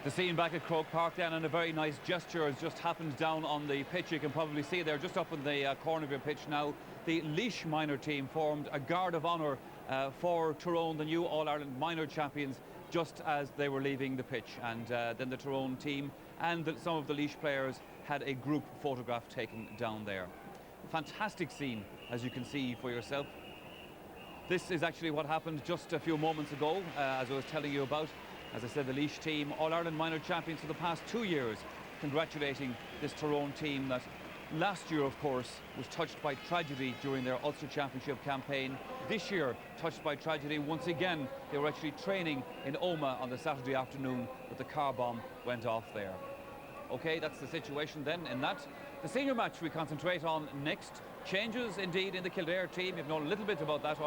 The scene back at Croke Park then, and a very nice gesture has just happened down on the pitch. You can probably see there, just up in the corner of your pitch now, the Laois minor team formed a guard of honour for Tyrone, the new All-Ireland minor champions, just as they were leaving the pitch. And then the Tyrone team and some of the Laois players had a group photograph taken down there. Fantastic scene, as you can see for yourself. This is actually what happened just a few moments ago, as I was telling you about. As I said, the Laois team, All-Ireland minor champions for the past 2 years, congratulating this Tyrone team that last year, of course, was touched by tragedy during their Ulster Championship campaign. This year, touched by tragedy once again. They were actually training in Omagh on the Saturday afternoon, but the car bomb went off there. OK, that's the situation then in that. The senior match we concentrate on next. Changes indeed in the Kildare team. You've known a little bit about that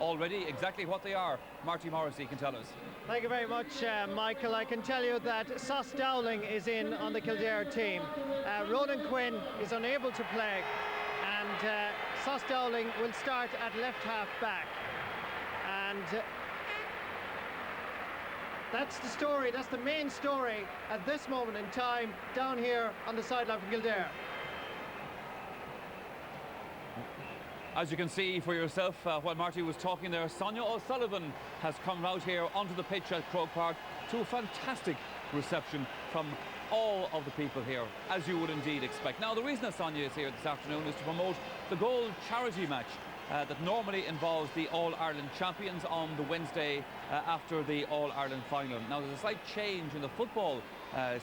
already. Exactly what they are, Marty Morrissey can tell us. Thank you very much, Michael. I can tell you that Sos Dowling is in on the Kildare team. Ronan Quinn is unable to play, and Sos Dowling will start at left half back. And that's the story, that's the main story at this moment in time down here on the sideline for Kildare. As you can see for yourself, while Marty was talking there, Sonia O'Sullivan has come out here onto the pitch at Croke Park to a fantastic reception from all of the people here, as you would indeed expect. Now, the reason that Sonia is here this afternoon is to promote the goal charity match that normally involves the All-Ireland champions on the Wednesday after the All-Ireland final. Now, there's a slight change in the football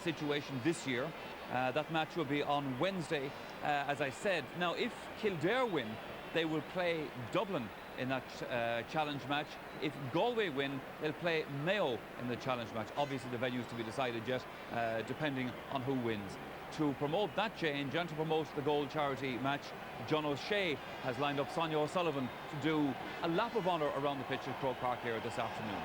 situation this year. That match will be on Wednesday, as I said. Now, if Kildare win, they will play Dublin in that challenge match. If Galway win, they'll play Mayo in the challenge match. Obviously, the venue's to be decided yet, depending on who wins. To promote that change and to promote the goal charity match, John O'Shea has lined up Sonia O'Sullivan to do a lap of honour around the pitch at Croke Park here this afternoon.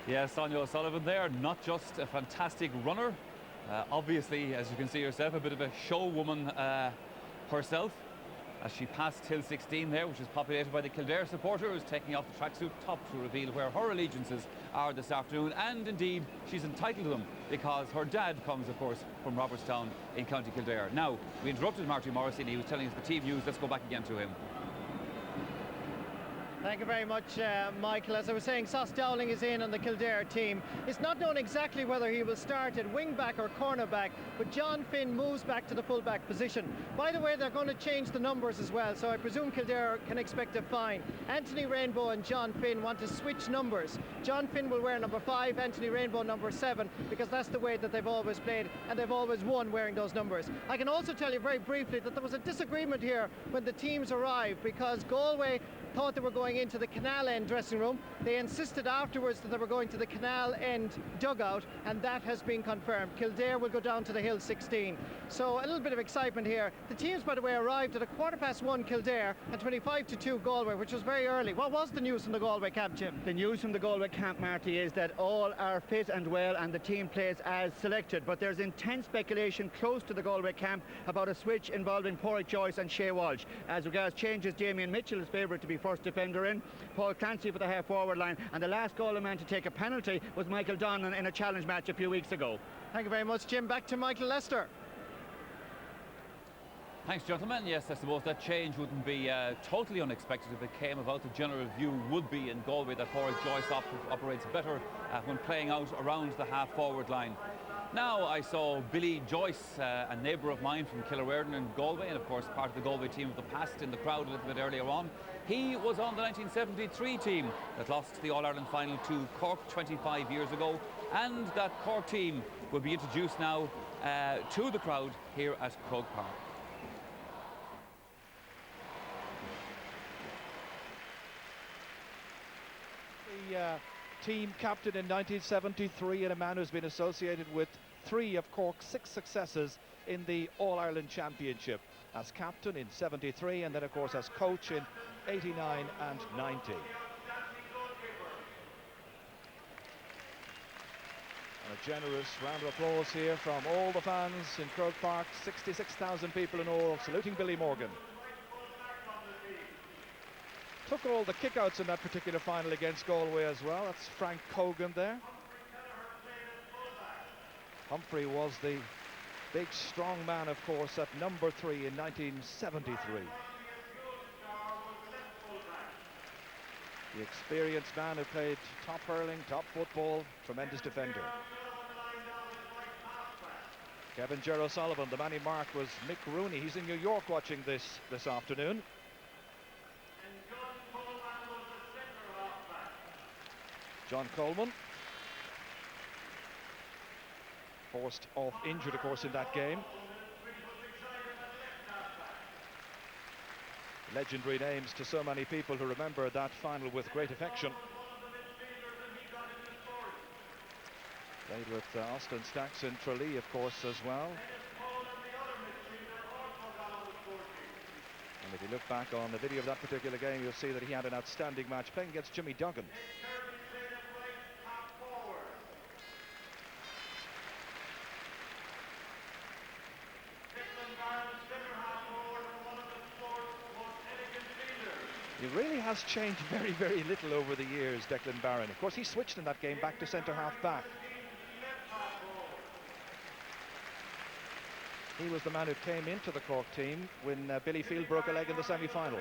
Yeah, Sonia O'Sullivan there, not just a fantastic runner, obviously, as you can see yourself, a bit of a show woman herself, as she passed Hill 16 there, which is populated by the Kildare supporters, taking off the tracksuit top to reveal where her allegiances are this afternoon. And indeed, she's entitled to them because her dad comes, of course, from Robertstown in County Kildare. Now, we interrupted Marty Morrissey and he was telling us the team news. Let's go back again to him. Thank you very much, Michael. As I was saying, Sos Dowling is in on the Kildare team. It's not known exactly whether he will start at wing-back or corner-back, but John Finn moves back to the full-back position. By the way, they're going to change the numbers as well, so I presume Kildare can expect a fine. Anthony Rainbow and John Finn want to switch numbers. John Finn will wear number 5, Anthony Rainbow number 7, because that's the way that they've always played, and they've always won wearing those numbers. I can also tell you very briefly that there was a disagreement here when the teams arrived, because Galway thought they were going into the canal end dressing room. They insisted afterwards that they were going to the canal end dugout, and that has been confirmed. Kildare will go down to the Hill 16. So a little bit of excitement here. The teams, by the way, arrived at 1:15 Kildare and 2 Galway, which was very early. What was the news from the Galway camp, Jim? The news from the Galway camp, Marty, is that all are fit and well and the team plays as selected. But there's intense speculation close to the Galway camp about a switch involving Porrick Joyce and Shea Walsh. As regards changes, Damien Mitchell is favoured to be first defender are in. Paul Clancy for the half-forward line, and the last goal man to take a penalty was Michael Donnan in a challenge match a few weeks ago. Thank you very much, Jim. Back to Michael Lester. Thanks, gentlemen. Yes, I suppose that change wouldn't be totally unexpected if it came about. The general view would be in Galway that Paul Joyce operates better when playing out around the half-forward line. Now, I saw Billy Joyce, a neighbour of mine from Kildare in Galway, and of course part of the Galway team of the past, in the crowd a little bit earlier on. He was on the 1973 team that lost the All-Ireland final to Cork 25 years ago, and that Cork team will be introduced now to the crowd here at Croke Park. The team captain in 1973, and a man who's been associated with 3 of Cork's 6 successes in the All-Ireland Championship. As captain in 73, and then of course as coach in 89 and 90. And a generous round of applause here from all the fans in Croke Park. 66,000 people in all, saluting Billy Morgan. Took all the kickouts in that particular final against Galway as well. That's Frank Cogan there. Humphrey was the big strong man, of course, at number 3 in 1973. The experienced man who played top hurling, top football, tremendous defender. Kevin Gerald Sullivan, the man he marked was Mick Rooney. He's in New York watching this afternoon. John Coleman, forced off injured, of course, in that game. Legendary names to so many people who remember that final with great affection. Played with Austin Stacks in Tralee, of course, as well. And if you look back on the video of that particular game, you'll see that he had an outstanding match playing against Jimmy Duggan. He really has changed very, very little over the years, Declan Barron. Of course, he switched in that game back to centre-half back. He was the man who came into the Cork team when Billy Field broke a leg in the semi-final.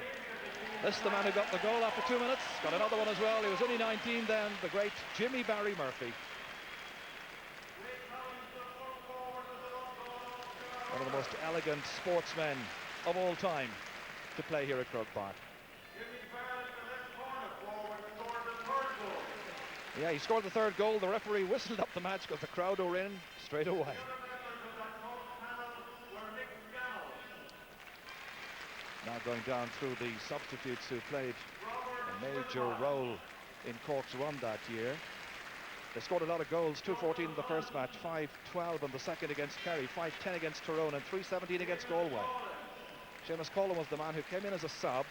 This is the man who got the goal after 2 minutes. Got another one as well. He was only 19 then, the great Jimmy Barry Murphy. One of the most elegant sportsmen of all time to play here at Croke Park. Yeah, he scored the 3rd goal. The referee whistled up the match because the crowd were in straight away. Now going down through the substitutes who played a major role in Cork's run that year. They scored a lot of goals, 2-14 in the first match, 5-12 in the second against Kerry, 5-10 against Tyrone, and 3-17 against Galway. Seamus Cullen was the man who came in as a sub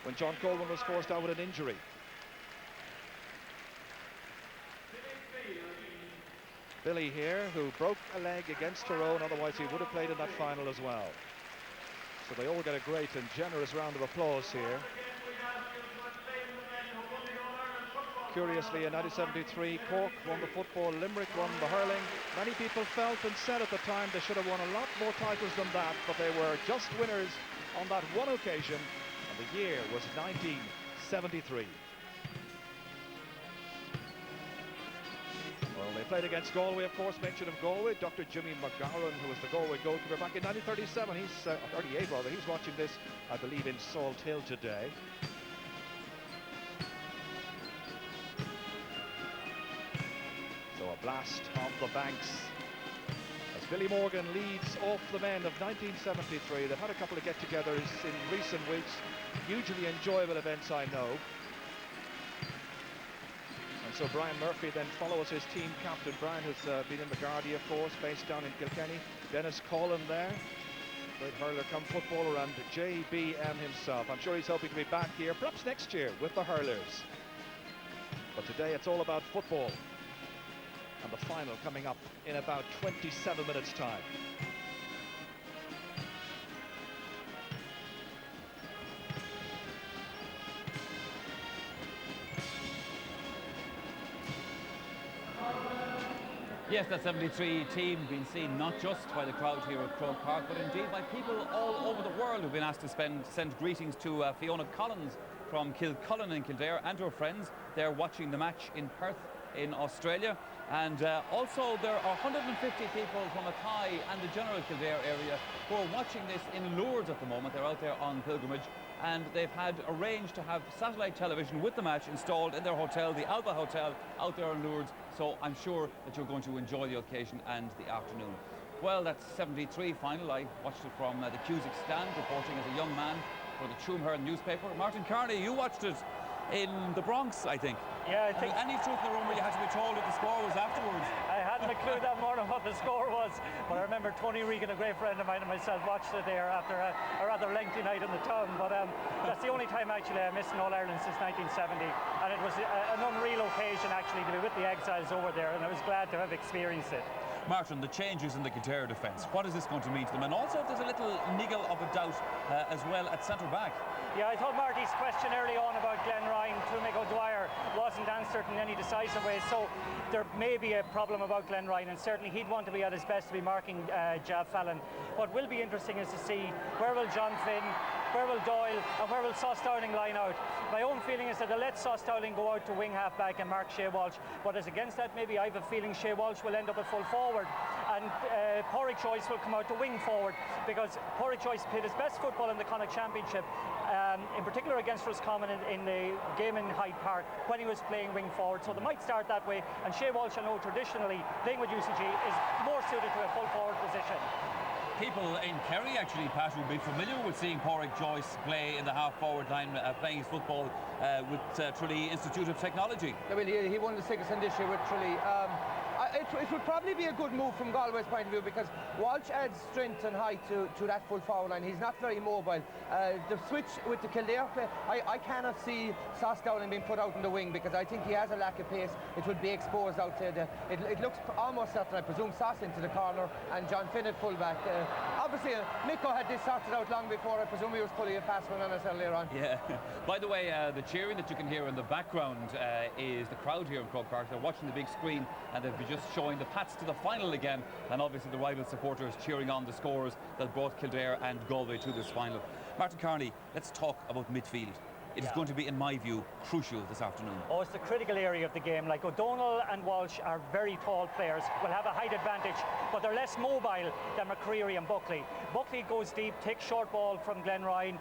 when John Coleman was forced out with an injury. Billy here, who broke a leg against Tyrone, otherwise he would have played in that final as well. So they all get a great and generous round of applause here. Curiously, in 1973, Cork won the football, Limerick won the hurling. Many people felt and said at the time they should have won a lot more titles than that, but they were just winners on that one occasion, and the year was 1973. Well, they played against Galway, of course, mention of Galway. Dr. Jimmy McGowan, who was the Galway goalkeeper back in 1937. He's 38 rather. He's watching this, I believe, in Salt Hill today. So a blast off the banks as Billy Morgan leads off the men of 1973. They've had a couple of get-togethers in recent weeks. Hugely enjoyable events, I know. And so Brian Murphy then follows his team captain. Brian has been in McGardy, of course, based down in Kilkenny. Dennis Collin there, great hurler come footballer, and JBM himself. I'm sure he's hoping to be back here, perhaps next year, with the hurlers. But today it's all about football. And the final coming up in about 27 minutes' time. Yes, that 73 team being seen not just by the crowd here at Croke Park, but indeed by people all over the world who've been asked to send greetings to Fiona Collins from Kilcullen in Kildare and her friends. They're watching the match in Perth in Australia. And also there are 150 people from Athy and the general Kildare area who are watching this in Lourdes at the moment. They're out there on pilgrimage, and they've had arranged to have satellite television with the match installed in their hotel, the Alba Hotel, out there in Lourdes. So I'm sure that you're going to enjoy the occasion and the afternoon. Well, that's 73 final. I watched it from the Cusick stand, reporting as a young man for the Troomhern newspaper. Martin Carney, you watched it in the Bronx, I think. Yeah, I think any truth in the rumour you had to be told what the score was afterwards? I hadn't a clue that morning what the score was, but I remember Tony Regan, a great friend of mine, and myself watched it there after a rather lengthy night in the town. But that's the only time actually I missed an All-Ireland since 1970, and it was an unreal occasion actually to be with the Exiles over there, and I was glad to have experienced it. Martin, the changes in the Kildare defence, what is this going to mean to them? And also if there's a little niggle of a doubt as well at centre-back. Yeah, I thought Marty's question early on about Glenn Ryan to Mick O'Dwyer wasn't answered in any decisive way, so there may be a problem about Glenn Ryan, and certainly he'd want to be at his best to be marking Jav Fallon. What will be interesting is to see where will John Finn, where will Doyle, and where will Sauce Dowling line out. My own feeling is that they'll let Sauce Dowling go out to wing half-back and mark Shea Walsh, but as against that, maybe I have a feeling Shea Walsh will end up at full forward, and Pádraig Joyce will come out to wing forward, because Pádraig Joyce played his best football in the Connacht Championship, in particular against Roscommon in the game in Hyde Park when he was playing wing forward, so they might start that way, and Shea Walsh, I know traditionally playing with UCG is more suited to a full forward position. People in Kerry actually, Pat, would be familiar with seeing Pádraig Joyce play in the half-forward line, playing his football with Tralee Institute of Technology. Yeah, well, he won the Sigerson this year with Tralee. It would probably be a good move from Galway's point of view, because Walsh adds strength and height to that full forward line. He's not very mobile. The switch with the Kildare play, I cannot see Sauce Dowling being put out in the wing, because I think he has a lack of pace. It would be exposed out there. It looks almost certain, I presume, Sauce into the corner and John Finn at full-back. Obviously, Mikko had this sorted out long before. I presume he was pulling a fast one on us earlier on. Yeah. By the way, the cheering that you can hear in the background is the crowd here in Croke Park. They're watching the big screen, and they'll be just showing the Pats to the final again, and obviously the rival supporters cheering on the scores that brought Kildare and Galway to this final. Martin Carney, let's talk about midfield. It is going to be, in my view, crucial this afternoon. Oh, it's the critical area of the game. Like O'Donnell and Walsh are very tall players, will have a height advantage, but they're less mobile than McCreary and Buckley. Buckley goes deep, takes short ball from Glenn Ryan,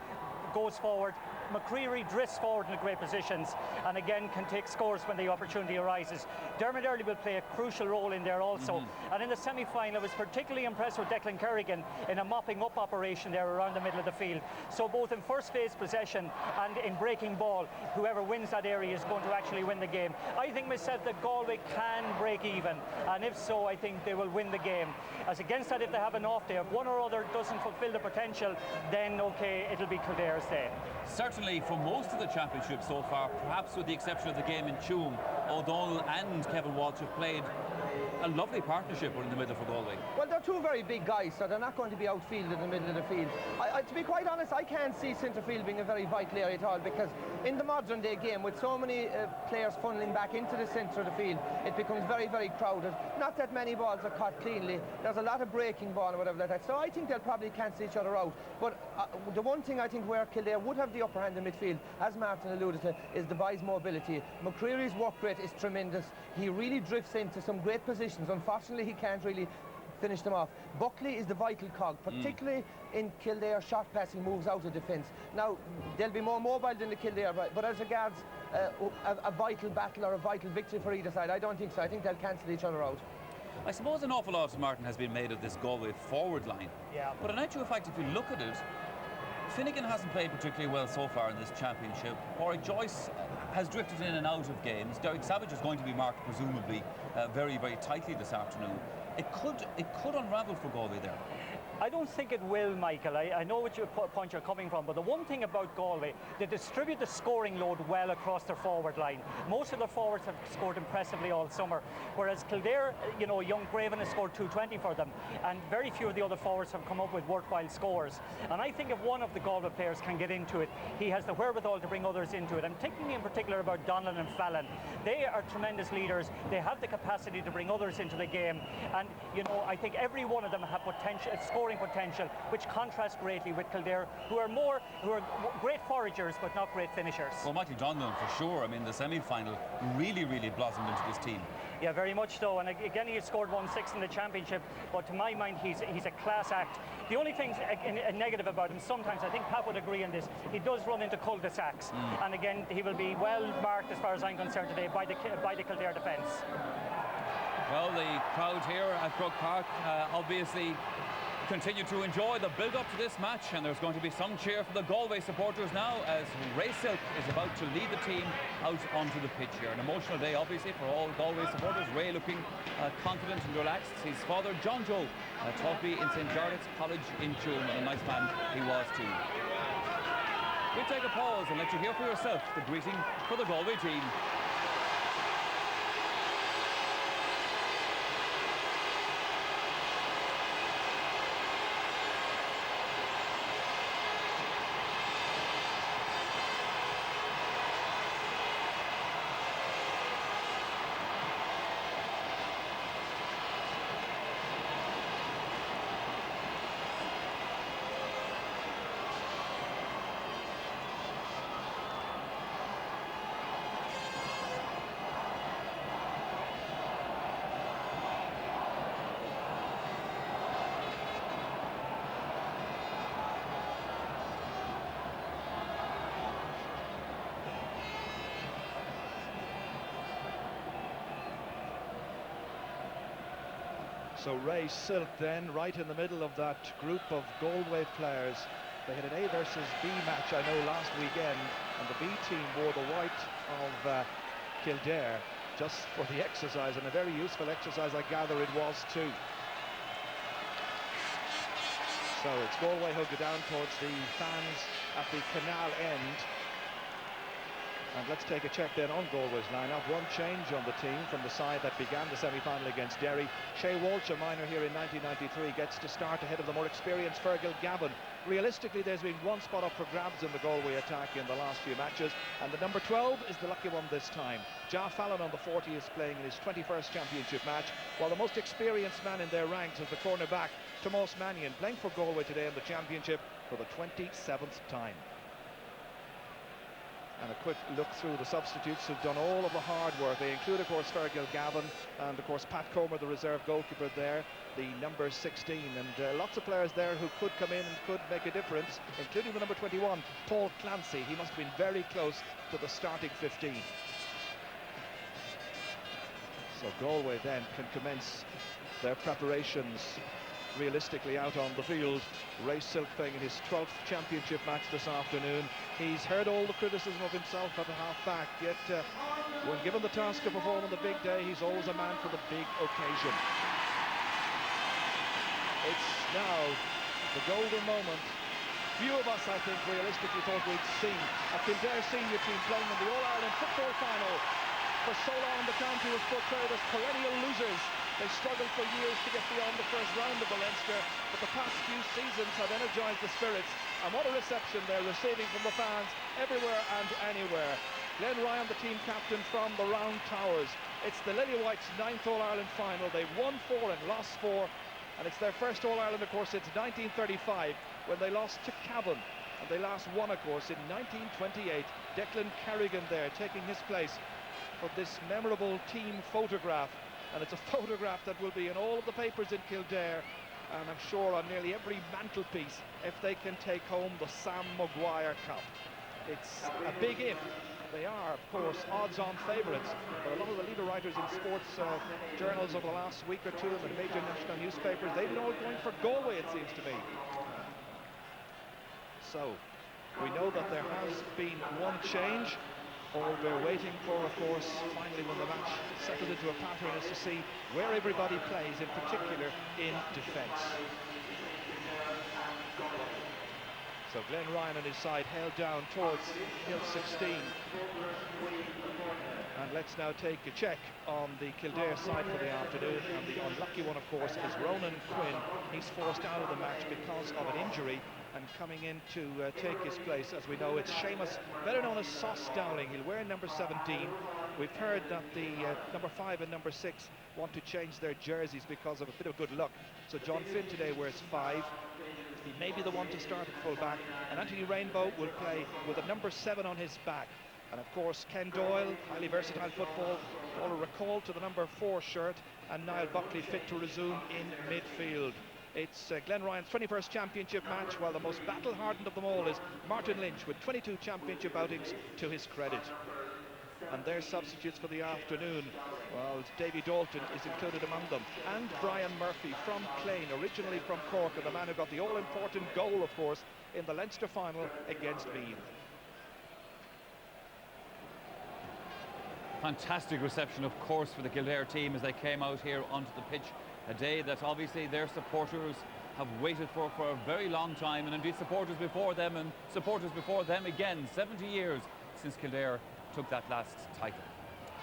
goes forward. McCreary drifts forward in great positions and again can take scores when the opportunity arises. Dermot Earley will play a crucial role in there also. And in the semi-final I was particularly impressed with Declan Kerrigan in a mopping up operation there around the middle of the field. So both in first phase possession and in breaking ball, whoever wins that area is going to actually win the game. I think myself that Galway can break even, and if so I think they will win the game. As against that, if they have an off day, if one or other doesn't fulfil the potential, then okay, it'll be Kildare's day. Certainly for most of the championship so far, perhaps with the exception of the game in Tuam, O'Donnell and Kevin Walsh have played a lovely partnership in the middle for Galway. Well, they're two very big guys, so they're not going to be outfield in the middle of the field. To be quite honest, I can't see centre field being a very vital area at all, because in the modern day game, with so many players funneling back into the centre of the field, it becomes very, very crowded. Not that many balls are caught cleanly. There's a lot of breaking ball or whatever like that. So I think they'll probably cancel each other out. But the one thing I think where Kildare would have the upper hand in midfield, as Martin alluded to, is the boys' mobility. McCreary's work rate is tremendous. He really drifts into some great positions. Unfortunately, he can't really finish them off. Buckley is the vital cog, particularly in Kildare short passing moves out of defence. Now, they'll be more mobile than the Kildare, but as regards a vital battle or a vital victory for either side, I don't think so. I think they'll cancel each other out. I suppose an awful lot, Martin, has been made of this Galway forward line. Yeah. But in actual fact, if you look at it, Finnegan hasn't played particularly well so far in this championship. Pádraig Joyce has drifted in and out of games. Derek Savage is going to be marked, presumably, very, very tightly this afternoon. It could unravel for Galway there. I don't think it will, Michael. I know what point you're coming from, but the one thing about Galway, they distribute the scoring load well across their forward line. Most of their forwards have scored impressively all summer, whereas Kildare, you know, young Craven has scored 220 for them, and very few of the other forwards have come up with worthwhile scores. And I think if one of the Galway players can get into it, he has the wherewithal to bring others into it. I'm thinking in particular about Donlan and Fallon. They are tremendous leaders. They have the capacity to bring others into the game, and you know, I think every one of them have potential, scoring potential, which contrasts greatly with Kildare, who are great foragers but not great finishers. Well, Michael Donlan for sure. I mean, the semi-final really blossomed into this team. Yeah, very much so. And again, he scored 1-6 in the championship. But to my mind, he's a class act. The only thing negative about him, sometimes I think Pat would agree on this, he does run into cul-de-sacs. And again, he will be well marked, as far as I'm concerned today, by the Kildare defence. Well, the crowd here at Croke Park obviously continue to enjoy the build-up to this match, and there's going to be some cheer for the Galway supporters now as Ray Silk is about to lead the team out onto the pitch here. An emotional day, obviously, for all Galway supporters. Ray looking confident and relaxed. His father, John Joe, taught me in St. Jarlath's College in Tuam, and a nice man he was too. We'll take a pause and let you hear for yourself the greeting for the Galway team. So Ray Silk then, right in the middle of that group of Galway players. They had an A versus B match, I know, last weekend, and the B team wore the white of Kildare just for the exercise, and a very useful exercise, I gather it was too. So it's Galway who go down towards the fans at the canal end. And let's take a check then on Galway's lineup. One change on the team from the side that began the semi-final against Derry. Shea Walsh, a minor here in 1993, gets to start ahead of the more experienced Fergal Gavin. Realistically, there's been one spot up for grabs in the Galway attack in the last few matches, and the number 12 is the lucky one this time. Ja Fallon on the 40 is playing in his 21st championship match, while the most experienced man in their ranks is the cornerback, Tomás Mannion, playing for Galway today in the championship for the 27th time. And a quick look through the substitutes who've done all of the hard work. They include, of course, Fergal Gavin and, of course, Pat Comer, the reserve goalkeeper there, the number 16. And lots of players there who could come in and could make a difference, including the number 21, Paul Clancy. He must have been very close to the starting 15. So Galway then can commence their preparations realistically out on the field. Ray Silk playing in his 12th championship match this afternoon. He's heard all the criticism of himself at the half-back, yet when given the task to perform on the big day, he's always a man for the big occasion. It's now the golden moment. Few of us, I think, realistically thought we'd seen a Kildare senior team playing in the All-Ireland football final. For so long, the county was portrayed as perennial losers. They struggled for years to get beyond the first round of the Leinster, but the past few seasons have energised the spirits, and what a reception they're receiving from the fans everywhere and anywhere. Glenn Ryan, the team captain from the Round Towers. It's the Lily Whites' 9th All-Ireland final. They won 4 and lost 4, and it's their first All-Ireland, of course, since 1935, when they lost to Cavan, and they last won, of course, in 1928. Declan Carrigan there taking his place for this memorable team photograph. And it's a photograph that will be in all of the papers in Kildare, and I'm sure on nearly every mantelpiece if they can take home the Sam Maguire Cup. It's a big if. They are, of course, odds-on favourites, but a lot of the leader writers in sports journals over the last week or two in the major national newspapers, they've been all going for Galway, it seems to me. So, we know that there has been one change. All we're waiting for, of course, finally when the match settles into a pattern, is to see where everybody plays, in particular in defence. So Glenn Ryan and his side held down towards hill 16. And let's now take a check on the Kildare side for the afternoon. And the unlucky one, of course, is Ronan Quinn. He's forced out of the match because of an injury. And coming in to take his place, as we know, it's Seamus, better known as Sauce Dowling. He'll wear number 17. We've heard that the number 5 and number 6 want to change their jerseys because of a bit of good luck. So John Finn today wears 5. He may be the one to start at full back. And Anthony Rainbow will play with a number 7 on his back. And of course, Ken Doyle, highly versatile football, all recalled to the number 4 shirt, and Niall Buckley fit to resume in midfield. It's Glen Ryan's 21st championship match, while the most battle-hardened of them all is Martin Lynch, with 22 championship outings to his credit. And their substitutes for the afternoon, well, Davy Dalton is included among them, and Brian Murphy from Clane, originally from Cork, and the man who got the all-important goal, of course, in the Leinster final against Meath. Fantastic reception, of course, for the Kildare team as they came out here onto the pitch. A day that obviously their supporters have waited for a very long time, and indeed supporters before them and supporters before them again. 70 years since Kildare took that last title.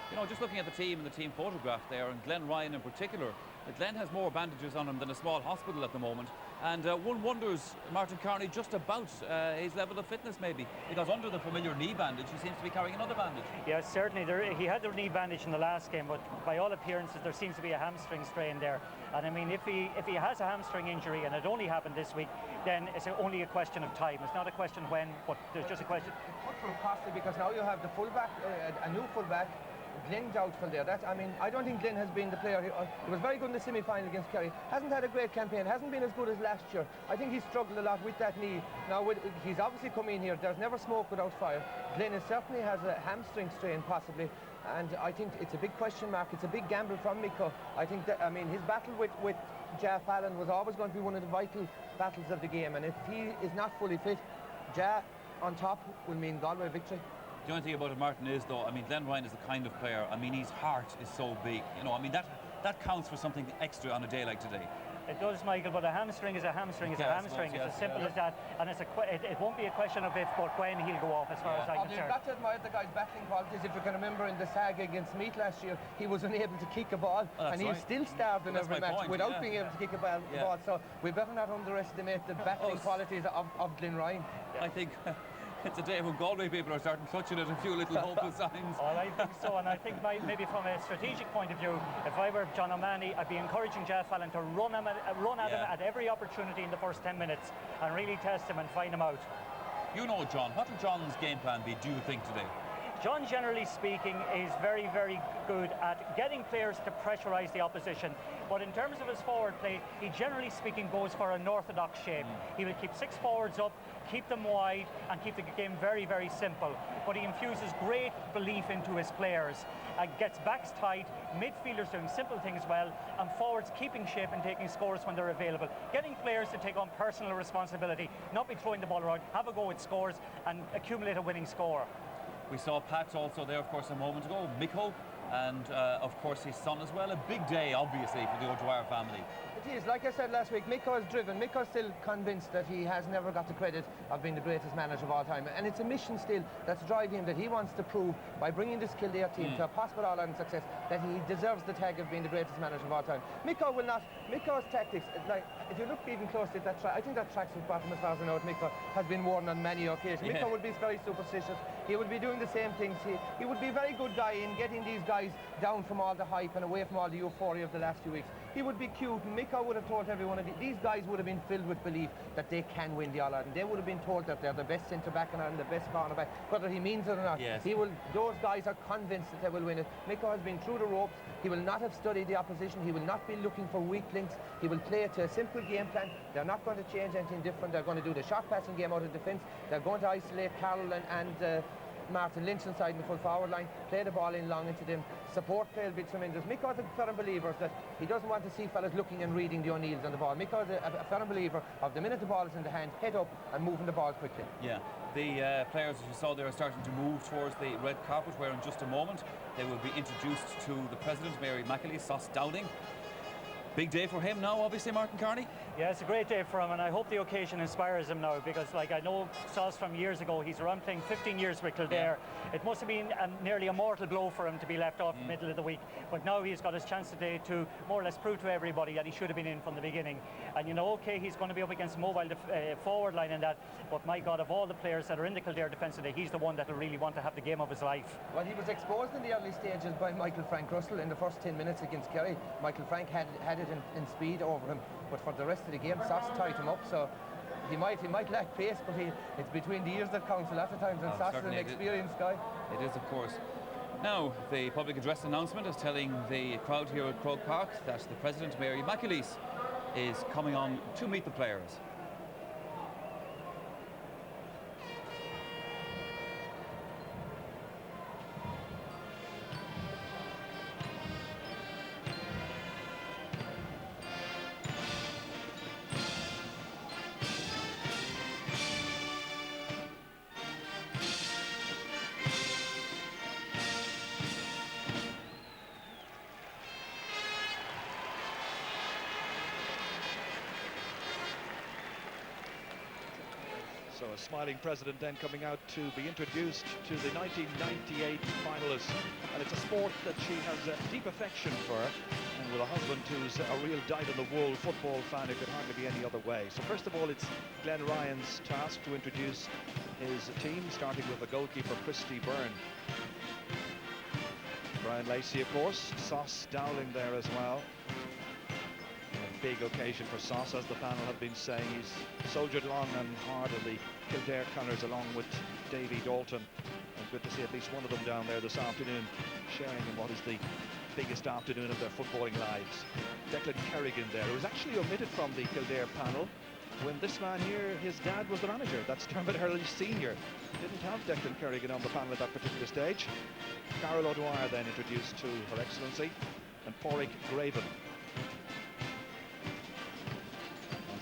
You know, just looking at the team and the team photograph there, and Glen Ryan in particular, Glen has more bandages on him than a small hospital at the moment. And one wonders, Martin Carney, just about his level of fitness maybe, because under the familiar knee bandage he seems to be carrying another bandage. Yes, certainly. He had the knee bandage in the last game, but by all appearances there seems to be a hamstring strain there. And I mean, if he has a hamstring injury, and it only happened this week, then it's only a question of time. It's not a question when, but there's just a question. It could prove costly because now you have the fullback, a new fullback. Glenn doubtful there. I mean, I don't think Glenn has been the player. He was very good in the semi-final against Kerry. Hasn't had a great campaign. Hasn't been as good as last year. I think he's struggled a lot with that knee. Now, he's obviously come in here. There's never smoke without fire. Glenn certainly has a hamstring strain, possibly. And I think it's a big question mark. It's a big gamble from Miko. I think that, I mean, his battle with Ja Fallon was always going to be one of the vital battles of the game. And if he is not fully fit, Ja on top will mean Galway victory. The only thing about it, Martin, is though, I mean, Glen Ryan is the kind of player, I mean, his heart is so big. You know, I mean, that counts for something extra on a day like today. It does, Michael, but a hamstring is a hamstring. It's a hamstring. It's as simple as that. And it won't be a question of if, but when he'll go off, as far as I'm concerned. You've got to admire the guy's battling qualities. If you can remember in the saga against Meath last year, he was unable to kick a ball, and he still starved in every match without being able to kick a ball. So we better not underestimate the battling qualities of Glen Ryan. I think it's a day when Galway people are starting clutching at a few little hopeful signs. Well, I think so, and I think maybe from a strategic point of view, if I were John O'Mahony, I'd be encouraging Jeff Fallon to run at him at every opportunity in the first 10 minutes and really test him and find him out. You know, John, what will John's game plan be, do you think, today? John, generally speaking, is very, very good at getting players to pressurise the opposition. But in terms of his forward play, he generally speaking goes for an orthodox shape. He will keep 6 forwards up, keep them wide, and keep the game very, very simple. But he infuses great belief into his players. Gets backs tight, midfielders doing simple things well, and forwards keeping shape and taking scores when they're available. Getting players to take on personal responsibility, not be throwing the ball around, have a go at scores, and accumulate a winning score. We saw Pat also there, of course, a moment ago, Miko, and of course his son as well. A big day, obviously, for the O'Dwyer family. It is. Like I said last week, Miko is driven. Miko is still convinced that he has never got the credit of being the greatest manager of all time. And it's a mission still that's driving him, that he wants to prove by bringing this Kildare team to a possible All-Ireland success that he deserves the tag of being the greatest manager of all time. Miko's tactics, like, if you look even closely at that track, I think that tracksuit with bottom, as far as I know, Miko has been worn on many occasions. Miko would be very superstitious. He would be doing the same things. He would be a very good guy in getting these guys down from all the hype and away from all the euphoria of the last few weeks. He would be cute, and Miko would have told everyone, these guys would have been filled with belief that they can win the All-Ireland. They would have been told that they're the best centre-back and the best cornerback, whether he means it or not. Yes. Those guys are convinced that they will win it. Miko has been through the ropes. He will not have studied the opposition. He will not be looking for weak links. He will play to a simple game plan. They're not going to change anything different. They're going to do the short passing game out of defence. They're going to isolate Carroll and Martin Lynch inside in the full forward line, play the ball in long into them. Support play will be tremendous. Miko's a firm believer that he doesn't want to see fellas looking and reading the O'Neills on the ball. Miko's a firm believer of the minute the ball is in the hand, head up and moving the ball quickly. Yeah, the players, as you saw, they are starting to move towards the red carpet, where in just a moment they will be introduced to the President, Mary McAleese, Sauce Dowling. Big day for him now, obviously, Martin Carney. Yeah, it's a great day for him, and I hope the occasion inspires him now, because like I know Sauce from years ago, he's around playing 15 years with Kildare. Yeah. It must have been nearly a mortal blow for him to be left off in the middle of the week, but now he's got his chance today to more or less prove to everybody that he should have been in from the beginning. And you know, okay, he's going to be up against a mobile forward line and that, but my God, of all the players that are in the Kildare defence today, he's the one that will really want to have the game of his life. Well, he was exposed in the early stages by Michael Frank Russell in the first 10 minutes against Kerry. Michael Frank had it in speed over him, but for the rest of the game, Sauce tied him up, so he might lack pace, but it's between the ears that counts a lot of times, and Sauce is an experienced guy. It is, of course. Now, the public address announcement is telling the crowd here at Croke Park that the President, Mary McAleese, is coming on to meet the players. So a smiling president then coming out to be introduced to the 1998 finalists. And it's a sport that she has a deep affection for. And with a husband who's a real dyed-in-the-wool football fan, it could hardly be any other way. So first of all, it's Glenn Ryan's task to introduce his team, starting with the goalkeeper, Christy Byrne. Brian Lacey, of course. Sauce Dowling there as well. A big occasion for Sauce, as the panel have been saying. He's soldiered long and hard in the Kildare colours along with Davy Dalton. And good to see at least one of them down there this afternoon, sharing in what is the biggest afternoon of their footballing lives. Declan Kerrigan there, who was actually omitted from the Kildare panel when this man here, his dad, was the manager. That's Dermot Hurley Sr. Didn't have Declan Kerrigan on the panel at that particular stage. Carol O'Dwyer then introduced to Her Excellency, and Pádraig Graven.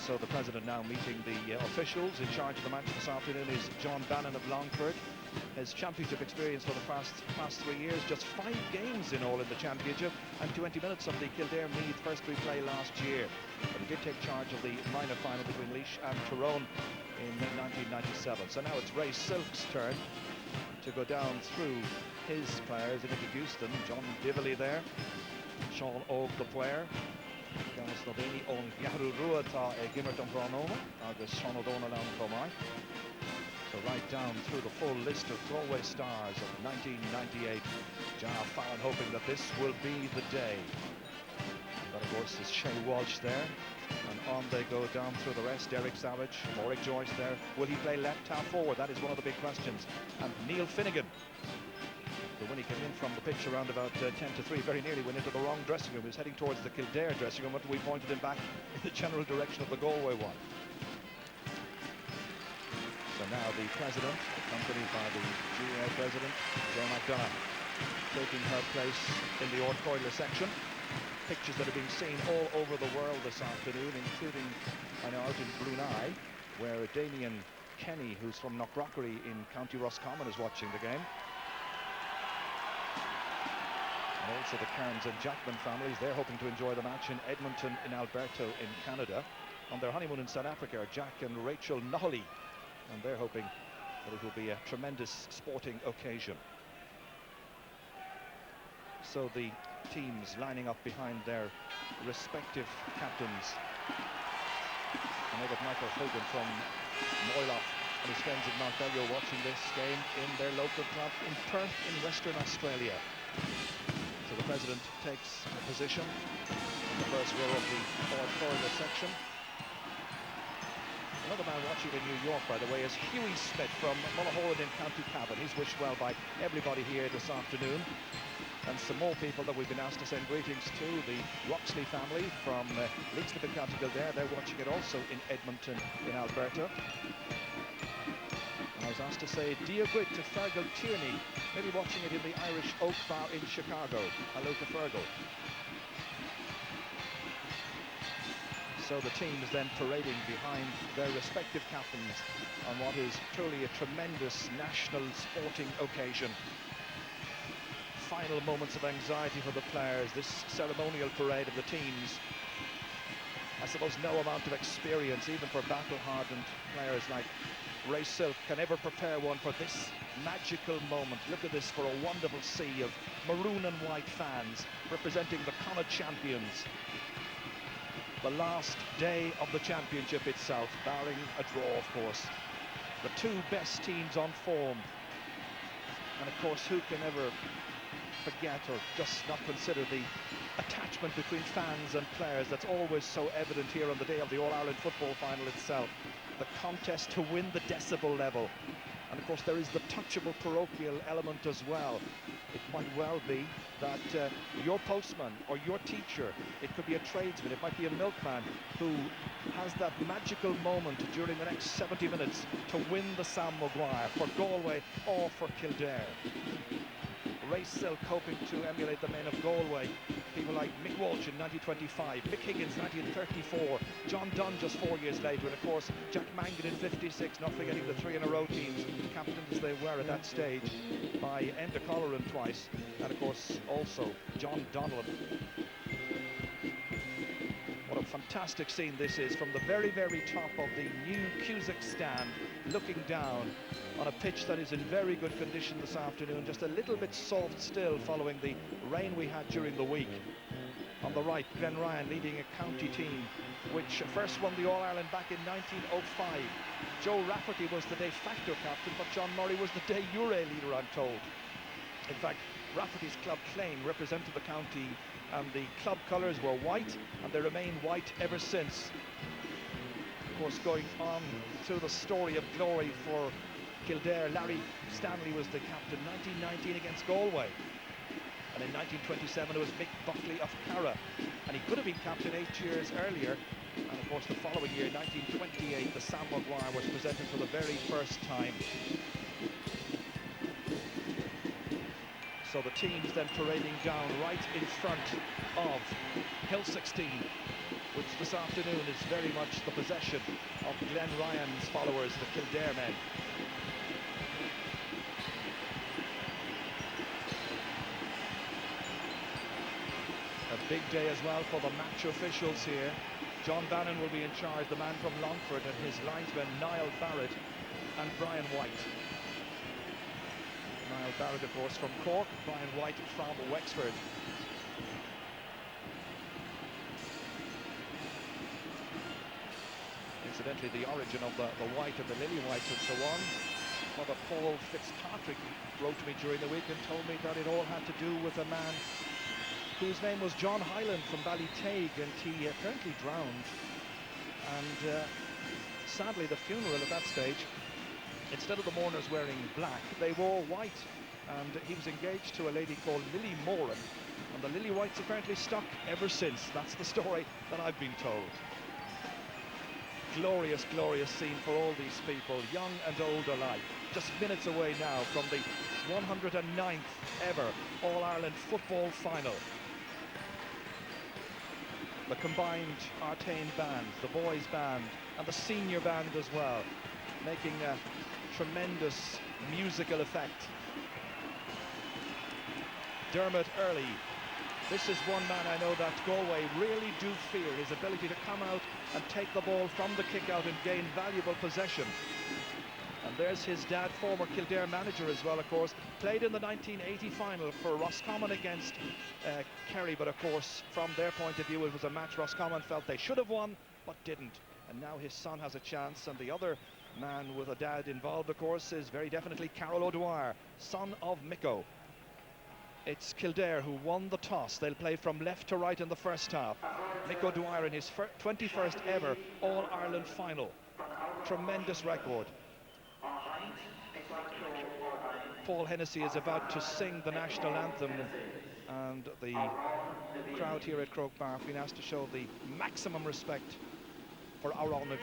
So the President now meeting the officials. In charge of the match this afternoon is John Bannon of Longford. His championship experience for the past 3 years, just 5 games in all in the championship, and 20 minutes of the Kildare-Meath first replay last year. But he did take charge of the minor final between Laois and Tyrone in 1997. So now it's Ray Silk's turn to go down through his players and introduce them. John Dively there, Sean Og the player. Gan Sloveni on Gahru Ruata Gimmert on Branoma, August Sean O'Donnell on Comai. So right down through the full list of Galway stars of 1998. John Fallon hoping that this will be the day. And that, of course, is Shay Walsh there. And on they go down through the rest. Derek Savage, Mauric Joyce there. Will he play left half forward? That is one of the big questions. And Neil Finnegan. So when he came in from the pitch around about 10 to 3, very nearly went into the wrong dressing room. He was heading towards the Kildare dressing room, but we pointed him back in the general direction of the Galway one. So now the President, accompanied by the GA President, Joe McDonough, taking her place in the Ard-Coiler section. Pictures that have been seen all over the world this afternoon, including out in Brunei, where Damien Kenny, who's from Knockrockery in County Roscommon, is watching the game. And also the Cairns and Jackman families, they're hoping to enjoy the match in Edmonton in Alberta in Canada. On their honeymoon in South Africa are Jack and Rachel Nolley, and they're hoping that it will be a tremendous sporting occasion. So the teams lining up behind their respective captains. I know that Michael Hogan from Moylop and his friends at Mount Bellew watching this game in their local club in Perth in Western Australia. So the President takes a position in the first row of the Ard-Coiler section. Another man watching in New York, by the way, is Hughie Smith from Mullahoran in County Cavan. He's wished well by everybody here this afternoon. And some more people that we've been asked to send greetings to. The Roxley family from Leixlip in County Kildare. They're watching it also in Edmonton in Alberta. And I was asked to say Diogwit to Fergal Tierney, maybe watching it in the Irish Oak Bar in Chicago. Hello to Fergal. So the teams then parading behind their respective captains on what is truly a tremendous national sporting occasion. Final moments of anxiety for the players, this ceremonial parade of the teams. I suppose no amount of experience, even for battle-hardened players like Ray Silk, can ever prepare one for this magical moment. Look at this, for a wonderful sea of maroon and white fans representing the Connacht champions. The last day of the championship itself, barring a draw, of course. The two best teams on form. And of course, who can ever forget or just not consider the attachment between fans and players that's always so evident here on the day of the All-Ireland football final itself. The contest to win the decibel level. And of course there is the touchable parochial element as well. It might well be that your postman or your teacher, it could be a tradesman, it might be a milkman, who has that magical moment during the next 70 minutes to win the Sam Maguire for Galway or for Kildare. Ray Silk hoping to emulate the men of Galway. People like Mick Walsh in 1925, Mick Higgins 1934, John Dunn just 4 years later, and of course Jack Mangan in 56, not forgetting the 3 in a row teams, captained as they were at that stage by Enda Colleran twice, and of course also John Donnellan. What a fantastic scene this is from the very, very top of the new Cusack stand, looking down on a pitch that is in very good condition this afternoon, just a little bit soft still following the rain we had during the week. On the right, Glen Ryan leading a county team which first won the All-Ireland back in 1905. Joe Rafferty was the de facto captain, but John Murray was the de jure leader, I'm told. In fact, Rafferty's club Clane represented the county, and the club colours were white, and they remain white ever since. Of course, going on to the story of glory for Kildare, Larry Stanley was the captain, 1919 against Galway. And in 1927 it was Mick Buckley of Cara, and he could have been captain 8 years earlier. And of course the following year, 1928, the Sam Maguire was presented for the very first time. So the teams then parading down right in front of Hill 16, which this afternoon is very much the possession of Glen Ryan's followers, the Kildare men. A big day as well for the match officials here. John Bannon will be in charge, the man from Longford, and his linesmen Niall Barrett and Brian White. Niall Barrett, of course, from Cork, Brian White from Wexford. Incidentally, the origin of the white and the lily whites and so on. Father Paul Fitzpatrick wrote to me during the week and told me that it all had to do with a man whose name was John Hyland from Ballytague, and he apparently drowned. And sadly, the funeral at that stage, instead of the mourners wearing black, they wore white. And he was engaged to a lady called Lily Moran, and the lily whites apparently stuck ever since. That's the story that I've been told. Glorious, glorious scene for all these people, young and old alike. Just minutes away now from the 109th ever All-Ireland football final. The combined Artane band, the boys band, and the senior band as well, making a tremendous musical effect. Dermot Early. This is one man I know that Galway really do fear, his ability to come out and take the ball from the kick-out and gain valuable possession. And there's his dad, former Kildare manager as well, of course, played in the 1980 final for Roscommon against Kerry, but of course, from their point of view, it was a match Roscommon felt they should have won, but didn't. And now his son has a chance, and the other man with a dad involved, of course, is very definitely Carol O'Dwyer, son of Micko. It's Kildare who won the toss. They'll play from left to right in the first half. Mick O'Dwyer in his 21st ever All-Ireland final. Tremendous record. Paul Hennessy is about to sing the national anthem, and the crowd here at Croke Bar have been asked to show the maximum respect for our Naveen.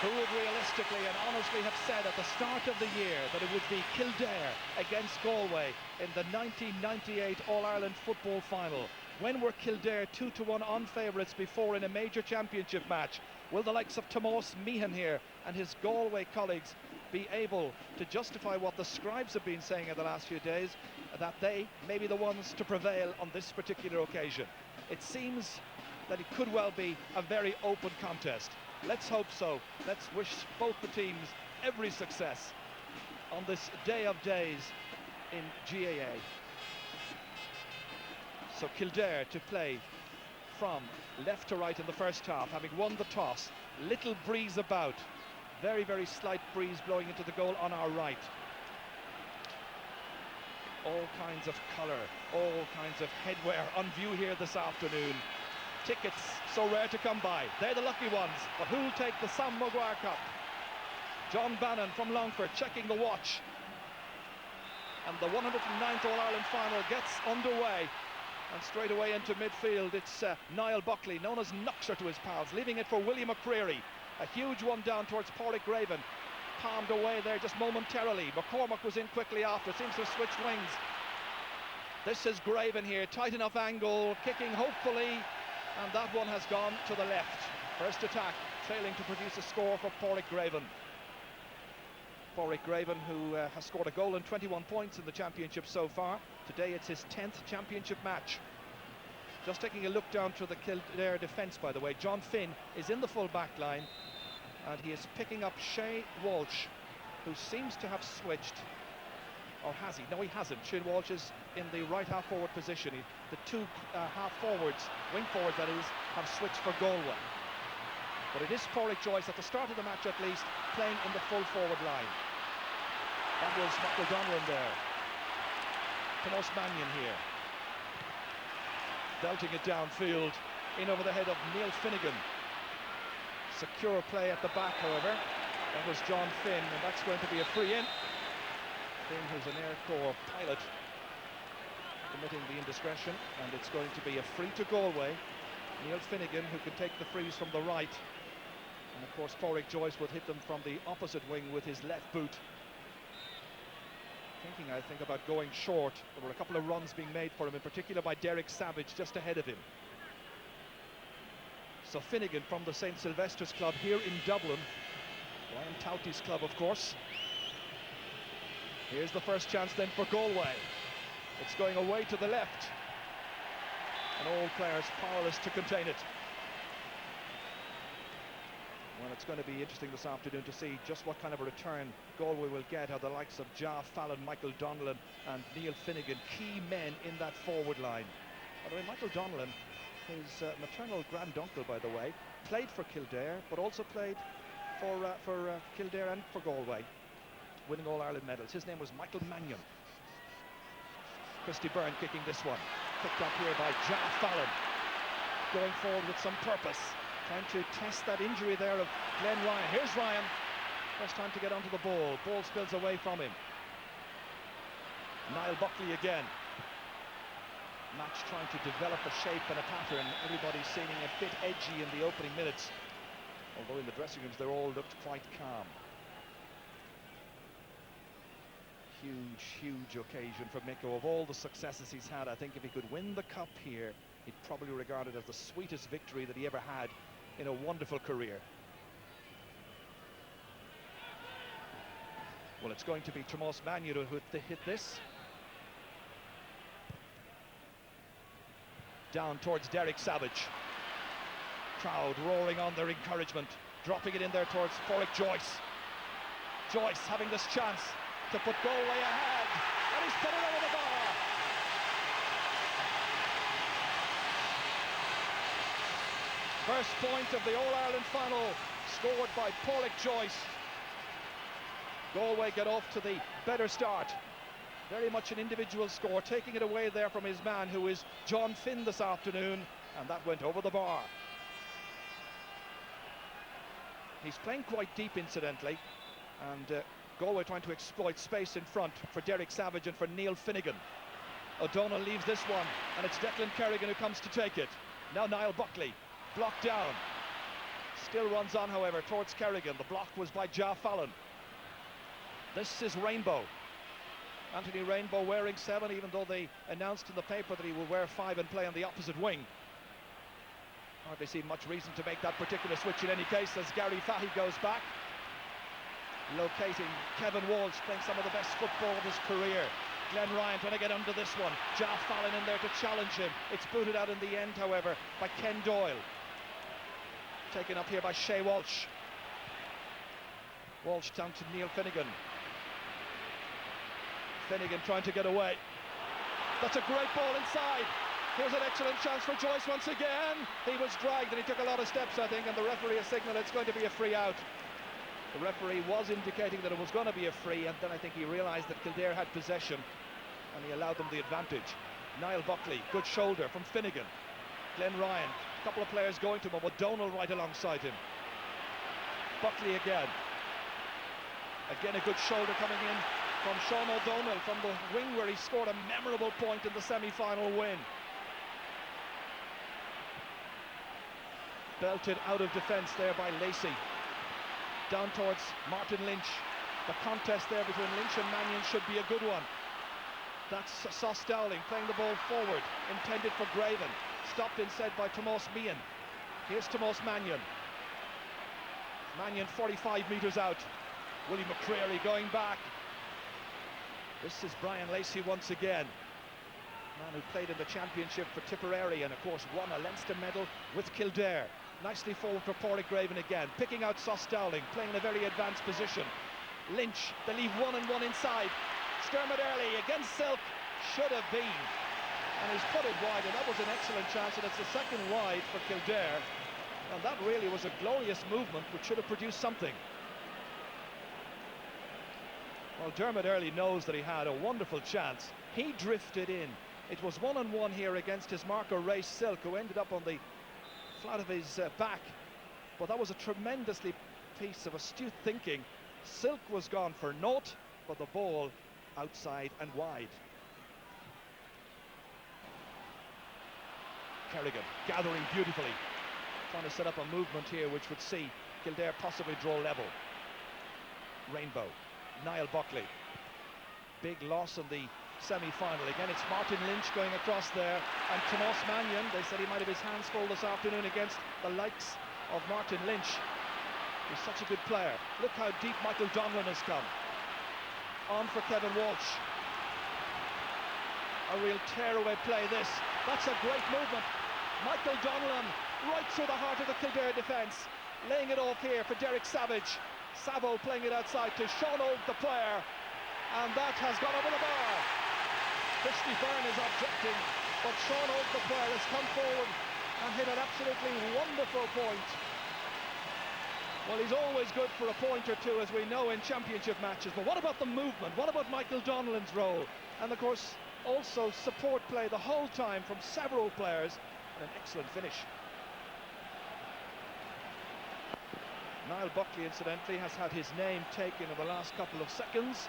who would realistically and honestly have said at the start of the year that it would be Kildare against Galway in the 1998 All-Ireland football final? When were Kildare 2-1 on favourites before in a major championship match? Will the likes of Tomás Meehan here and his Galway colleagues be able to justify what the scribes have been saying in the last few days, that they may be the ones to prevail on this particular occasion? It seems that it could well be a very open contest. Let's hope so. Let's wish both the teams every success on this day of days in GAA. So Kildare to play from left to right in the first half, having won the toss. Little breeze about. Very, very slight breeze blowing into the goal on our right. All kinds of colour, all kinds of headwear on view here this afternoon. Tickets so rare to come by. They're the lucky ones, but who'll take the Sam Maguire Cup? John Bannon from Longford checking the watch. And the 109th All-Ireland final gets underway. And straight away into midfield, it's Niall Buckley, known as Nuxer to his pals, leaving it for Willie McCreary. A huge one down towards Pádraig Graven. Palmed away there just momentarily. McCormack was in quickly after, seems to have switched wings. This is Graven here, tight enough angle, kicking hopefully, and that one has gone to the left. First attack, failing to produce a score for Pádraig Graven. Pádraig Graven, who has scored a goal and 21 points in the championship so far. Today it's his 10th championship match. Just taking a look down to the Kildare defence, by the way. John Finn is in the full back line, and he is picking up Shane Walsh, who seems to have switched. Or has he? No, he hasn't. Shane Walsh is in the right half-forward position. The two half-forwards, wing forwards that is, have switched for Galway. But it is Pádraig Joyce, at the start of the match at least, playing in the full forward line. That was Michael Donlan there. Tomás Mannion here. Belting it downfield, in over the head of Neil Finnegan. Secure play at the back, however. That was John Finn, and that's going to be a free in. Finn, who's an Air Corps pilot, committing the indiscretion, and it's going to be a free to Galway. Neil Finnegan, who can take the frees from the right, and of course Pádraig Joyce would hit them from the opposite wing with his left boot. Thinking, I think, about going short. There were a couple of runs being made for him, in particular by Derek Savage, just ahead of him. So Finnegan from the St. Sylvester's Club here in Dublin. Ryan Tauty's club, of course. Here's the first chance then for Galway. It's going away to the left. And all players powerless to contain it. Well, it's going to be interesting this afternoon to see just what kind of a return Galway will get. Are the likes of Jar Fallon, Michael Donlan and Neil Finnegan, key men in that forward line. By the way, Michael Donlan, his maternal granduncle, by the way, played for Kildare, but also played for Kildare and for Galway, winning All-Ireland medals. His name was Michael Mannion. Christy Byrne kicking this one. Picked up here by Jar Fallon. Going forward with some purpose. Trying to test that injury there of Glenn Ryan. Here's Ryan. First time to get onto the ball. Ball spills away from him. Niall Buckley again. Match trying to develop a shape and a pattern. Everybody seeming a bit edgy in the opening minutes. Although in the dressing rooms they all looked quite calm. Huge, huge occasion for Micko. Of all the successes he's had, I think if he could win the cup here, he'd probably regard it as the sweetest victory that he ever had in a wonderful career. Well, it's going to be Tomás Mannion who hit this. Down towards Derek Savage. Crowd roaring on their encouragement. Dropping it in there towards Pádraig Joyce. Joyce having this chance to put Galway ahead. And he's put it over the bar. First point of the All-Ireland final scored by Pádraig Joyce. Galway get off to the better start. Very much an individual score, taking it away there from his man, who is John Finn this afternoon, and that went over the bar. He's playing quite deep, incidentally, and Galway trying to exploit space in front for Derek Savage and for Neil Finnegan. O'Donnell leaves this one, and it's Declan Kerrigan who comes to take it. Now Niall Buckley, blocked down. Still runs on, however, towards Kerrigan. The block was by Ja Fallon. This is Rainbow. Anthony Rainbow wearing 7, even though they announced in the paper that he will wear 5 and play on the opposite wing. Hardly see much reason to make that particular switch in any case, as Gary Fahy goes back. Locating Kevin Walsh, playing some of the best football of his career. Glenn Ryan trying to get under this one. Ja Fallon in there to challenge him. It's booted out in the end, however, by Ken Doyle. Taken up here by Shea Walsh. Walsh down to Neil Finnegan. Finnegan trying to get away. That's a great ball inside. Here's an excellent chance for Joyce once again. He was dragged and he took a lot of steps, I think, and the referee has signalled it's going to be a free out. The referee was indicating that it was going to be a free, and then I think he realised that Kildare had possession and he allowed them the advantage. Niall Buckley, good shoulder from Finnegan. Glenn Ryan, a couple of players going to him, O'Donnell right alongside him. Buckley again. Again a good shoulder coming in from Sean O'Donnell from the wing, where he scored a memorable point in the semi-final win. Belted out of defence there by Lacey. Down towards Martin Lynch. The contest there between Lynch and Mannion should be a good one. That's Sos Dowling playing the ball forward, intended for Graven. Stopped instead by Tomás Meehan. Here's Tomás Mannion. Mannion 45 metres out. Willie McCreary going back. This is Brian Lacey once again. Man who played in the championship for Tipperary and of course won a Leinster medal with Kildare. Nicely forward for Pádraig Graven again, picking out Sos Dowling, playing in a very advanced position. Lynch, they leave 1-on-1 inside. Dermot Early against Silk, should have been. And he's put it wide, and that was an excellent chance, and it's the second wide for Kildare. And that really was a glorious movement, which should have produced something. Well, Dermot Early knows that he had a wonderful chance. He drifted in. It was 1-on-1 here against his marker, Ray Silk, who ended up on the flat of his back. But that was a tremendously piece of astute thinking. Silk was gone for naught, but the ball outside and wide. Kerrigan gathering beautifully, trying to set up a movement here which would see Kildare possibly draw level. Rainbow, Niall Buckley. Big loss in the semi-final. Again, it's Martin Lynch going across there, and Tomás Mannion, they said he might have his hands full this afternoon against the likes of Martin Lynch. He's such a good player. Look how deep Michael Donlan has come. On for Kevin Walsh. A real tearaway play this. That's a great movement. Michael Donlan right through the heart of the Kildare defence. Laying it off here for Derek Savage. Savo playing it outside to Sean Old, the player. And that has gone over the bar. Christy Byrne is objecting, but Sean Old, the player, has come forward and hit an absolutely wonderful point. Well, he's always good for a point or two, as we know in championship matches. But what about the movement? What about Michael Donlan's role? And of course, also support play the whole time from several players. And an excellent finish. Niall Buckley, incidentally, has had his name taken in the last couple of seconds.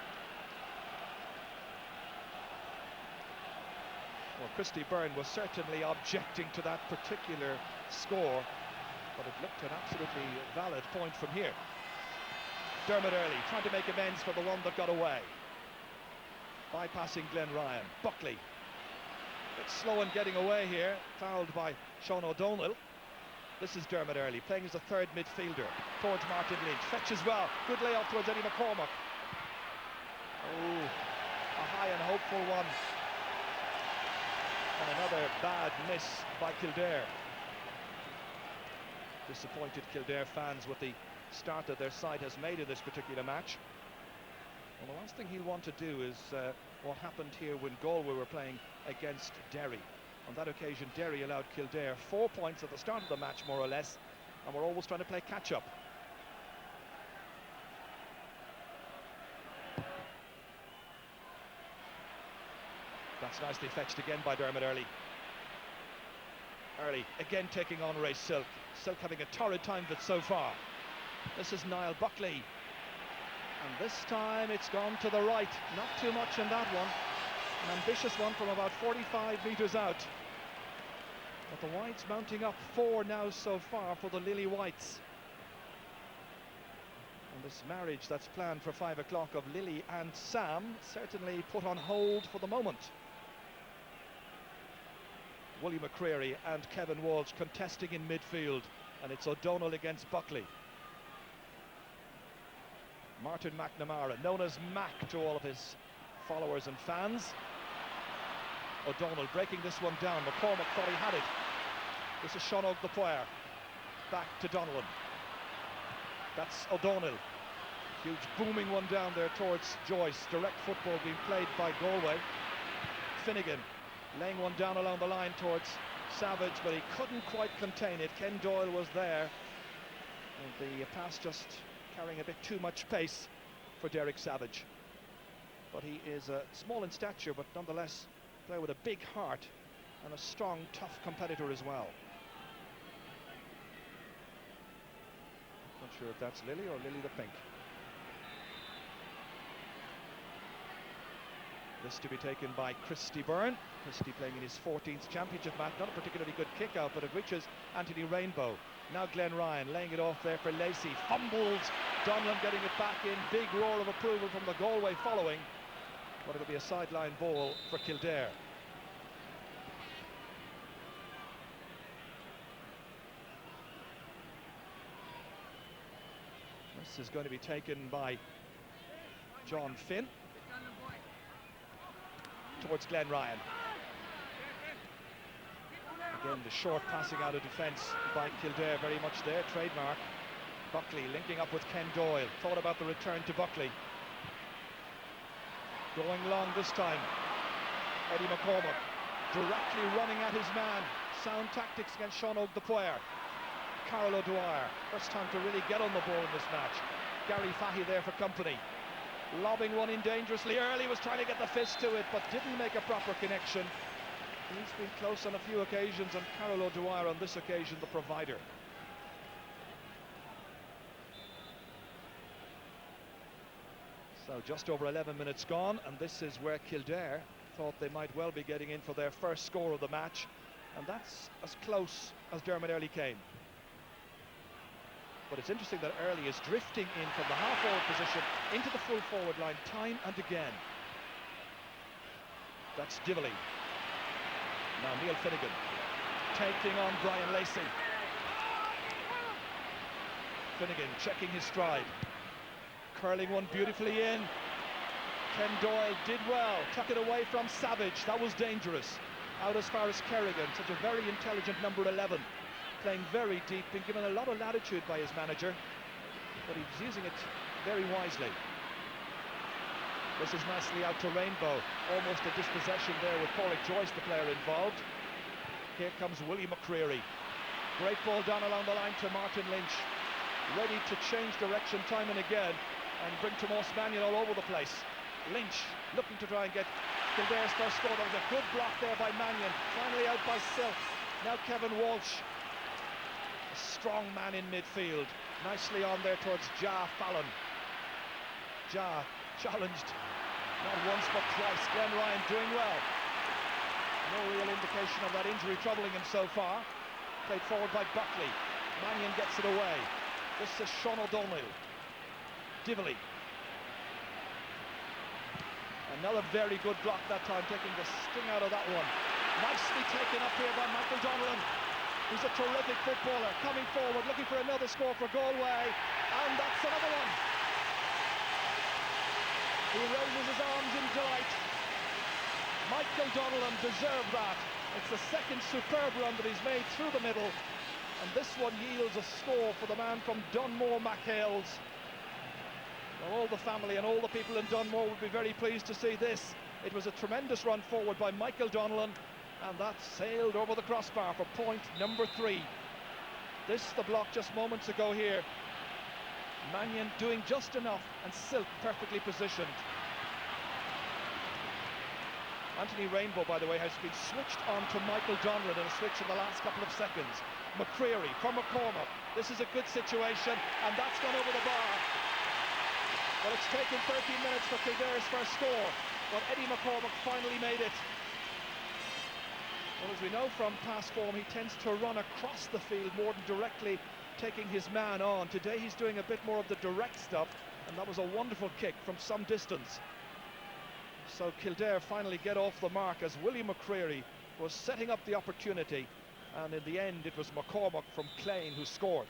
Well, Christy Byrne was certainly objecting to that particular score, but it looked an absolutely valid point from here. Dermot Early trying to make amends for the one that got away. Bypassing Glenn Ryan. Buckley. A bit slow in getting away here. Fouled by Sean O'Donnell. This is Dermot Early playing as a third midfielder towards Martin Lynch. Fetch as well. Good layoff towards Eddie McCormack. Oh, a high and hopeful one. And another bad miss by Kildare. Disappointed Kildare fans with the start that their side has made in this particular match. Well, the last thing he'll want to do is what happened here when Galway were playing against Derry. On that occasion, Derry allowed Kildare 4 points at the start of the match, more or less, and we're always trying to play catch-up. That's nicely fetched again by Dermot Early. Early again taking on Ray Silk. Silk having a torrid time of it so far. This is Niall Buckley. And this time it's gone to the right. Not too much in that one. An ambitious one from about 45 metres out. But the Whites mounting up 4 now so far for the Lily Whites. And this marriage that's planned for 5 o'clock of Lily and Sam certainly put on hold for the moment. Willie McCreary and Kevin Walsh contesting in midfield, and it's O'Donnell against Buckley. Martin McNamara, known as Mac to all of his followers and fans. O'Donnell breaking this one down. McCormack thought he had it. This is Sean the player. Back to Donnellan. That's O'Donnell. Huge booming one down there towards Joyce. Direct football being played by Galway. Finnegan laying one down along the line towards Savage, but he couldn't quite contain it. Ken Doyle was there. And the pass just carrying a bit too much pace for Derek Savage. But he is small in stature, but nonetheless a player with a big heart and a strong, tough competitor as well. Not sure if that's Lily or Lily the Pink. This to be taken by Christy Byrne. Christy playing in his 14th championship match. Not a particularly good kick out, but it reaches Anthony Rainbow. Now Glenn Ryan laying it off there for Lacey. Fumbles. Donlan getting it back in. Big roar of approval from the Galway following. But it'll be a sideline ball for Kildare. This is going to be taken by John Finn towards Glenn Ryan. Again, the short passing out of defence by Kildare, very much their trademark. Buckley linking up with Ken Doyle. Thought about the return to Buckley. Going long this time. Eddie McCormack directly running at his man. Sound tactics against Sean the player. Carol O'Dwyer, first time to really get on the ball in this match. Gary Fahy there for company. Lobbing one in dangerously early, was trying to get the fist to it, but didn't make a proper connection. He's been close on a few occasions, and Carol O'Dwyer on this occasion the provider. So just over 11 minutes gone, and this is where Kildare thought they might well be getting in for their first score of the match, and that's as close as Dermot Early came. But it's interesting that Early is drifting in from the half-forward position into the full forward line time and again. That's Dively. Now Neil Finnegan taking on Brian Lacey. Finnegan checking his stride. Curling one beautifully in. Ken Doyle did well. Tuck it away from Savage. That was dangerous. Out as far as Kerrigan. Such a very intelligent number 11. Playing very deep, been given a lot of latitude by his manager, but he's using it very wisely. This is nicely out to Rainbow. Almost a dispossession there with Pauric Joyce, the player involved. Here comes Willie McCreary. Great ball down along the line to Martin Lynch. Ready to change direction time and again and bring Tomas Mannion all over the place. Lynch looking to try and get Kildare's first score. There was a good block there by Mannion. Finally out by Silk. Now Kevin Walsh. A strong man in midfield. Nicely on there towards Ja Fallon. Ja challenged not once but twice. Glenn Ryan doing well. No real indication of that injury troubling him so far. Played forward by Buckley. Mannion gets it away. This is Sean O'Donnell. Dively. Another very good block that time, taking the sting out of that one. Nicely taken up here by Michael Donnellan. He's a terrific footballer, coming forward, looking for another score for Galway, and that's another one. He raises his arms in delight. Michael Donnellan deserved that. It's the second superb run that he's made through the middle, and this one yields a score for the man from Dunmore MacHales. Well, all the family and all the people in Dunmore would be very pleased to see this. It was a tremendous run forward by Michael Donnellan, and that sailed over the crossbar for point number 3. This, the block just moments ago here. Mannion doing just enough, and Silk perfectly positioned. Anthony Rainbow, by the way, has been switched on to Michael Donnellan in a switch in the last couple of seconds. McCreary from McCormack. This is a good situation, and that's gone over the bar. Well, it's taken 13 minutes for Kildare's first score, but Eddie McCormack finally made it. Well, as we know from past form, he tends to run across the field more than directly taking his man on. Today he's doing a bit more of the direct stuff, and that was a wonderful kick from some distance. So Kildare finally get off the mark as William McCreary was setting up the opportunity, and in the end it was McCormack from Clane who scored.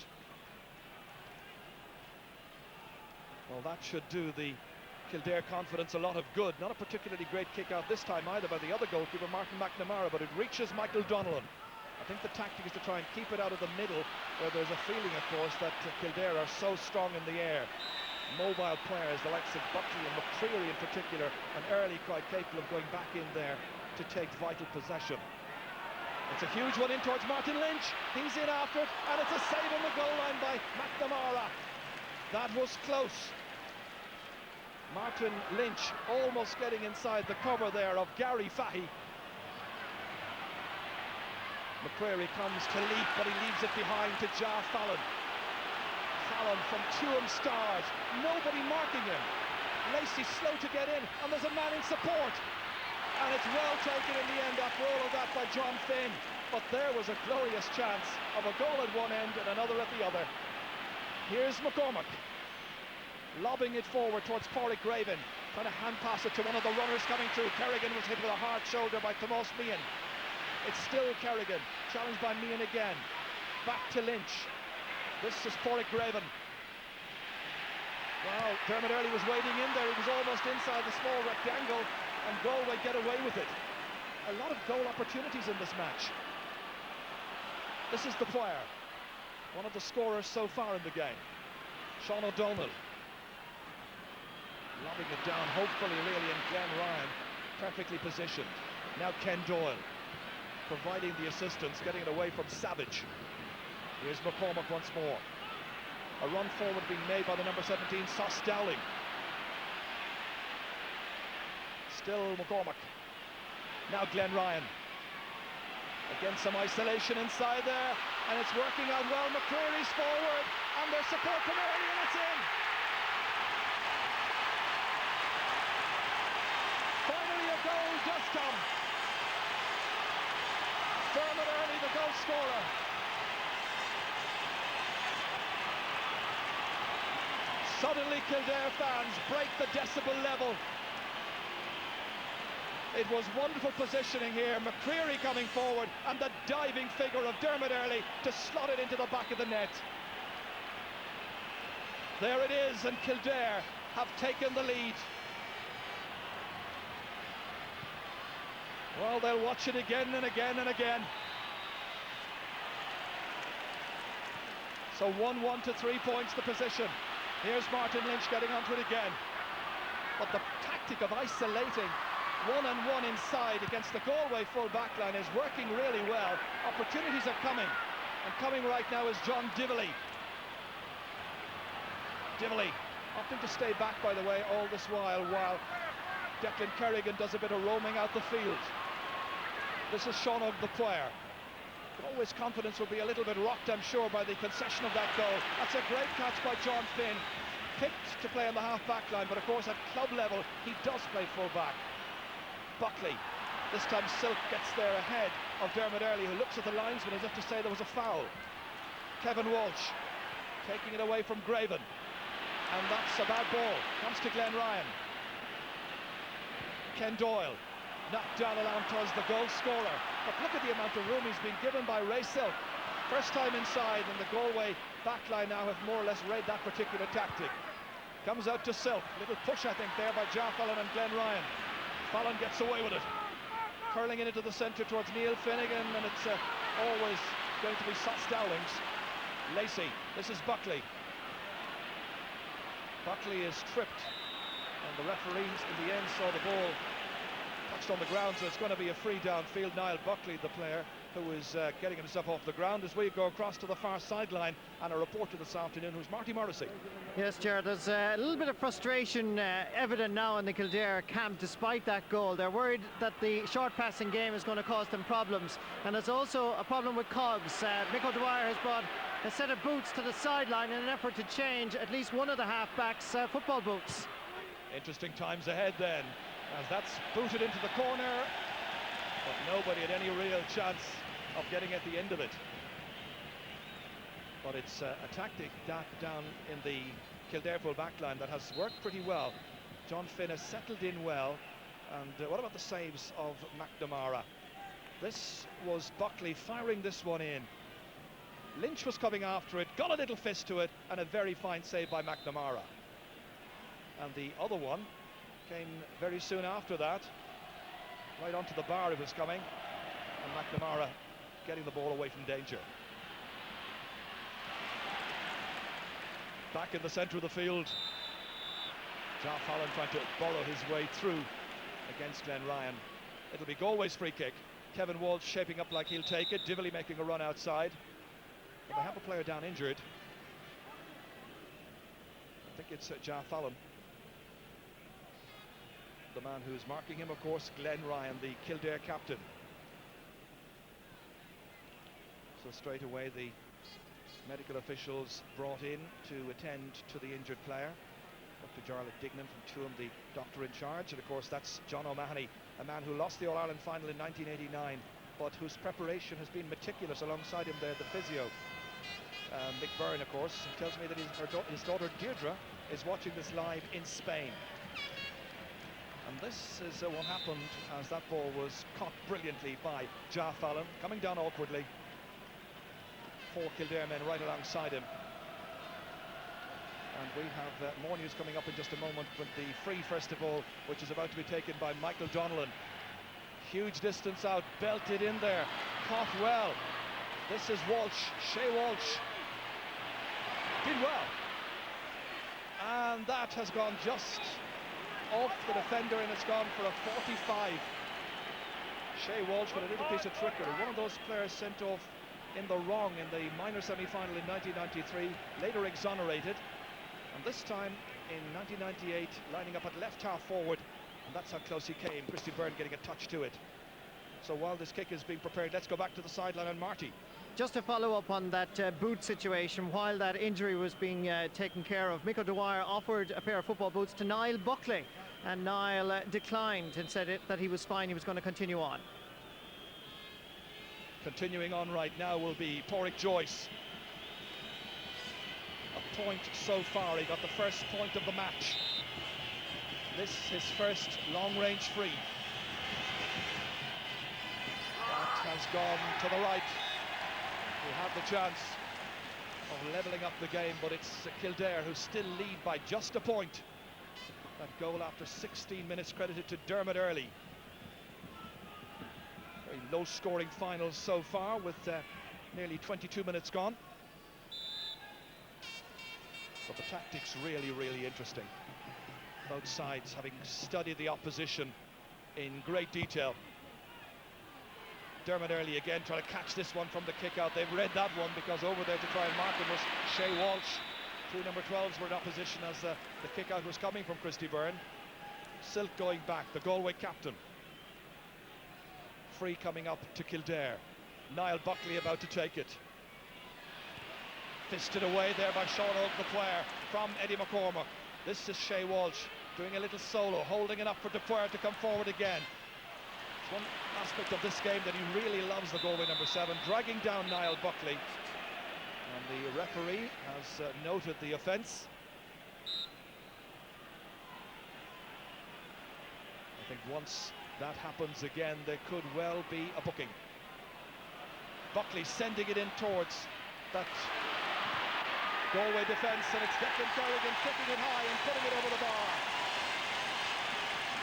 Well, that should do the Kildare confidence a lot of good. Not a particularly great kick out this time either by the other goalkeeper, Martin McNamara, but it reaches Michael Donnellan. I think the tactic is to try and keep it out of the middle, where there's a feeling, of course, that Kildare are so strong in the air. Mobile players, the likes of Buckley and McCreary in particular, and Early quite capable of going back in there to take vital possession. It's a huge one in towards Martin Lynch. He's in after it, and it's a save on the goal line by McNamara. That was close. Martin Lynch almost getting inside the cover there of Gary Fahy. McCreary comes to leap, but he leaves it behind to Jar Fallon. Fallon from Tuam stars, nobody marking him. Lacey slow to get in, and there's a man in support. And it's well taken in the end after all of that by John Finn. But there was a glorious chance of a goal at one end and another at the other. Here's McCormack, lobbing it forward towards Pádraig Graven, trying to hand pass it to one of the runners coming through. Kerrigan was hit with a hard shoulder by Tomás Meehan. It's still Kerrigan, challenged by Meehan again. Back to Lynch. This is Pádraig Graven. Well, Dermot Earley was waiting in there. He was almost inside the small rectangle, and Galway get away with it. A lot of goal opportunities in this match. This is the Choir, one of the scorers so far in the game. Sean O'Donnell lobbing it down, hopefully really, and Glenn Ryan perfectly positioned. Now Ken Doyle providing the assistance, getting it away from Savage. Here's McCormack once more. A run forward being made by the number 17, Sos Dowling. Still McCormack. Now Glenn Ryan. Again, some isolation inside there, and it's working out well. McCreary's forward, and there's support from Early, and it's in. Finally a goal does come. Dermot Earley, the goal scorer. Suddenly Kildare fans break the decibel level. It was wonderful positioning here. McCreary coming forward, and the diving figure of Dermot Earley to slot it into the back of the net. There it is, and Kildare have taken the lead. Well, they'll watch it again and again and again. So 1-1 to 3 points the position. Here's Martin Lynch getting onto it again. But the tactic of isolating one-on-one inside against the Galway full back line is working really well. Opportunities are coming, and coming right now is John Dively. Dively opting to stay back, by the way, all this while Declan Kerrigan does a bit of roaming out the field. This is Sean of the Choir. Always confidence will be a little bit rocked, I'm sure, by the concession of that goal. That's a great catch by John Finn. Picked to play on the half-back line, but of course at club level he does play full-back. Buckley, this time Silk gets there ahead of Dermot Earley, who looks at the linesman as if to say there was a foul. Kevin Walsh taking it away from Graven, and that's a bad ball. Comes to Glenn Ryan. Ken Doyle knocked down along towards the goal scorer, but look at the amount of room he's been given by Ray Silk. First time inside, and the Galway backline now have more or less read that particular tactic. Comes out to Silk, little push I think there by Jar Fallon and Glenn Ryan. Fallon gets away with it, curling it into the centre towards Neil Finnegan, and it's always going to be Sos Dowling's. Lacey, this is Buckley. Buckley is tripped, and the referees in the end saw the ball touched on the ground, so it's going to be a free downfield. Niall Buckley, the player who is getting himself off the ground, as we go across to the far sideline, and a reporter this afternoon who's Marty Morrissey. Yes, Gerard, there's a little bit of frustration evident now in the Kildare camp despite that goal. They're worried that the short passing game is going to cause them problems, and there's also a problem with cogs. Mick O'Dwyer has brought a set of boots to the sideline in an effort to change at least one of the half-backs' football boots. Interesting times ahead then, as that's booted into the corner, but nobody had any real chance of getting at the end of it. But it's a tactic that down in the Kildare full back line that has worked pretty well. John Finn has settled in well. And what about the saves of McNamara? This was Buckley firing this one in. Lynch was coming after it, got a little fist to it, and a very fine save by McNamara. And the other one came very soon after that. Right onto the bar it was coming. And McNamara getting the ball away from danger. Back in the centre of the field. Jar Fallon trying to borrow his way through against Glenn Ryan. It'll be Galway's free kick. Kevin Walsh shaping up like he'll take it. Dively making a run outside. But they have a player down injured. I think it's Jar Fallon. The man who's marking him, of course, Glenn Ryan, the Kildare captain. So straight away the medical officials brought in to attend to the injured player. Dr. Jarlath Dignan from Tuam, the doctor in charge, and of course that's John O'Mahony, a man who lost the All-Ireland final in 1989, but whose preparation has been meticulous. Alongside him there, the physio, Mick Byrne, of course, tells me that his daughter Deirdre is watching this live in Spain. And this is what happened as that ball was caught brilliantly by Jar Fallon, coming down awkwardly. 4 Kildare men right alongside him. And we have more news coming up in just a moment, but the free, first of all, which is about to be taken by Michael Donnellan. Huge distance out, belted in there, caught well. This is Walsh, Shea Walsh. Did well. And that has gone just off the defender, and it's gone for a 45. Shea Walsh with a little piece of trickery. One of those players sent off in the wrong in the minor semi-final in 1993, later exonerated. And this time in 1998, lining up at left half forward, and that's how close he came. Christy Byrne getting a touch to it. So while this kick is being prepared, let's go back to the sideline and Marty. Just to follow up on that boot situation, while that injury was being taken care of, Mick Dwyer offered a pair of football boots to Niall Buckley, and Niall declined and said that he was fine, he was going to continue on. Continuing on right now will be Porrick Joyce. A point so far, he got the first point of the match. This his first long-range free. That has gone to the right. We have the chance of levelling up the game, but it's Kildare who still lead by just a point. That goal after 16 minutes credited to Dermot Early. Very low-scoring finals so far, with nearly 22 minutes gone. But the tactics really, really interesting. Both sides having studied the opposition in great detail. Dermot Early again trying to catch this one from the kick-out. They've read that one, because over there to try and mark him was Shea Walsh. 2 number 12s were in opposition as the kick-out was coming from Christy Byrne. Silk going back, the Galway captain. Free coming up to Kildare. Niall Buckley about to take it. Fisted away there by Sean Oak, the player, from Eddie McCormack. This is Shea Walsh doing a little solo, holding it up for Dwyer to come forward again. It's one aspect of this game that he really loves, the Galway number 7, dragging down Niall Buckley. And the referee has noted the offence. I think once that happens again, there could well be a booking. Buckley sending it in towards that Galway defence, and it's Declan Kerrigan kicking it high and putting it over the bar.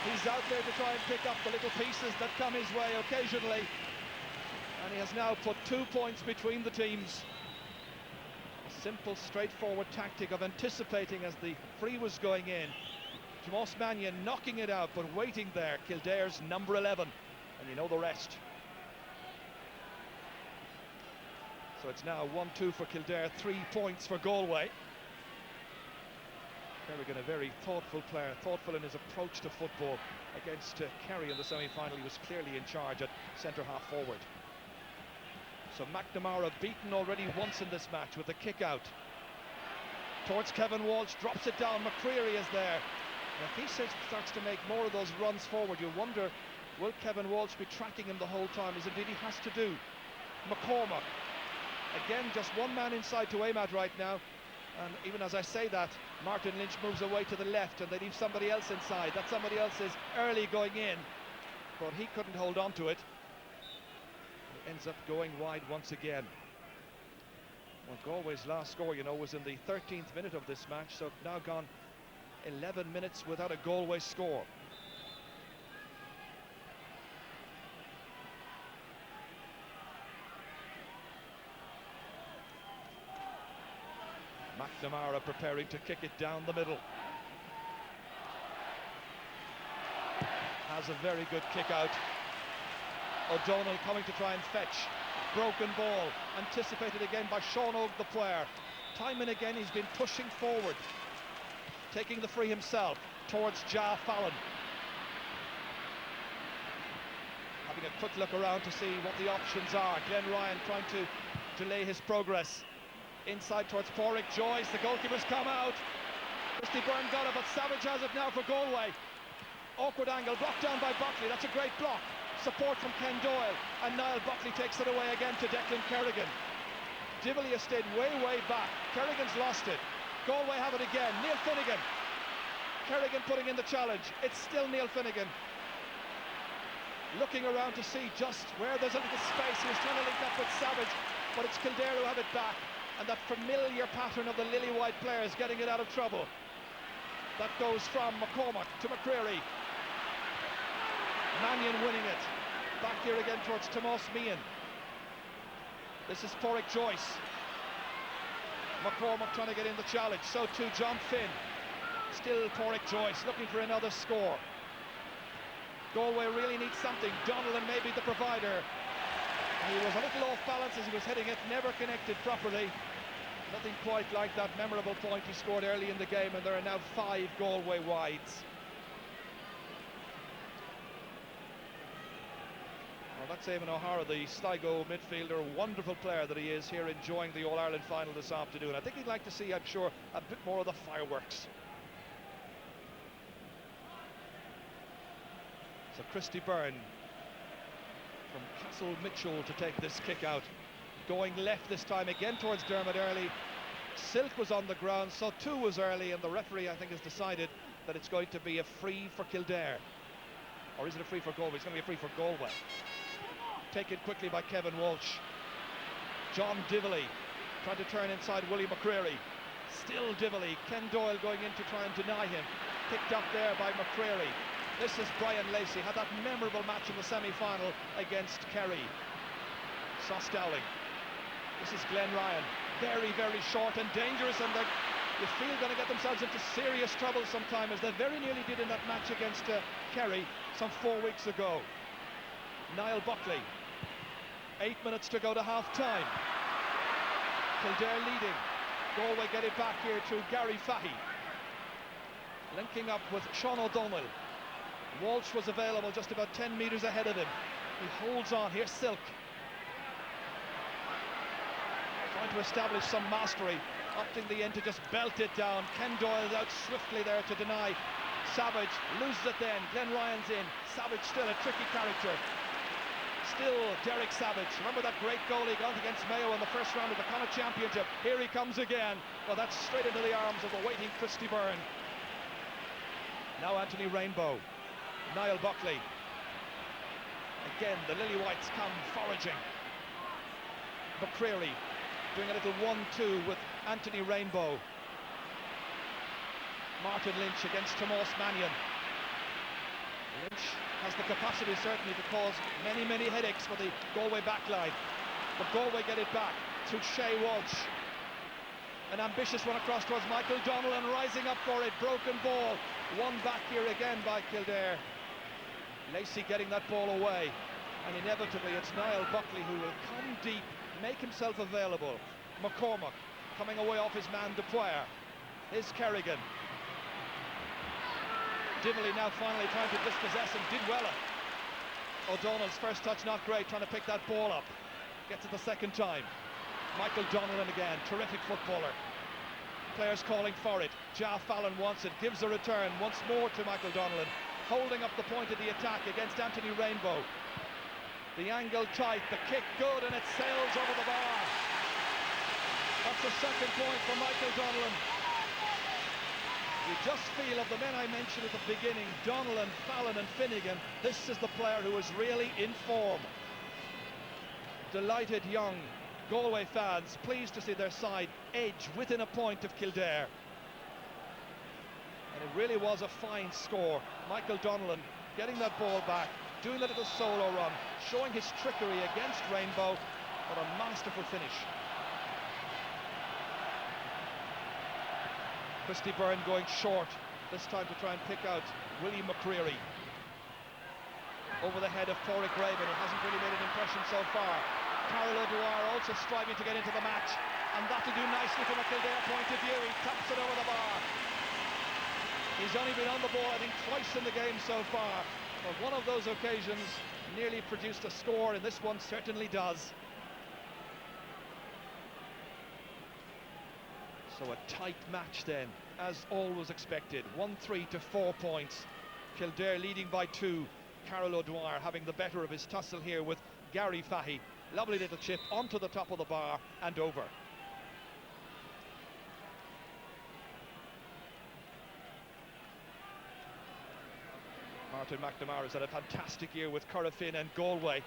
He's out there to try and pick up the little pieces that come his way occasionally, and he has now put 2 points between the teams. A simple, straightforward tactic of anticipating as the free was going in. Tomas Mannion knocking it out, but waiting there, Kildare's number 11, and you know the rest. So it's now 1-2 for Kildare, 3 points for Galway. Kerrigan, a very thoughtful player, thoughtful in his approach to football. Against Kerry in the semi-final, he was clearly in charge at centre-half forward. So McNamara beaten already once in this match with a kick-out. Towards Kevin Walsh, drops it down, McCreary is there. And if he starts to make more of those runs forward, you wonder, will Kevin Walsh be tracking him the whole time, as indeed he has to do. McCormack Again, just one man inside to aim at right now. And even as I say that, Martin Lynch moves away to the left and they leave somebody else inside. That somebody else is early going in, but he couldn't hold on to it. He ends up going wide once again. Well, Galway's last score, you know, was in the 13th minute of this match, so now gone 11 minutes without a Galway score. McNamara preparing to kick it down the middle. Has a very good kick out. O'Donnell coming to try and fetch. Broken ball, anticipated again by Sean Og, the player. Time and again he's been pushing forward, taking the free himself towards Ja Fallon. Having a quick look around to see what the options are. Glenn Ryan trying to delay his progress. Inside towards Porrick Joyce, the goalkeeper's come out. Christy Byrne got it, but Savage has it now for Galway. Awkward angle, blocked down by Buckley, that's a great block. Support from Ken Doyle, and Niall Buckley takes it away again to Declan Kerrigan. Divilly has stayed way back. Kerrigan's lost it. Galway have it again. Neil Finnegan. Kerrigan putting in the challenge. It's still Neil Finnegan. Looking around to see just where there's a little space. He was trying to link up with Savage, but it's Kildare who have it back. And that familiar pattern of the lily-white players getting it out of trouble. That goes from McCormack to McCreary. Mannion winning it. Back here again towards Tomás Meehan. This is Porrick Joyce. McCormack trying to get in the challenge. So too John Finn. Still Porrick Joyce looking for another score. Galway really needs something. Donnellan may be the provider. He was a little off balance as he was hitting it, never connected properly. Nothing quite like that memorable point he scored early in the game, and there are now 5 Galway wides. Well, that's Eamon O'Hara, the Sligo midfielder, wonderful player that he is here, enjoying the All-Ireland final this afternoon. I think he'd like to see, I'm sure, a bit more of the fireworks. So Christy Byrne from Castle Mitchell to take this kick out. Going left this time again towards Dermot Early. Silk was on the ground, so too was Early, and the referee, I think, has decided that it's going to be a free for Kildare. Or is it a free for Galway? It's going to be a free for Galway. Taken quickly by Kevin Walsh. John Divilly trying to turn inside Willie McCreary. Still Divilly. Ken Doyle going in to try and deny him. Picked up there by McCreary. This is Brian Lacey. Had that memorable match in the semi-final against Kerry. Sos Dowling. This is Glenn Ryan. Very short and dangerous, and you feel going to get themselves into serious trouble sometime, as they very nearly did in that match against Kerry some 4 weeks ago. Niall Buckley. 8 minutes to go to half-time. Kildare leading. Galway get it back here to Gary Fahy. Linking up with Sean O'Donnell. Walsh was available just about 10 metres ahead of him. He holds on. Here's Silk. Trying to establish some mastery, opting the end to just belt it down. Ken Doyle out swiftly there to deny. Savage loses it then. Glenn Ryan's in. Savage still a tricky character. Still Derek Savage. Remember that great goal he got against Mayo in the first round of the Connacht Championship? Here he comes again. Well, that's straight into the arms of the waiting Christy Byrne. Now Anthony Rainbow. Niall Buckley. Again, the Lily Whites come foraging. McCreary doing a little 1-2 with Anthony Rainbow. Martin Lynch against Tomás Mannion. Lynch has the capacity certainly to cause many headaches for the Galway backline. But Galway get it back through Shay Walsh. An ambitious one across towards Michael Donnellan, rising up for it. Broken ball. Won back here again by Kildare. Lacey getting that ball away. And inevitably it's Niall Buckley who will come deep, make himself available. McCormack coming away off his man Dupwyer. Here's Kerrigan. Divilly now finally trying to dispossess him. Did well. O'Donnell's first touch not great, trying to pick that ball up. Gets it the second time. Michael Donnellan again, terrific footballer. Players calling for it. Ja Fallon wants it, gives a return once more to Michael Donnellan, holding up the point of the attack against Anthony Rainbow. The angle tight, the kick good, and it sails over the bar. That's the second point for Michael Donnellan. You just feel, of the men I mentioned at the beginning, Donnellan, Fallon and Finnegan, this is the player who is really in form. Delighted young Galway fans, pleased to see their side edge within a point of Kildare. And it really was a fine score. Michael Donnellan getting that ball back, doing a little solo run, showing his trickery against Rainbow. What a masterful finish. Christy Byrne going short, this time to try and pick out William McCreary. Over the head of Pádraig Raven, who hasn't really made an impression so far. Carol O'Dwyer also striving to get into the match, and that'll do nicely from a Kildare point of view. He taps it over the bar. He's only been on the ball, I think, twice in the game so far, but one of those occasions nearly produced a score, and this one certainly does. So a tight match then, as always expected. 1-3 to 4 points. Kildare leading by 2. Carol O'Dwyer having the better of his tussle here with Gary Fahy. Lovely little chip onto the top of the bar and over. Martin McNamara has had a fantastic year with Corofin and Galway.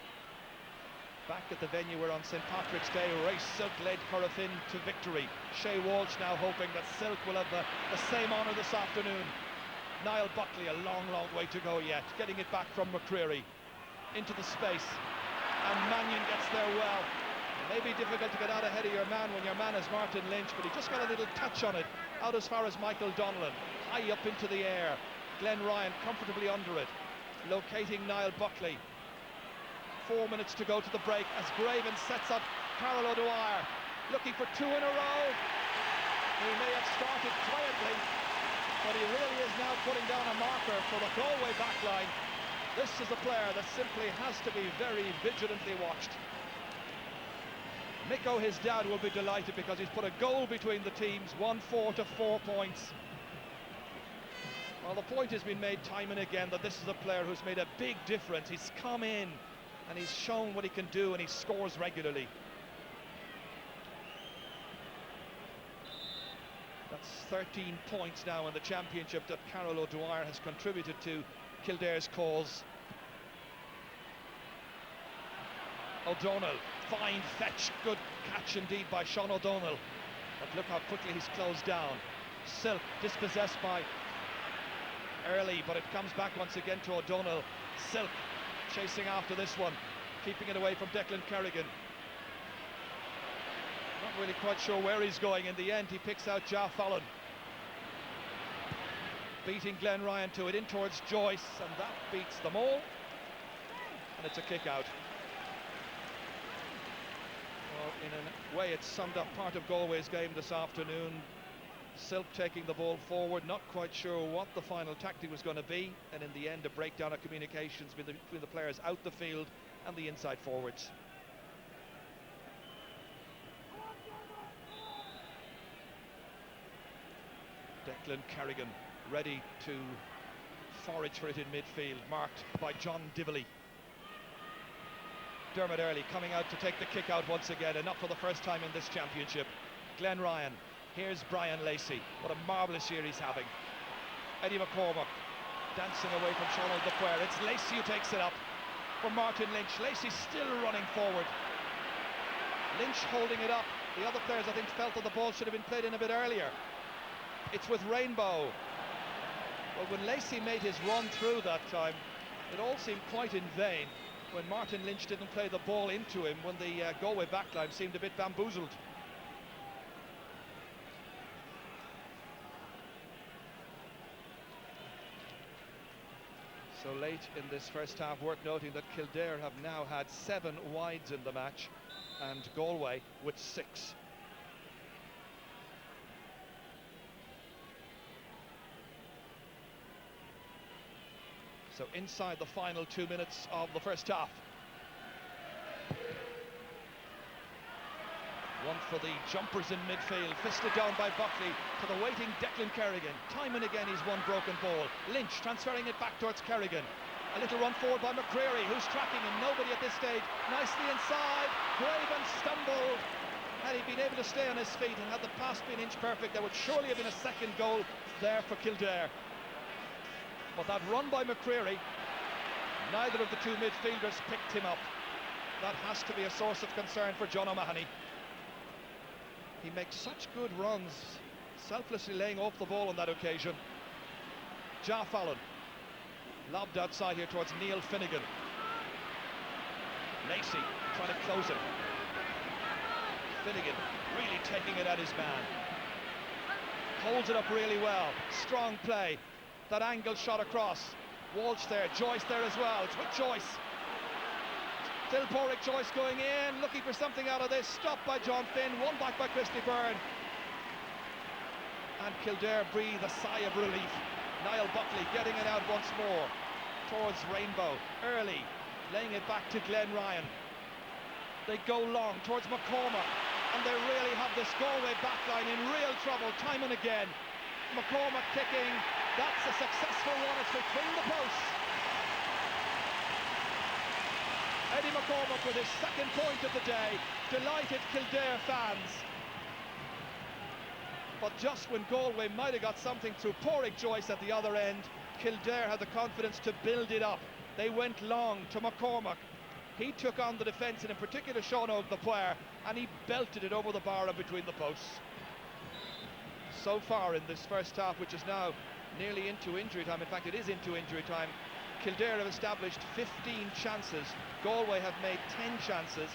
Back at the venue where on St Patrick's Day, Race Silk led Corofin to victory. Shea Walsh now hoping that Silk will have the same honour this afternoon. Niall Buckley, a long, long way to go yet. Getting it back from McCreary into the space. And Mannion gets there well. It may be difficult to get out ahead of your man when your man is Martin Lynch, but he just got a little touch on it. Out as far as Michael Donnellan. High up into the air. Glenn Ryan comfortably under it. Locating Niall Buckley. 4 minutes to go to the break as Graven sets up Carol O'Dwyer. Looking for 2 in a row. He may have started quietly, but he really is now putting down a marker for the Galway backline. This is a player that simply has to be very vigilantly watched. Miko, his dad, will be delighted because he's put a goal between the teams, 1-4 to 4 points. Well, the point has been made time and again that this is a player who's made a big difference. He's come in and he's shown what he can do, and he scores regularly. That's 13 points now in the championship that Carol O'Dwyer has contributed to Kildare's cause. O'Donnell, fine fetch, good catch indeed by Sean O'Donnell. But look how quickly he's closed down. Silk dispossessed by Early, but it comes back once again to O'Donnell. Silk chasing after this one, keeping it away from Declan Kerrigan. Not really quite sure where he's going. In the end, he picks out Ja Fallon. Beating Glenn Ryan to it, in towards Joyce, and that beats them all. And it's a kick out. Well, in a way, it summed up part of Galway's game this afternoon. Silk taking the ball forward, not quite sure what the final tactic was going to be, and in the end a breakdown of communications between the players out the field and the inside forwards. Declan Kerrigan ready to forage for it in midfield, marked by John Divilly. Dermot Early coming out to take the kick out once again, and not for the first time in this championship. Glenn Ryan. Here's Brian Lacey. What a marvellous year he's having. Eddie McCormack dancing away from Sean O'Dwyer. It's Lacey who takes it up for Martin Lynch. Lacey still running forward. Lynch holding it up. The other players, I think, felt that the ball should have been played in a bit earlier. It's with Rainbow. But when Lacey made his run through that time, it all seemed quite in vain when Martin Lynch didn't play the ball into him, when the Galway backline seemed a bit bamboozled. So late in this first half, worth noting that Kildare have now had 7 wides in the match, and Galway with 6. So inside the final 2 minutes of the first half. One for the jumpers in midfield, fisted down by Buckley to the waiting Declan Kerrigan. Time and again he's won broken ball. Lynch transferring it back towards Kerrigan. A little run forward by McCreary, who's tracking him. Nobody at this stage. Nicely inside. Graven stumbled. had he been able to stay on his feet and had the pass been inch perfect, there would surely have been a second goal there for Kildare. But that run by McCreary, neither of the two midfielders picked him up. That has to be a source of concern for John O'Mahony. He makes such good runs, selflessly laying off the ball on that occasion. Ja Fallon, lobbed outside here towards Neil Finnegan. Lacey trying to close it. Finnegan really taking it at his man. Holds it up really well. Strong play. That angle shot across. Walsh there, Joyce there as well. It's with Joyce. Still Porrick Joyce going in, looking for something out of this. Stopped by John Finn, won back by Christy Byrne. And Kildare breathe a sigh of relief. Niall Buckley getting it out once more towards Rainbow. Early, laying it back to Glenn Ryan. They go long towards McCormack, and they really have this Galway backline in real trouble time and again. McCormack kicking, that's a successful one, it's between the posts. Eddie McCormack with his second point of the day, delighted Kildare fans. But just when Galway might have got something through Porrick Joyce at the other end, Kildare had the confidence to build it up. They went long to McCormack. He took on the defence, and in particular Sean Og, the player, and he belted it over the bar and between the posts. So far in this first half, which is now nearly into injury time, in fact it is into injury time, Kildare have established 15 chances. Galway have made 10 chances,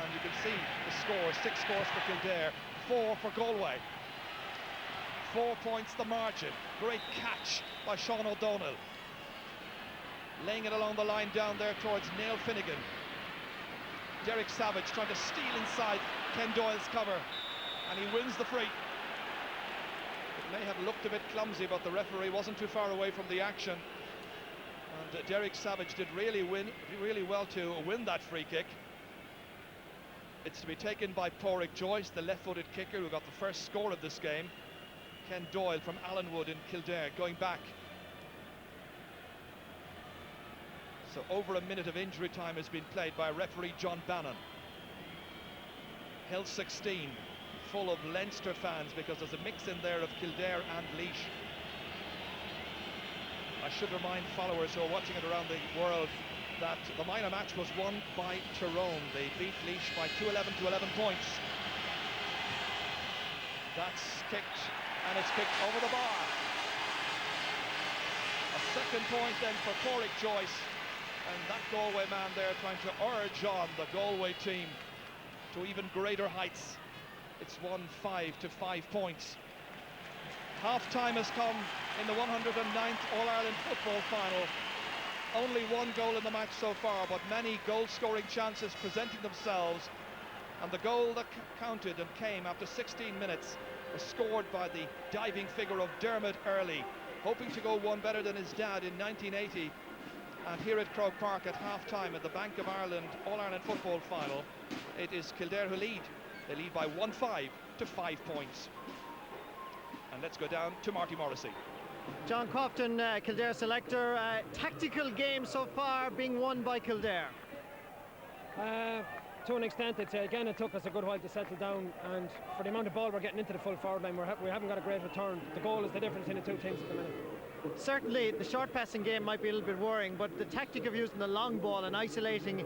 and you can see the score, 6 scores for Kildare, 4 for Galway. 4 points the margin. Great catch by Sean O'Donnell. Laying it along the line down there towards Neil Finnegan. Derek Savage trying to steal inside Ken Doyle's cover, and he wins the free. It may have looked a bit clumsy, but the referee wasn't too far away from the action, and Derek Savage did really well to win that free kick. It's to be taken by Porrick Joyce, the left-footed kicker who got the first score of this game. Ken Doyle from Allenwood in Kildare going back. So over a minute of injury time has been played by referee John Bannon. Hill 16 full of Leinster fans, because there's a mix in there of Kildare and Laois. I should remind followers who are watching it around the world that the minor match was won by Tyrone. They beat Laois by 211 to 11 points. That's kicked, and it's kicked over the bar. A second point then for Porrick Joyce, and that Galway man there trying to urge on the Galway team to even greater heights. It's won 5 to 5 points. Half-time has come in the 109th All-Ireland football final. Only one goal in the match so far, but many goal-scoring chances presenting themselves. And the goal that counted and came after 16 minutes was scored by the diving figure of Dermot Early, hoping to go one better than his dad in 1980. And here at Croke Park at half-time at the Bank of Ireland All-Ireland football final, it is Kildare who lead. They lead by 1-5 to 5 points. And let's go down to Marty Morrissey. John Crofton, Kildare selector. Tactical game so far being won by Kildare. To an extent, again, it took us a good while to settle down, and for the amount of ball we're getting into the full forward line, we haven't got a great return. The goal is the difference in the two teams at the minute. Certainly the short passing game might be a little bit worrying, but the tactic of using the long ball and isolating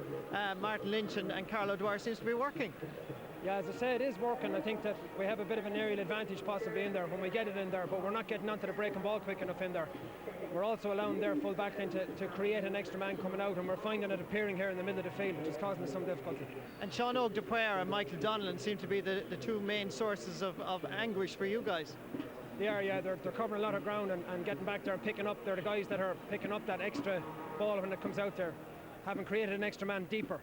Martin Lynch and Carlo Dwyer seems to be working. Yeah, as I say, it is working. I think that we have a bit of an aerial advantage possibly in there when we get it in there, but we're not getting onto the breaking ball quick enough in there. We're also allowing their full back line to create an extra man coming out, and we're finding it appearing here in the middle of the field, which is causing us some difficulty. And Sean Og and Michael Donnellan seem to be the two main sources of anguish for you guys. They are, yeah, they're covering a lot of ground and getting back there, picking up. They're the guys that are picking up that extra ball when it comes out there, having created an extra man deeper.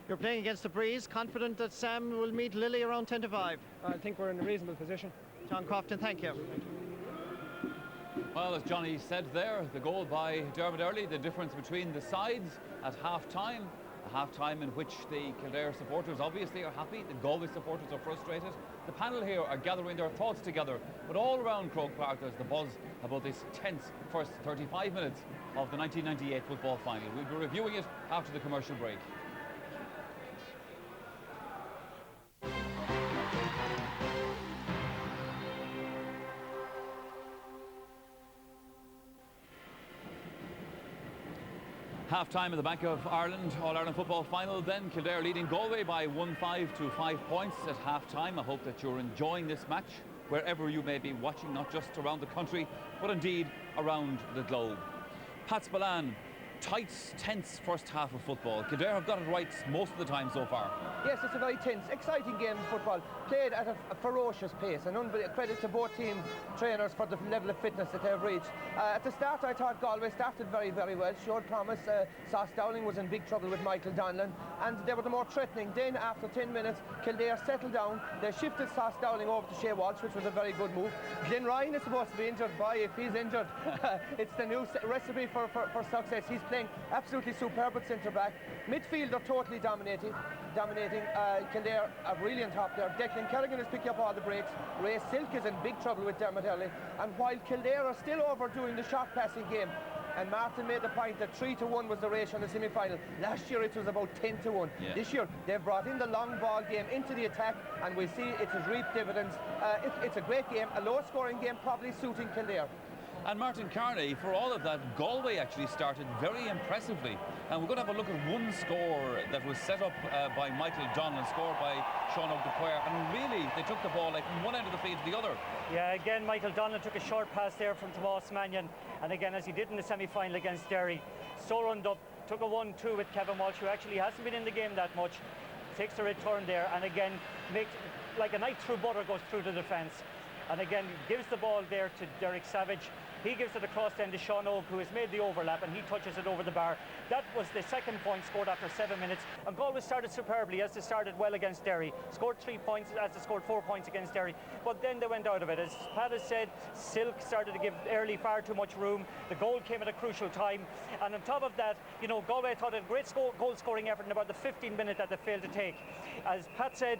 You're playing against the breeze, confident that Sam will meet Lily around 10 to 5. I think we're in a reasonable position. John Crofton, thank you. Well, as Johnny said there, the goal by Dermot Early, the difference between the sides at half-time. A half-time in which the Kildare supporters obviously are happy, the Galway supporters are frustrated. The panel here are gathering their thoughts together, but all around Croke Park there's the buzz about this tense first 35 minutes of the 1998 football final. We'll be reviewing it after the commercial break. Half-time in the Bank of Ireland All-Ireland football final then. Kildare leading Galway by 1-5 to 5 points at half-time. I hope that you're enjoying this match wherever you may be watching, not just around the country, but indeed around the globe. Pat Spillane, tight, tense first half of football. Kildare have got it right most of the time so far. Yes, it's a very tense, exciting game of football, played at a ferocious pace, and credit to both team trainers for the level of fitness that they've reached. At the start, I thought Galway started very, very well, showed promise. Sauce Dowling was in big trouble with Michael Donlan, and they were the more threatening. Then, after 10 minutes, Kildare settled down. They shifted Sauce Dowling over to Shea Walsh, which was a very good move. Glenn Ryan is supposed to be injured. Boy, if he's injured, it's the new recipe for success. He's playing absolutely superb at centre-back. Midfield are totally dominating. Kildare are really on top there. Declan Kerrigan is picking up all the breaks. Ray Silk is in big trouble with Dermot Earley. And while Kildare are still overdoing the short passing game, and Martin made the point that 3-1 was the ratio in the semi-final. Last year it was about 10-1. Yeah. This year they've brought in the long ball game into the attack, and we see it has reaped dividends. It's a great game, a low-scoring game, probably suiting Kildare. And Martin Carney, for all of that, Galway actually started very impressively. And we're going to have a look at one score that was set up by Michael Donlan, scored by Sean O'Dwyer. And really, they took the ball like from one end of the field to the other. Yeah, again, Michael Donlan took a short pass there from Tomás Mannion. And again, as he did in the semi-final against Derry, so runned up, took a 1-2 with Kevin Walsh, who actually hasn't been in the game that much. Takes a return there, and again, makes like a knife through butter, goes through the defence. And again, gives the ball there to Derek Savage. He gives it across then to Sean Oak, who has made the overlap, and he touches it over the bar. That was the second point scored after 7 minutes. And Galway started superbly, as they started well against Derry. Scored 3 points, as they scored 4 points against Derry. But then they went out of it. As Pat has said, Silk started to give Early far too much room. The goal came at a crucial time. And on top of that, you know, Galway thought a great goal-scoring effort in about the 15th minute that they failed to take. As Pat said,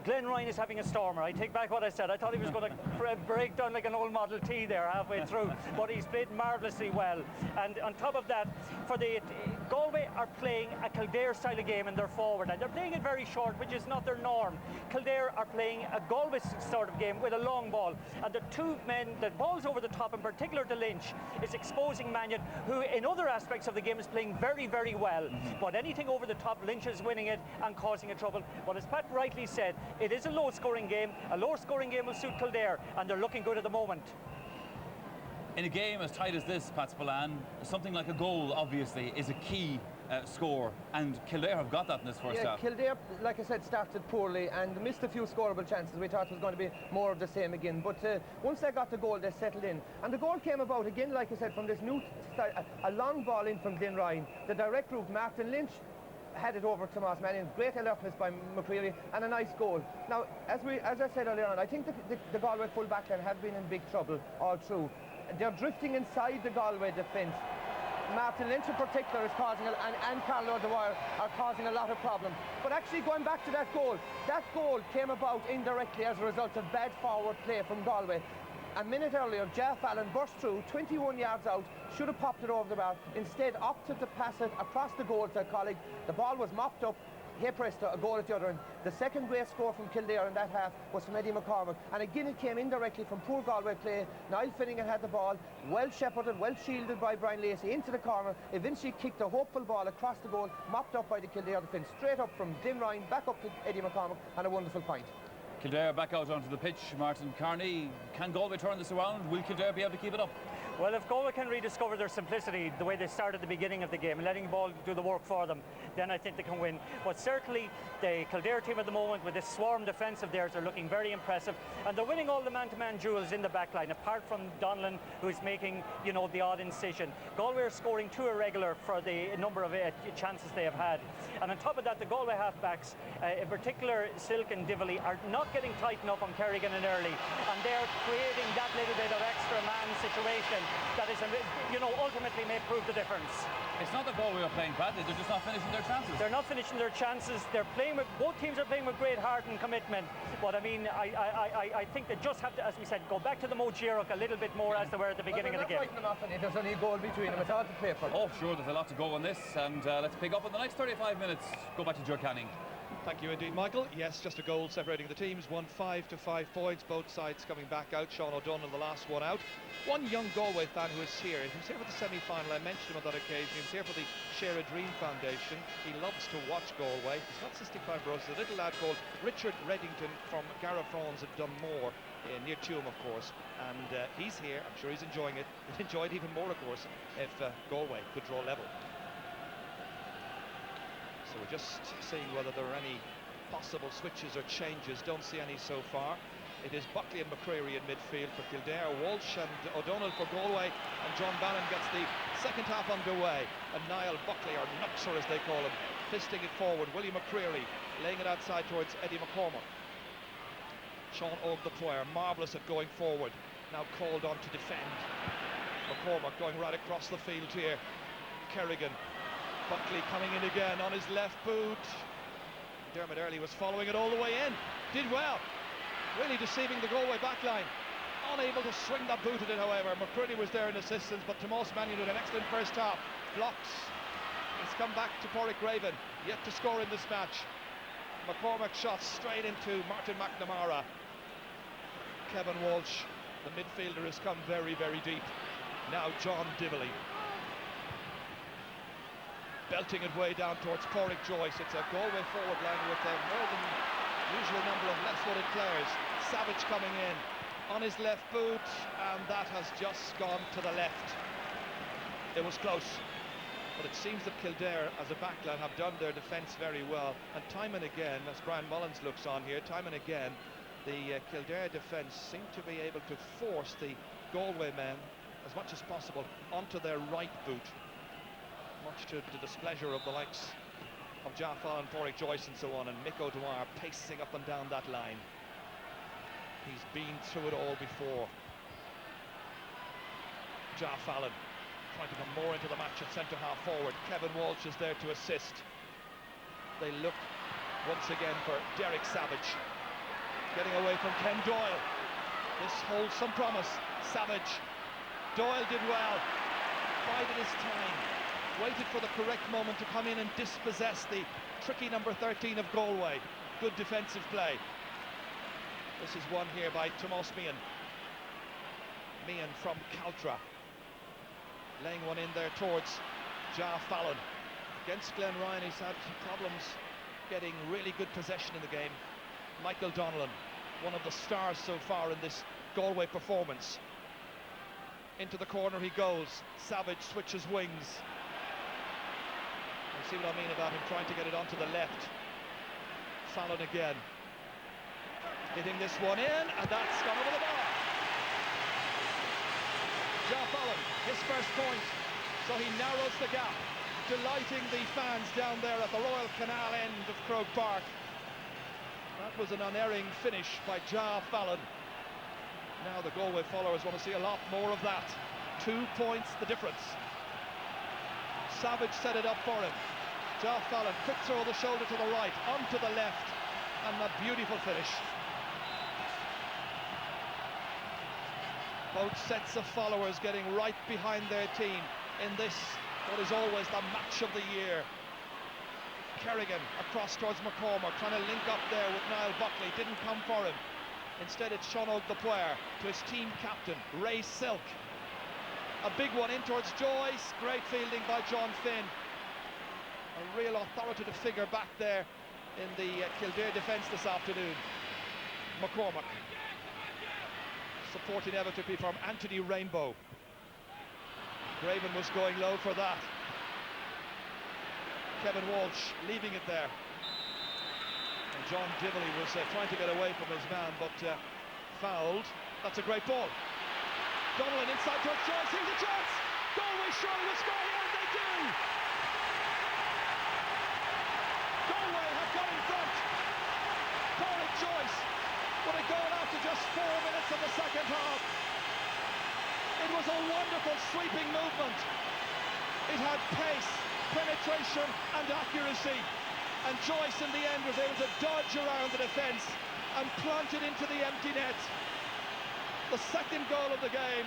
Glenn Ryan is having a stormer. I take back what I said. I thought he was going to break down like an old Model T there halfway through, but he's played marvellously well. And on top of that, Galway are playing a Kildare style of game in their forward, and they're playing it very short, which is not their norm. Kildare are playing a Galway sort of game with a long ball, and the two men, the ball's over the top, in particular to Lynch, is exposing Mannion, who in other aspects of the game is playing very, very well. But anything over the top, Lynch is winning it and causing a trouble. But as Pat rightly said, it is a low-scoring game. A low-scoring game will suit Kildare, and they're looking good at the moment. In a game as tight as this, Pat Spillane, something like a goal, obviously, is a key score, and Kildare have got that in this first half. Kildare, like I said, started poorly and missed a few scoreable chances. We thought it was going to be more of the same again, but once they got the goal, they settled in. And the goal came about, again, like I said, from this new style, a long ball in from Glenn Ryan. The direct route, Martin Lynch had it over Tomás Mannion. Great alertness by McCreary, and a nice goal. Now, as I said earlier on, I think the Galway full back line have been in big trouble all through. They're drifting inside the Galway defence. Martin Lynch in particular is causing, and Carlo O'Dwyer are causing a lot of problems. But actually, going back to that goal came about indirectly as a result of bad forward play from Galway. A minute earlier, Jeff Allen burst through, 21 yards out, should have popped it over the bar. Instead, opted to pass it across the goal to a colleague. The ball was mopped up. Hey presto, a goal at the other end. The second great score from Kildare in that half was from Eddie McCormick. And again, it came indirectly from poor Galway play. Niall Finnegan had the ball, well shepherded, well shielded by Brian Lacey into the corner. Eventually kicked a hopeful ball across the goal, mopped up by the Kildare defence. Straight up from Glenn Ryan, back up to Eddie McCormick, and a wonderful point. Kildare back out onto the pitch. Martin Carney, can Galway turn this around? Will Kildare be able to keep it up? Well, if Galway can rediscover their simplicity, the way they started at the beginning of the game, and letting the ball do the work for them, then I think they can win. But certainly, the Kildare team at the moment, with this swarm defence of theirs, are looking very impressive. And they're winning all the man-to-man duels in the back line, apart from Donlan, who is making, you know, the odd incision. Galway are scoring too irregular for the number of chances they have had. And on top of that, the Galway halfbacks, in particular Silk and Dively, are not getting tight enough on Kerrigan and Early. And they're creating that little bit of extra man situation that is, you know, ultimately may prove the difference. It's not that Galway are playing badly, they're just not finishing their chances. They're not finishing their chances. They're playing with, both teams are playing with great heart and commitment. But I mean, I think they just have to, as we said, go back to the Mo Giroc a little bit more as they were at the beginning of the game. Them off, and there's only a goal between them. It's hard to play for. Oh, sure, there's a lot to go on this, and let's pick up in the next 35 minutes. Go back to Joe Canning. Thank you indeed, Michael. Yes, just a goal separating the teams. 1-5 to 5 points. Both sides coming back out. Sean O'Donnell, the last one out. One young Galway fan who is here. He was here for the semi-final. I mentioned him on that occasion. He was here for the Share a Dream Foundation. He loves to watch Galway. He's got cystic fibrosis. A little lad called Richard Reddington from Garafawns at Dunmore, near Tuam, of course. And he's here. I'm sure he's enjoying it. He'd enjoy it even more, of course, if Galway could draw level. So we're just seeing whether there are any possible switches or changes. Don't see any so far. It is Buckley and McCreary in midfield for Kildare, Walsh and O'Donnell for Galway, and John Bannon gets the second half underway. And Niall Buckley, or Nuxer as they call him, fisting it forward. Willie McCreary laying it outside towards Eddie McCormack. Sean Og the player, marvellous at going forward, now called on to defend. McCormack going right across the field here. Kerrigan. Buckley coming in again on his left boot. Dermot Early was following it all the way in. Did well. Really deceiving the Galway backline. Unable to swing that boot at it, however. McCready was there in assistance, but Tomás Mannion with an excellent first half. Blocks. It's come back to Porrick Raven. Yet to score in this match. McCormack shot straight into Martin McNamara. Kevin Walsh, the midfielder, has come very, very deep. Now John Divilly. Belting it way down towards Porrick Joyce. It's a Galway forward line with a more than usual number of left-footed players. Savage coming in on his left boot, and that has just gone to the left. It was close, but it seems that Kildare, as a backline, have done their defence very well. And time and again, as Brian Mullins looks on here, time and again, the Kildare defence seem to be able to force the Galway men, as much as possible, onto their right boot. Much to the displeasure of the likes of Jaffa and Porrick Joyce and so on, and Mick O'Dwyer pacing up and down that line. He's been through it all before. Jaffa Fallon trying to come more into the match at centre half forward. Kevin Walsh is there to assist. They look once again for Derek Savage. Getting away from Ken Doyle. This holds some promise. Savage. Doyle did well. Bided his time. Waited for the correct moment to come in and dispossess the tricky number 13 of Galway. Good defensive play. This is one here by Tomás Meehan. Meehan from Caltra. Laying one in there towards Jar Fallon. Against Glen Ryan, he's had problems getting really good possession in the game. Michael Donnellan, one of the stars so far in this Galway performance. Into the corner he goes. Savage switches wings. You see what I mean about him trying to get it onto the left. Fallon again. Hitting this one in, and that's gone over the bar. Jar Fallon, his first point, so he narrows the gap, delighting the fans down there at the Royal Canal end of Croke Park. That was an unerring finish by Jar Fallon. Now the Galway followers want to see a lot more of that. 2 points the difference. Savage set it up for him. Jar Fallon, quick throw of the shoulder to the right, onto the left, and a beautiful finish. Both sets of followers getting right behind their team in this, what is always the match of the year. Kerrigan across towards McCormack, trying to link up there with Niall Buckley, didn't come for him. Instead it's Sean Og the player to his team captain, Ray Silk. A big one in towards Joyce, great fielding by John Finn. A real authoritative figure back there in the Kildare defence this afternoon. McCormack. Support inevitably from Anthony Rainbow. Graven was going low for that. Kevin Walsh leaving it there. And John Divilly was trying to get away from his man, but fouled. That's a great ball. Donnellan inside towards Joyce, here's a chance! Galway surely will score here, and they do! Galway have got in front. Porrick Joyce with a goal after just 4 minutes of the second half. It was a wonderful sweeping movement. It had pace, penetration and accuracy. And Joyce in the end was able to dodge around the defence and plant it into the empty net. The second goal of the game,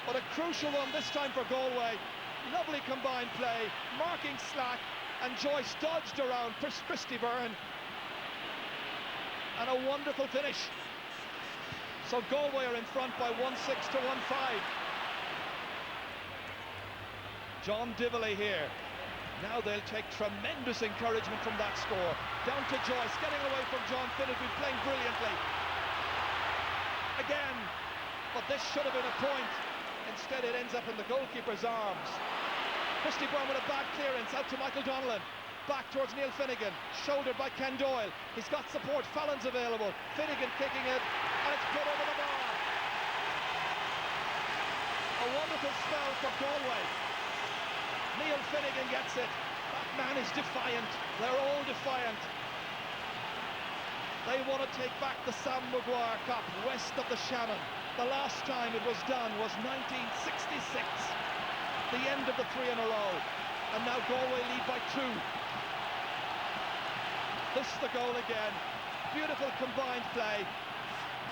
but a crucial one this time for Galway. Lovely combined play, marking slack, and Joyce dodged around Christy Byrne and a wonderful finish. So Galway are in front by 1-6 to 1-5. John Divilly here. Now they'll take tremendous encouragement from that score. Down to Joyce, getting away from John Finn, who's been playing brilliantly. Again, but this should have been a point. Instead it ends up in the goalkeeper's arms. Christy Brown with a bad clearance out to Michael Donnellan. Back towards Neil Finnegan, shouldered by Ken Doyle. He's got support, Fallon's available. Finnegan kicking it, and it's put over the bar. A wonderful spell for Galway. Neil Finnegan gets it. That man is defiant. They're all defiant. They want to take back the Sam Maguire Cup west of the Shannon. The last time it was done was 1966. The end of the 3 in a row. And now Galway lead by 2. This is the goal again. Beautiful combined play.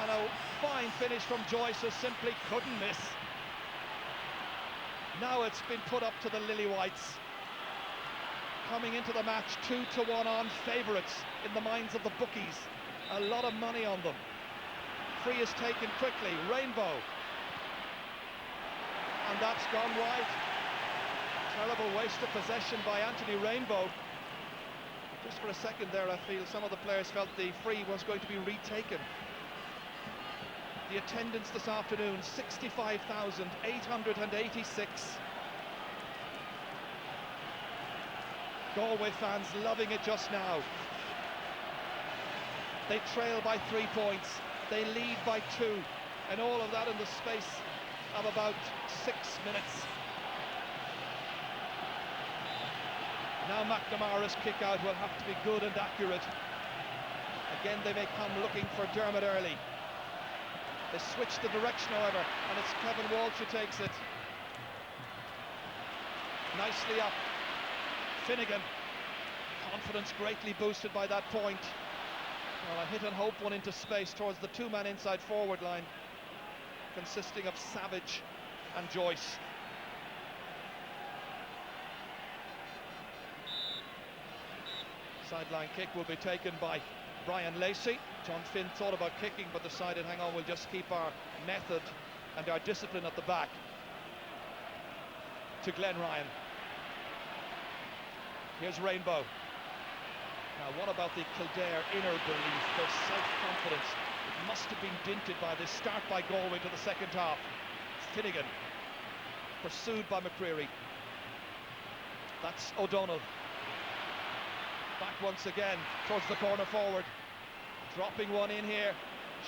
And a fine finish from Joyce, who simply couldn't miss. Now it's been put up to the Lily Whites. Coming into the match 2-1 on favourites in the minds of the bookies. A lot of money on them. Free is taken quickly. Rainbow. And that's gone wide. Terrible waste of possession by Anthony Rainbow. Just for a second there, I feel some of the players felt the free was going to be retaken. The attendance this afternoon, 65,886. Galway fans loving it just now. They trail by 3 points. They lead by 2. And all of that in the space of about 6 minutes. Now McNamara's kick out will have to be good and accurate. Again, they may come looking for Dermot Early. They switch the direction, however, and it's Kevin Walsh who takes it. Nicely up. Finnegan. Confidence greatly boosted by that point. Well, a hit and hope one into space towards the 2-man inside forward line, consisting of Savage and Joyce. Sideline kick will be taken by Brian Lacey. John Finn thought about kicking, but decided, hang on, we'll just keep our method and our discipline at the back. To Glenn Ryan. Here's Rainbow. Now, what about the Kildare inner belief, their self-confidence? It must have been dinted by this start by Galway to the second half. Finnegan, pursued by McCreary. That's O'Donnell. Back once again towards the corner forward. Dropping one in here.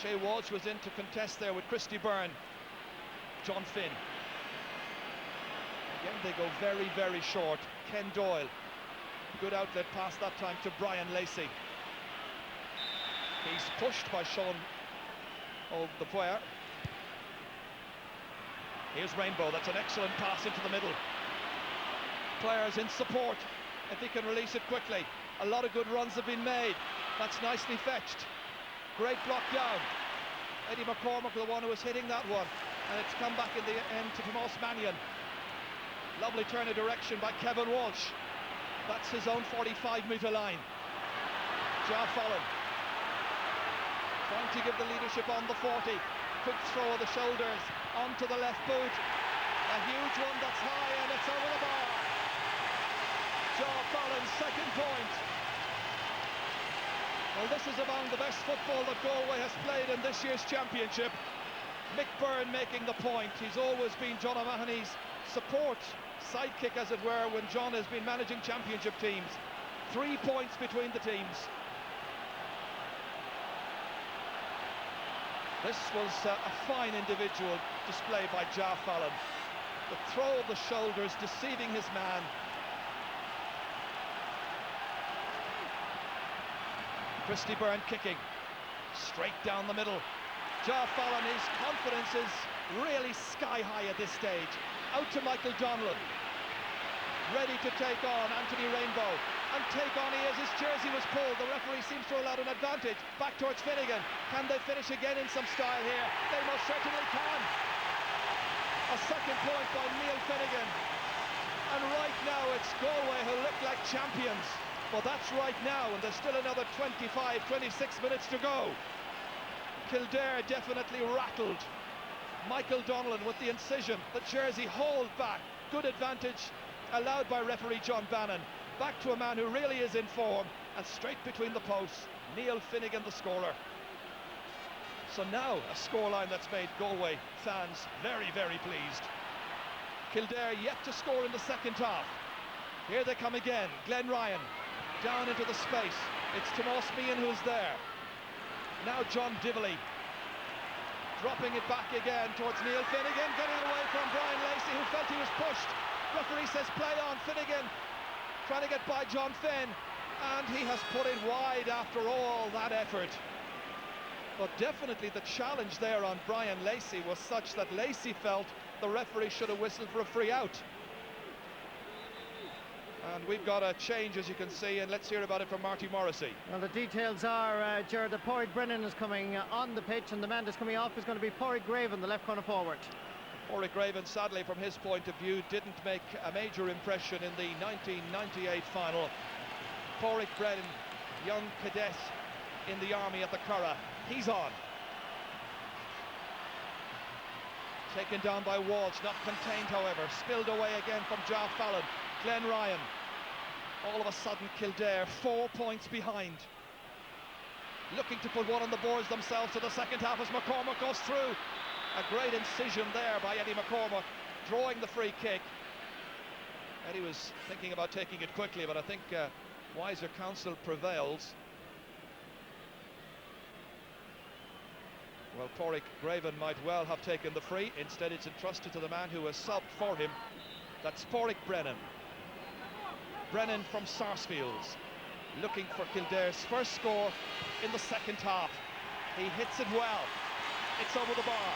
Shea Walsh was in to contest there with Christy Byrne. John Finn. Again, they go very, very short. Ken Doyle. Good outlet pass that time to Brian Lacey. He's pushed by Sean O'Donnell. Here's Rainbow. That's an excellent pass into the middle. Players in support if he can release it quickly. A lot of good runs have been made. That's nicely fetched. Great block down. Eddie McCormack, the one who was hitting that one, and it's come back in the end to Tomas Mannion. Lovely turn of direction by Kevin Walsh. That's his own 45-metre line. Ja Fallon trying to give the leadership on the 40. Quick throw of the shoulders onto the left boot. A huge one that's high, and it's over the bar. Ja Fallon's second point. Well, this is among the best football that Galway has played in this year's championship. Mick Byrne making the point. He's always been John O'Mahony's support sidekick, as it were, when John has been managing championship teams. 3 points between the teams. This was a fine individual display by Ja Fallon. The throw of the shoulders, deceiving his man. Christy Byrne kicking straight down the middle. Ja Fallon, his confidence is really sky high at this stage. Out to Michael Donnellan, ready to take on Anthony Rainbow, and take on he is. His jersey was pulled. The referee seems to allow an advantage. Back towards Finnegan. Can they finish again in some style here? They most certainly can. A second point by Neil Finnegan, and right now it's Galway who look like champions. Well, that's right now, and there's still another 25, 26 minutes to go. Kildare definitely rattled. Michael Donnellan with the incision, the jersey hauled back. Good advantage allowed by referee John Bannon. Back to a man who really is in form, and straight between the posts, Neil Finnegan, the scorer. So now a scoreline that's made Galway fans very, very pleased. Kildare yet to score in the second half. Here they come again. Glenn Ryan down into the space. It's Tomas Meehan who's there. Now John Dively dropping it back again towards Neil Finnegan, getting away from Brian Lacey, who felt he was pushed. Referee says play on. Finnegan trying to get by John Finn, and he has put it wide after all that effort. But definitely the challenge there on Brian Lacey was such that Lacey felt the referee should have whistled for a free out. And we've got a change, as you can see, and let's hear about it from Marty Morrissey. Well, the details are, Gerard, that Pádraig Brennan is coming on the pitch, and the man that's coming off is going to be Pádraig Graven, the left corner forward. Pádraig Graven, sadly, from his point of view, didn't make a major impression in the 1998 final. Pádraig Brennan, young cadet in the army at the Curragh, he's on. Taken down by Walsh, not contained, however. Spilled away again from Jar Fallon. Glenn Ryan. All of a sudden, Kildare 4 points behind. Looking to put one on the boards themselves to the second half as McCormack goes through. A great incision there by Eddie McCormack, drawing the free kick. Eddie was thinking about taking it quickly, but I think wiser counsel prevails. Well, Pádraig Graven might well have taken the free. Instead, it's entrusted to the man who has subbed for him. That's Pádraig Brennan. Brennan from Sarsfields, looking for Kildare's first score in the second half. He hits it well. It's over the bar.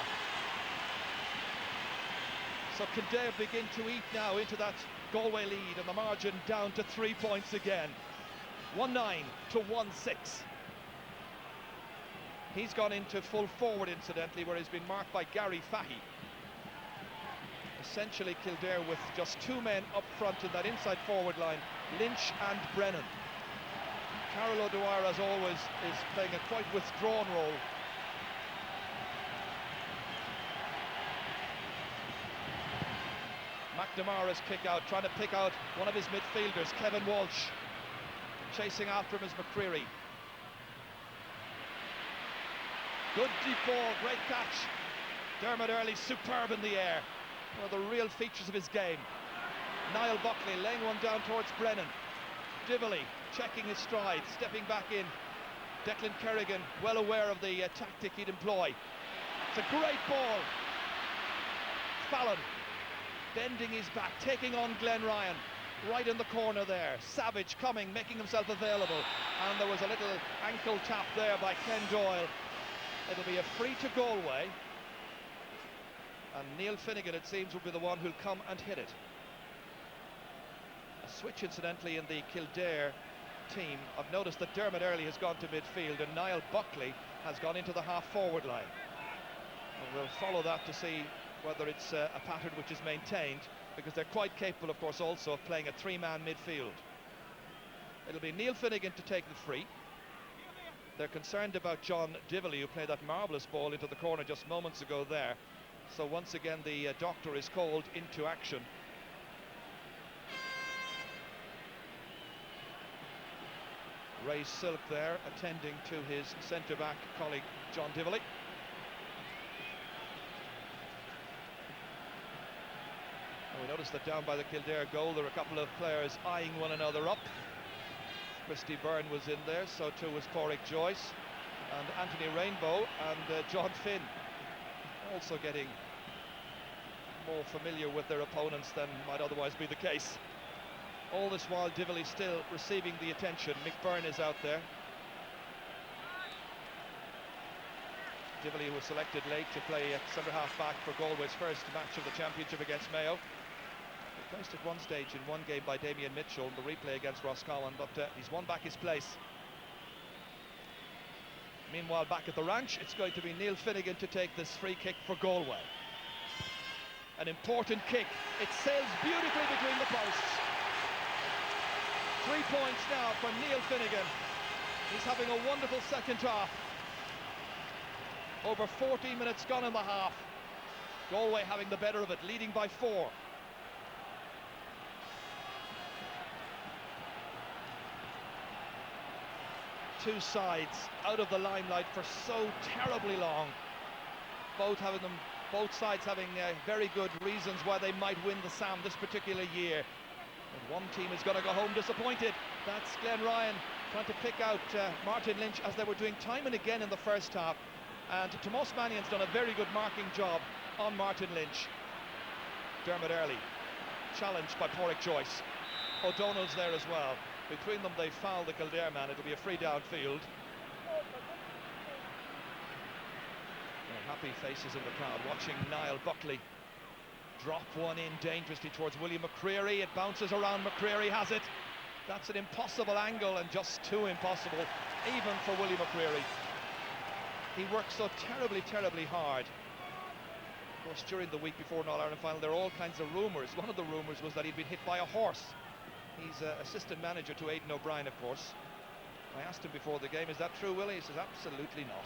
So Kildare begin to eat now into that Galway lead, and the margin down to 3 points again. 1-9 to 1-6. He's gone into full forward, incidentally, where he's been marked by Gary Fahy. Essentially Kildare with just two men up front in that inside forward line, Lynch and Brennan. Carol O'Dwyer, as always, is playing a quite withdrawn role. McNamara's kick out, trying to pick out one of his midfielders, Kevin Walsh. Chasing after him is McCreary. Good deep ball, great catch. Dermot Early superb in the air. One of the real features of his game. Niall Buckley laying one down towards Brennan. Dively checking his stride, stepping back in. Declan Kerrigan well aware of the tactic he'd employ. It's a great ball. Fallon bending his back, taking on Glenn Ryan. Right in the corner there. Savage coming, making himself available. And there was a little ankle tap there by Ken Doyle. It'll be a free to Galway. And Neil Finnegan, it seems, will be the one who'll come and hit it. A switch, incidentally, in the Kildare team. I've noticed that Dermot Early has gone to midfield and Niall Buckley has gone into the half-forward line. And we'll follow that to see whether it's a pattern which is maintained, because they're quite capable, of course, also of playing a three-man midfield. It'll be Neil Finnegan to take the free. They're concerned about John Dively, who played that marvellous ball into the corner just moments ago there. So once again the doctor is called into action. Ray Silk there attending to his centre-back colleague John Dively. And we noticed that down by the Kildare goal there are a couple of players eyeing one another up. Christy Byrne was in there, so too was Pádraig Joyce and Anthony Rainbow, and John Finn also getting more familiar with their opponents than might otherwise be the case. All this while Dively still receiving the attention. Mick Byrne is out there. Dively was selected late to play at centre-half back for Galway's first match of the championship against Mayo. Replaced at one stage in one game by Damien Mitchell in the replay against Roscommon, but he's won back his place. Meanwhile, back at the ranch, it's going to be Neil Finnegan to take this free kick for Galway. An important kick. It sails beautifully between the posts. 3 points now for Neil Finnegan. He's having a wonderful second half. Over 14 minutes gone in the half. Galway having the better of it, leading by 4. Two sides out of the limelight for so terribly long. Both sides having very good reasons why they might win the Sam this particular year. But one team is going to go home disappointed. That's Glenryan trying to pick out Martin Lynch, as they were doing time and again in the first half. And Tomas Mannion's done a very good marking job on Martin Lynch. Dermot Early challenged by Pádraig Joyce. O'Donnell's there as well. Between them they foul the Kildare man. It'll be a free downfield. Happy faces in the crowd watching Niall Buckley drop one in dangerously towards William McCreary. It bounces around, McCreary has it. That's an impossible angle, and just too impossible even for William McCreary. He worked so terribly hard. Of course, during the week before an All-Ireland final there are all kinds of rumours. One of the rumours was that he'd been hit by a horse. He's assistant manager to Aidan O'Brien, of course. I asked him before the game, is that true, Willie? He says absolutely not.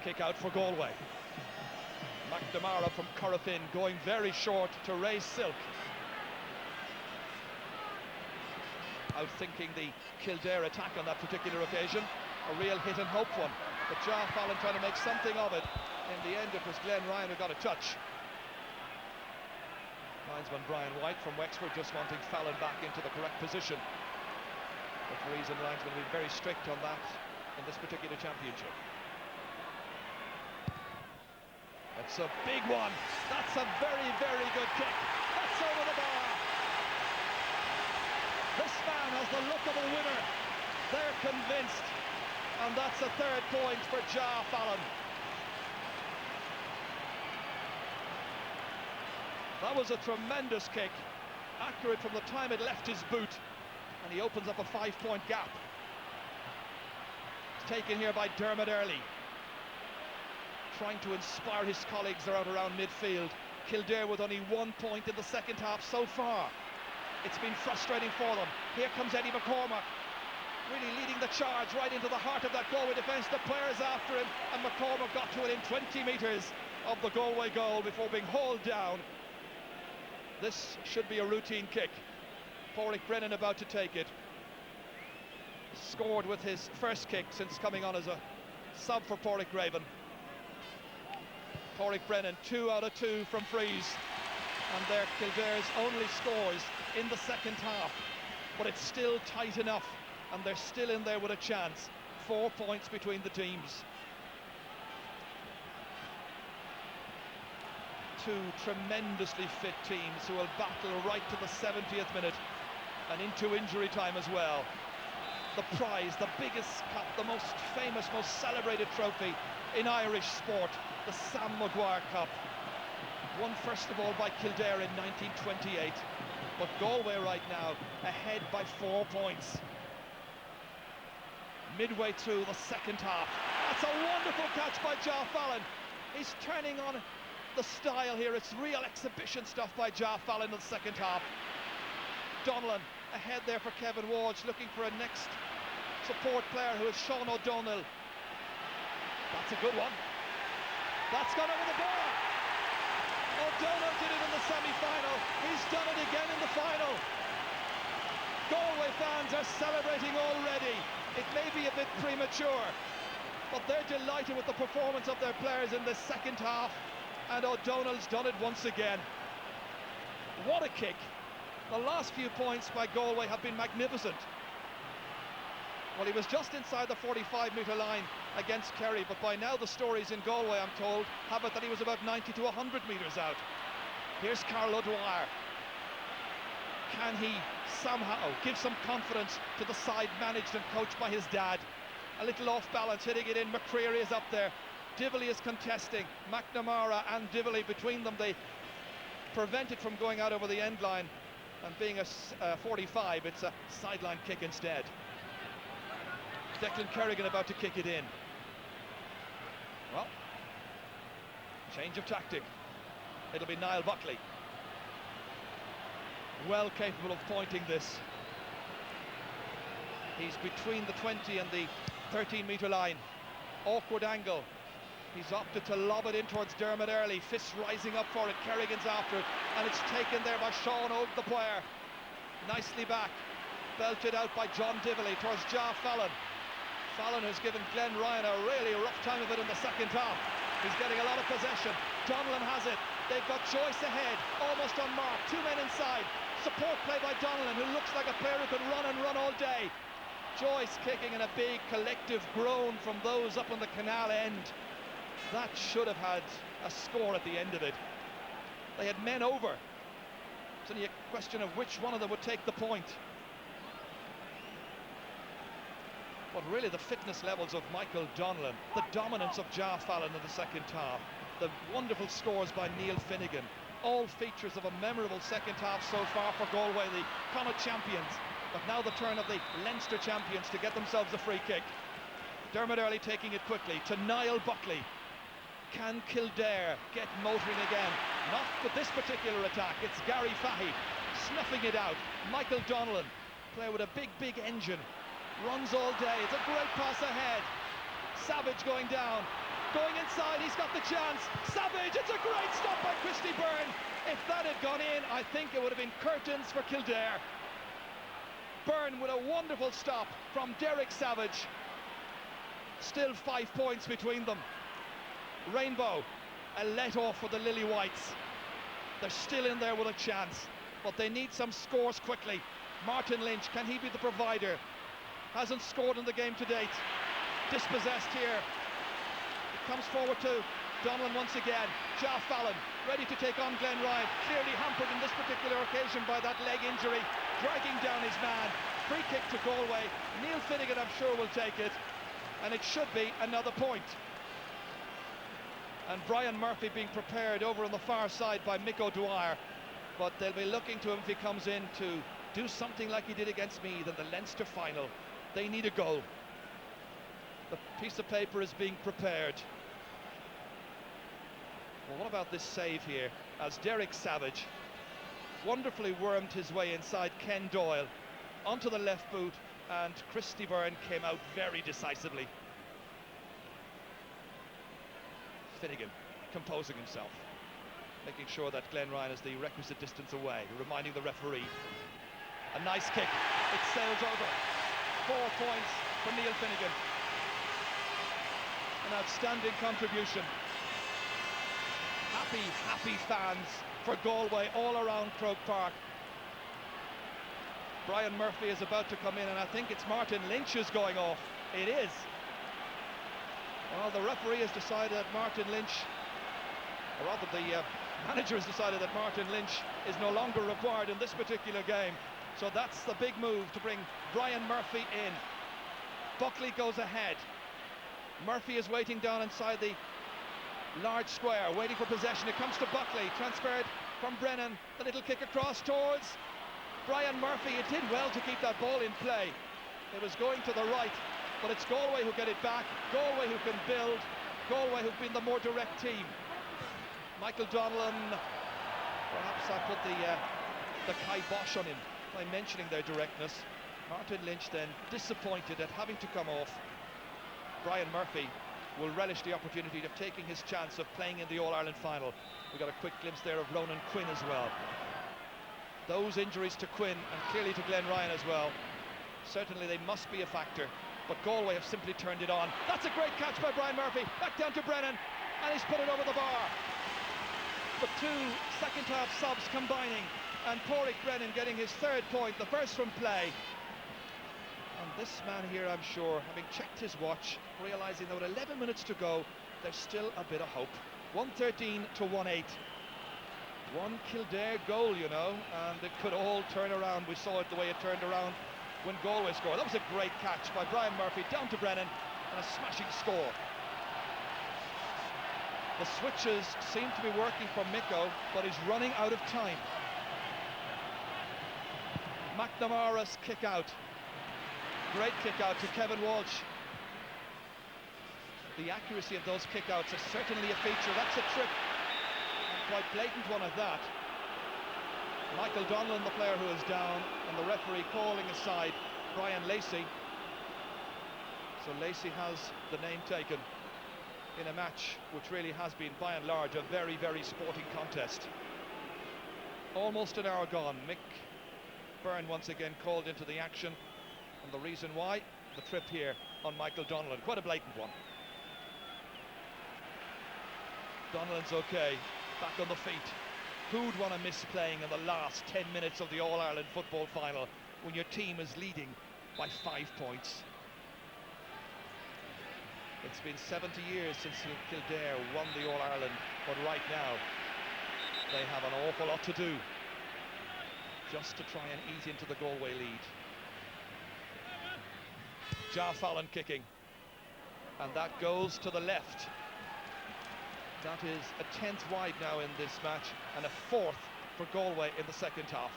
Kick out for Galway. McNamara from Corofin going very short to Ray Silk. Outthinking the Kildare attack on that particular occasion. A real hit and hope one. But Jar Fallon trying to make something of it. In the end, it was Glenryan who got a touch. Linesman Brian White from Wexford just wanting Fallon back into the correct position. Referees and linesmen will be very strict on that in this particular championship. That's a big one. That's a very good kick. That's over the bar. This man has the look of a winner. They're convinced. And that's a 3rd point for Jar Fallon. That was a tremendous kick. Accurate from the time it left his boot. And he opens up a 5-point gap. It's taken here by Dermot Early, trying to inspire his colleagues around midfield. Kildare with only 1 point in the second half so far. It's been frustrating for them. Here comes Eddie McCormack, really leading the charge right into the heart of that Galway defence. The players after him, and McCormack got to within 20 metres of the Galway goal before being hauled down. This should be a routine kick. Pádraig Brennan about to take it. Scored with his first kick since coming on as a sub for Pádraig Graven. Pádraig Brennan, 2 out of 2 from frees, and they're Kildare's only scores in the second half. But it's still tight enough, and they're still in there with a chance. 4 points between the teams. Two tremendously fit teams who will battle right to the 70th minute and into injury time as well. The prize, the biggest cup, the most famous, most celebrated trophy in Irish sport, the Sam Maguire Cup, won first of all by Kildare in 1928, but Galway right now ahead by 4 points. Midway through the second half. That's a wonderful catch by Jar Fallon. He's turning on the style here. It's real exhibition stuff by Jar Fallon in the second half. Donnellan ahead there for Kevin Walsh, looking for a next support player who is Sean O'Donnell. That's a good one. That's gone over the bar. O'Donnell did it in the semi-final. He's done it again in the final. Galway fans are celebrating already. It may be a bit premature, but they're delighted with the performance of their players in this second half, and O'Donnell's done it once again. What a kick. The last few points by Galway have been magnificent. Well, he was just inside the 45-metre line against Kerry, but by now the stories in Galway, I'm told, have it that he was about 90 to 100 metres out. Here's Carl O'Dwyer. Can he somehow give some confidence to the side managed and coached by his dad? A little off balance, hitting it in. McCreary is up there. Dively is contesting. McNamara and Dively, between them, they prevent it from going out over the end line, and being a 45, it's a sideline kick instead. Declan Kerrigan about to kick it in. Well, change of tactic. It'll be Niall Buckley. well capable of pointing this. He's between the 20 and the 13-metre line. Awkward angle. He's opted to lob it in towards Dermot Early. Fists rising up for it. Kerrigan's after it, and it's taken there by Sean O'Dwyer. Nicely back. Belted out by John Dively towards Ja Fallon. Fallon has given Glenn Ryan a really rough time of it in the second half. He's getting a lot of possession. Donnellan has it. They've got Joyce ahead, almost unmarked. 2 men inside. Support play by Donnellan, who looks like a player who can run and run all day. Joyce kicking in a big collective groan from those up on the canal end. That should have had a score at the end of it. They had men over. It's only a question of which one of them would take the point. But really the fitness levels of Michael Donnellan, the dominance of Ja Fallon in the second half, the wonderful scores by Neil Finnegan, all features of a memorable second half so far for Galway, the Connacht champions. But now the turn of the Leinster champions to get themselves a free kick. Dermot Early taking it quickly to Niall Buckley. Can Kildare get motoring again? Not with this particular attack. It's Gary Fahy snuffing it out. Michael Donnellan, player with a big engine, runs all day. It's a great pass ahead. Savage going down, going inside. He's got the chance. Savage, it's a great stop by Christy Byrne. If that had gone in, I think it would have been curtains for Kildare. Byrne with a wonderful stop from Derek Savage. Still 5 points between them. Rainbow, a let-off for the Lily Whites. They're still in there with a chance, but they need some scores quickly. Martin Lynch, can he be the provider? Hasn't scored in the game to date. Dispossessed here. It comes forward to Donnellan once again. Ja Fallon, ready to take on Glenn Ryan. Clearly hampered in this particular occasion by that leg injury. Dragging down his man. Free kick to Galway. Neil Finnegan, I'm sure, will take it. And it should be another point. And Brian Murphy being prepared over on the far side by Mick O'Dwyer. But they'll be looking to him if he comes in to do something like he did against Meath in the Leinster final. They need a goal. The piece of paper is being prepared. Well, what about this save here? As Derek Savage wonderfully wormed his way inside Ken Doyle onto the left boot, and Christy Byrne came out very decisively. Finnegan composing himself, making sure that Glenn Ryan is the requisite distance away, reminding the referee. A nice kick, it sails over. 4 points for Neil Finnegan. An outstanding contribution. Happy fans for Galway all around Croke Park. Brian Murphy is about to come in, and I think it's Martin Lynch who's going off. It is. Well, the referee has decided that Martin Lynch, or rather the manager has decided that Martin Lynch is no longer required in this particular game. So that's the big move to bring Brian Murphy in. Buckley goes ahead. Murphy is waiting down inside the large square, waiting for possession. It comes to Buckley, transferred from Brennan. The little kick across towards Brian Murphy. It did well to keep that ball in play. It was going to the right, but it's Galway who get it back. Galway who can build. Galway who've been the more direct team. Michael Donnellan, perhaps I put the kibosh on him by mentioning their directness. Martin Lynch then disappointed at having to come off. Brian Murphy will relish the opportunity of taking his chance of playing in the All-Ireland final. We got a quick glimpse there of Ronan Quinn as well. Those injuries to Quinn and clearly to Glenn Ryan as well, certainly they must be a factor, but Galway have simply turned it on. That's a great catch by Brian Murphy, back down to Brennan, and he's put it over the bar. The 2 second half subs combining, and Pádraig Brennan getting his 3rd point, the first from play. And this man here, I'm sure, having checked his watch, realising that with 11 minutes to go, there's still a bit of hope. 113 to 1-8. One Kildare goal, you know, and it could all turn around. We saw it the way it turned around when Galway scored. That was a great catch by Brian Murphy, down to Brennan, and a smashing score. The switches seem to be working for Micko, but he's running out of time. McNamara's kick out. Great kick out to Kevin Walsh. The accuracy of those kick-outs is certainly a feature. That's a trip, and quite blatant one at that. Michael Donlan, the player who is down, and the referee calling aside Brian Lacey. So Lacey has the name taken in a match which really has been, by and large, a very, very sporting contest. Almost an hour gone. Mick Byrne once again called into the action, and the reason why, the trip here on Michael Donlan. Quite a blatant one. Donlan's okay, back on the feet. Who'd want to miss playing in the last 10 minutes of the All-Ireland football final when your team is leading by 5 points? It's been 70 years since Kildare won the All-Ireland, but right now they have an awful lot to do just to try and ease into the Galway lead. Ja Fallon kicking, and that goes to the left. That is a 10th wide now in this match, and a 4th for Galway in the second half.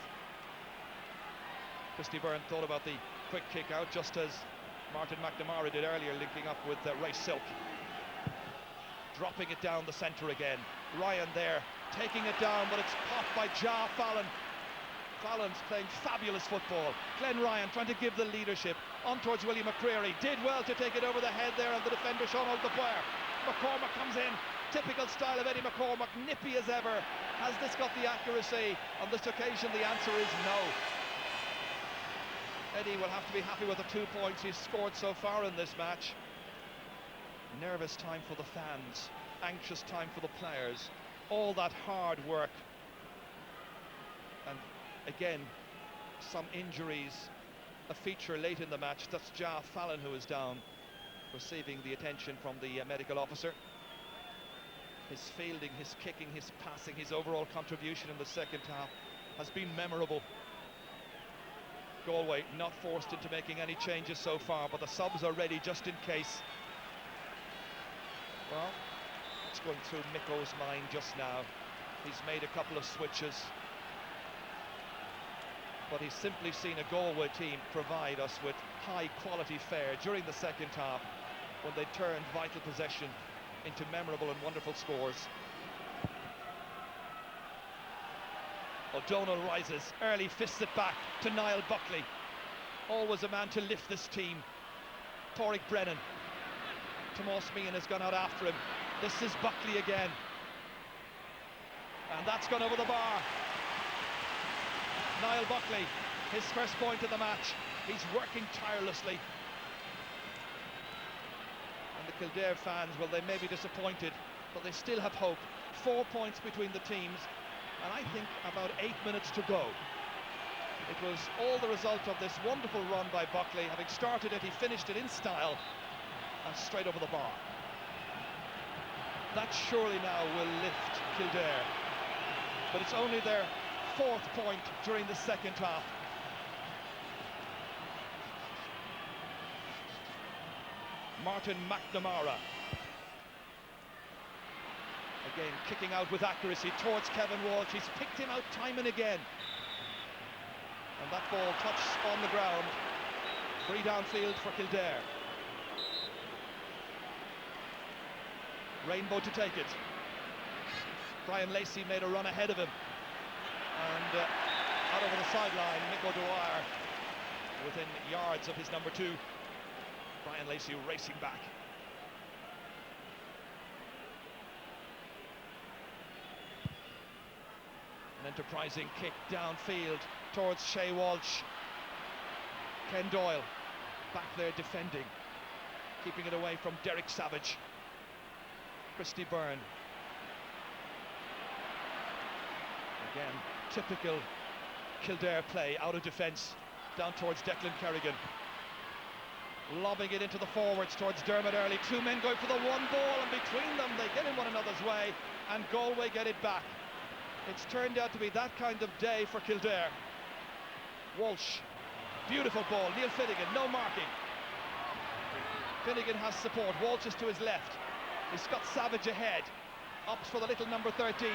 Christy Byrne thought about the quick kick out, just as Martin McNamara did earlier, linking up with Ray Silk. Dropping it down the centre again. Ryan there, taking it down, but it's popped by Ja Fallon. Fallon's playing fabulous football. Glenn Ryan trying to give the leadership on towards William McCreary. Did well to take it over the head there of the defender, Sean O'Dwyer. McCormack comes in. Typical style of Eddie McCormack, nippy as ever. Has this got the accuracy? On this occasion, the answer is no. Eddie will have to be happy with the 2 points he's scored so far in this match. Nervous time for the fans, anxious time for the players. All that hard work. And again, some injuries, a feature late in the match. That's Ja Fallon who is down, receiving the attention from the medical officer. His fielding, his kicking, his passing, his overall contribution in the second half has been memorable. Galway not forced into making any changes so far, but the subs are ready just in case. Well, it's going through Miko's mind just now. He's made a couple of switches, but he's simply seen a Galway team provide us with high quality fare during the second half when they turned vital possession into memorable and wonderful scores. O'Donnell rises early, fists it back to Niall Buckley. Always a man to lift this team. Pádraig Brennan. Tomás Meehan has gone out after him. This is Buckley again, and that's gone over the bar. Niall Buckley, his first point of the match. He's working tirelessly. And the Kildare fans, well, they may be disappointed, but they still have hope. 4 points between the teams, and I think about 8 minutes to go. It was all the result of this wonderful run by Buckley. Having started it, he finished it in style and straight over the bar. That surely now will lift Kildare, but it's only their 4th point during the second half. Martin McNamara again kicking out with accuracy towards Kevin Walsh. He's picked him out time and again, and that ball touched on the ground. Free downfield for Kildare. Rainbow to take it. Brian Lacey made a run ahead of him, and out over the sideline, Mick O'Dwyer within yards of his number 2. Brian Lacey racing back. An enterprising kick downfield towards Shea Walsh. Ken Doyle back there defending, keeping it away from Derek Savage. Christy Byrne. Again, typical Kildare play, out of defence, down towards Declan Kerrigan. Lobbing it into the forwards towards Dermot Early. 2 men going for the one ball, and between them they get in one another's way, and Galway get it back. It's turned out to be that kind of day for Kildare. Walsh, beautiful ball. Neil Finnegan, no marking. Finnegan has support. Walsh is to his left. He's got Savage ahead. Opts for the little number 13.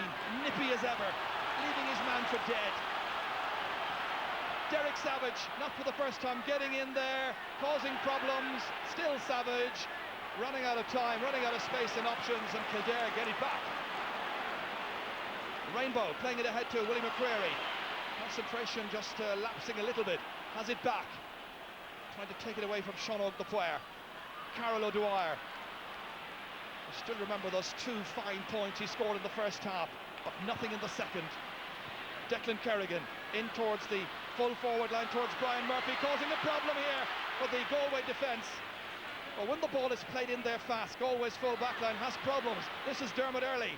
Nippy as ever, leaving his man for dead. Derek Savage, not for the first time, getting in there, causing problems. Still Savage, running out of time, running out of space and options, and Kildare get it back. Rainbow playing it ahead to Willie McCreary. Concentration just lapsing a little bit. Has it back. Trying to take it away from Sean O'Dwyer. Carol O'Dwyer. I still remember those 2 fine points he scored in the first half, but nothing in the second. Declan Kerrigan in towards the full forward line, towards Brian Murphy, causing a problem here for the Galway defence. Well, when the ball is played in there fast, Galway's full back line has problems. This is Dermot Earley.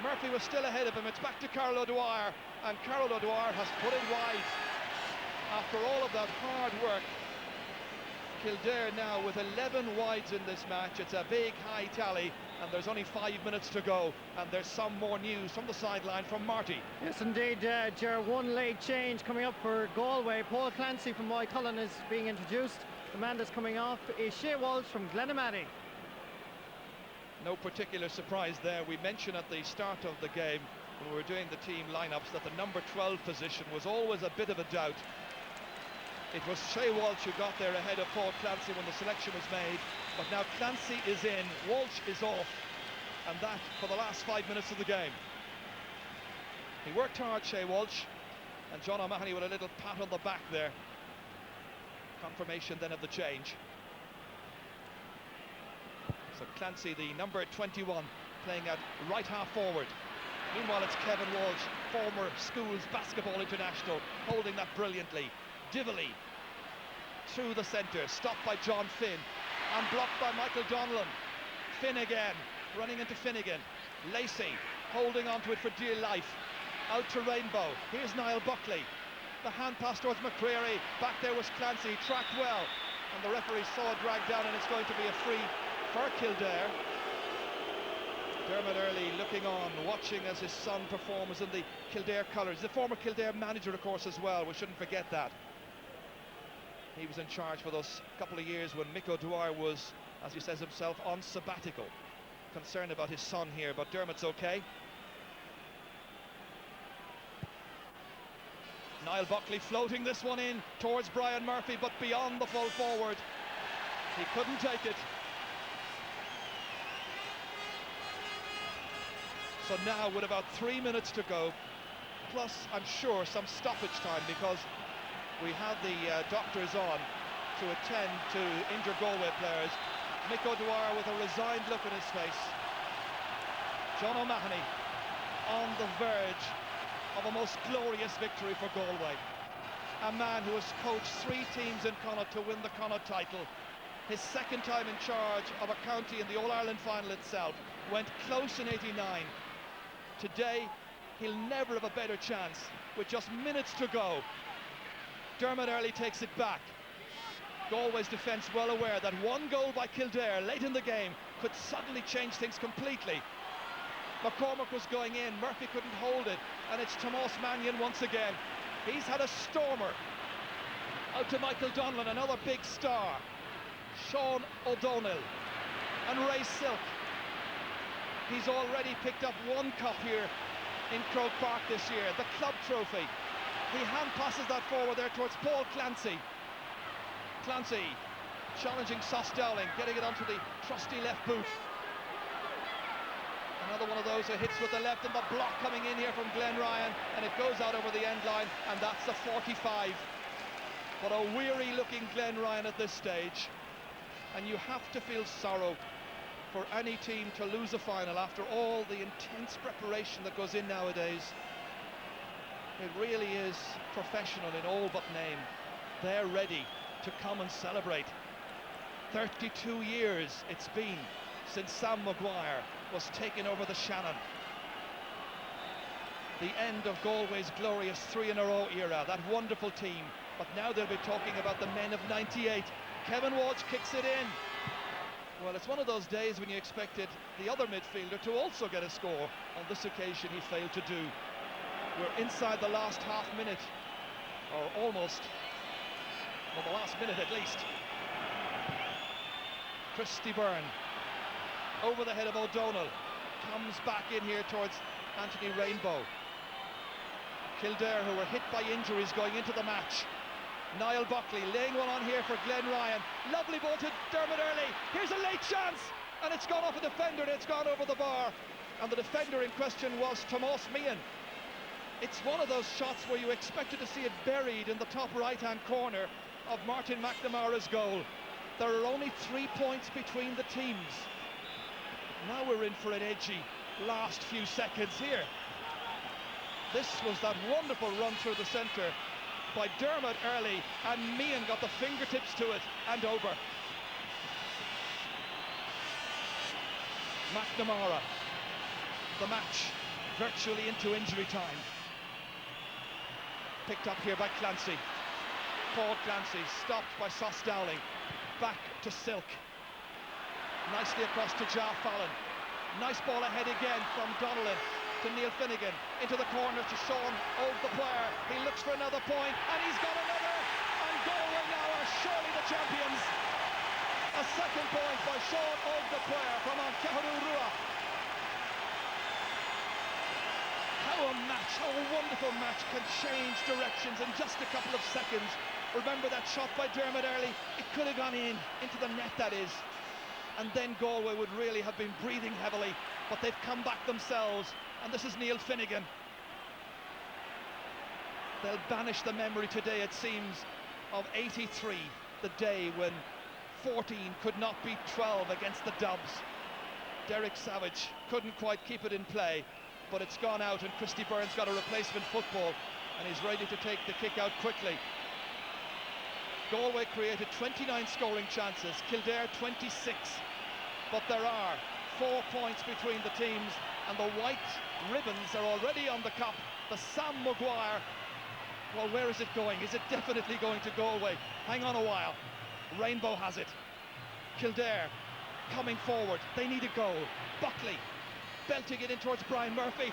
Murphy was still ahead of him. It's back to Carol O'Dwyer, and Carol O'Dwyer has put it wide. After all of that hard work, Kildare now with 11 wides in this match. It's a big high tally, and there's only 5 minutes to go, and there's some more news from the sideline from Marty. Yes, indeed, Ger. One late change coming up for Galway. Paul Clancy from Moycullen is being introduced. The man that's coming off is Shea Walsh from Glenamaddy. No particular surprise there. We mentioned at the start of the game, when we were doing the team lineups, that the number 12 position was always a bit of a doubt. It was Shea Walsh who got there ahead of Paul Clancy when the selection was made, but now Clancy is in, Walsh is off, and that for the last 5 minutes of the game. He worked hard, Shea Walsh, and John O'Mahony with a little pat on the back there. Confirmation then of the change. So Clancy, the number 21, playing at right half forward. Meanwhile, it's Kevin Walsh, former schools basketball international, holding that brilliantly. Dively through the centre, stopped by John Finn and blocked by Michael Donnellan. Finn again, running into Finnegan. Lacey holding onto it for dear life. Out to Rainbow. Here's Niall Buckley. The hand pass towards McCreary. Back there was Clancy, tracked well, and the referee saw it drag down, and it's going to be a free for Kildare. Dermot Earley looking on, watching as his son performs in the Kildare colours. The former Kildare manager, of course, as well. We shouldn't forget that. He was in charge for those couple of years when Mick O'Dwyer was, as he says himself, on sabbatical. Concerned about his son here, but Dermot's okay. Niall Buckley floating this one in towards Brian Murphy, but beyond the full forward. He couldn't take it. So now with about 3 minutes to go, plus I'm sure some stoppage time, because we have the doctors on to attend to injured Galway players. Mick O'Dwyer with a resigned look on his face. John O'Mahony on the verge of a most glorious victory for Galway. A man who has coached 3 teams in Connacht to win the Connacht title. His second time in charge of a county in the All-Ireland final itself. Went close in '89. Today, he'll never have a better chance with just minutes to go. Dermot Earley takes it back. Galway's defence well aware that one goal by Kildare late in the game could suddenly change things completely. McCormack was going in, Murphy couldn't hold it, and it's Tomás Mannion once again. He's had a stormer. Out to Michael Donnellan, another big star. Sean O'Donnell and Ray Silk. He's already picked up 1 cup here in Croke Park this year, the club trophy. He hand passes that forward there towards Paul Clancy. Clancy challenging Sos Dowling, getting it onto the trusty left boot. Another one of those who hits with the left, and the block coming in here from Glenn Ryan, and it goes out over the end line, and that's the 45. But a weary looking Glenn Ryan at this stage, and you have to feel sorrow for any team to lose a final after all the intense preparation that goes in nowadays. It really is professional in all but name. They're ready to come and celebrate. 32 years it's been since Sam Maguire was taken over the Shannon. The end of Galway's glorious 3-in-a-row era, that wonderful team. But now they'll be talking about the men of '98. Kevin Walsh kicks it in. Well, it's one of those days when you expected the other midfielder to also get a score. On this occasion, he failed to do. We're inside the last half minute, or almost, well, the last minute at least. Christy Byrne, over the head of O'Donnell, comes back in here towards Anthony Rainbow. Kildare, who were hit by injuries going into the match. Niall Buckley laying one on here for Glenn Ryan. Lovely ball to Dermot Earley. Here's a late chance, and it's gone off a defender, and it's gone over the bar. And the defender in question was Tomás Meehan. It's one of those shots where you expected to see it buried in the top right-hand corner of Martin McNamara's goal. There are only 3 points between the teams. Now we're in for an edgy last few seconds here. This was that wonderful run through the centre by Dermot early, and Meehan got the fingertips to it and over. McNamara, the match virtually into injury time. Picked up here by Clancy. Paul Clancy stopped by Sos Dowling. Back to Silk. Nicely across to Jar Fallon. Nice ball ahead again from Donnellan to Neil Finnegan. Into the corner to Sean Old, the player. He looks for another point, and he's got another. And Galway now are surely the champions. A second point by Sean Old, the player from Ankeharu Rua. How a wonderful match can change directions in just a couple of seconds. Remember that shot by Dermot early? It could have gone into the net, that is. And then Galway would really have been breathing heavily, but they've come back themselves. And this is Neil Finnegan. They'll banish the memory today, it seems, of '83, the day when 14 could not beat 12 against the Dubs. Derek Savage couldn't quite keep it in play, but it's gone out, and Christy Byrne's got a replacement football, and he's ready to take the kick out quickly. Galway created 29 scoring chances, Kildare 26, but there are 4 points between the teams, and the white ribbons are already on the cup. The Sam Maguire, well, where is it going? Is it definitely going to Galway? Hang on a while. Rainbow has it. Kildare coming forward. They need a goal. Buckley belting it in towards Brian Murphy.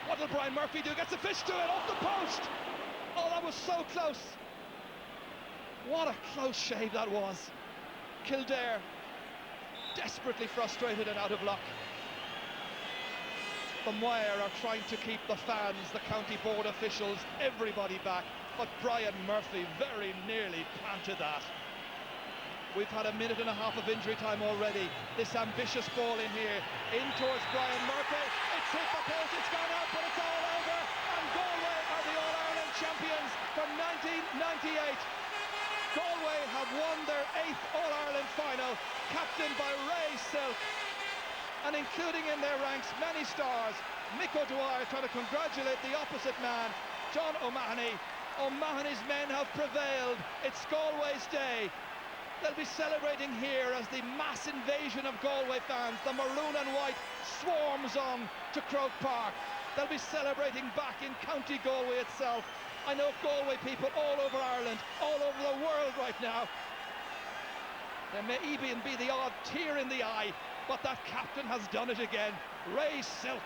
What will Brian Murphy do? Gets a fish to it off the post. Oh, that was so close. What a close shave that was. Kildare desperately frustrated and out of luck. The Moir are trying to keep the fans, the county board officials, everybody back, but Brian Murphy very nearly planted that. We've had a minute and a half of injury time already. This ambitious ball in here, in towards Brian Murphy. It's hit the post, it's gone out, but it's all over. And Galway are the All-Ireland champions from 1998. Galway have won their 8th All-Ireland final, captained by Ray Silk. And including in their ranks many stars. Mick O'Dwyer trying to congratulate the opposite man, John O'Mahony. O'Mahony's men have prevailed. It's Galway's day. They'll be celebrating here as the mass invasion of Galway fans, the maroon and white, swarms on to Croke Park. They'll be celebrating back in County Galway itself. I know Galway people all over Ireland, all over the world right now. There may even be the odd tear in the eye, but that captain has done it again. Ray Silk.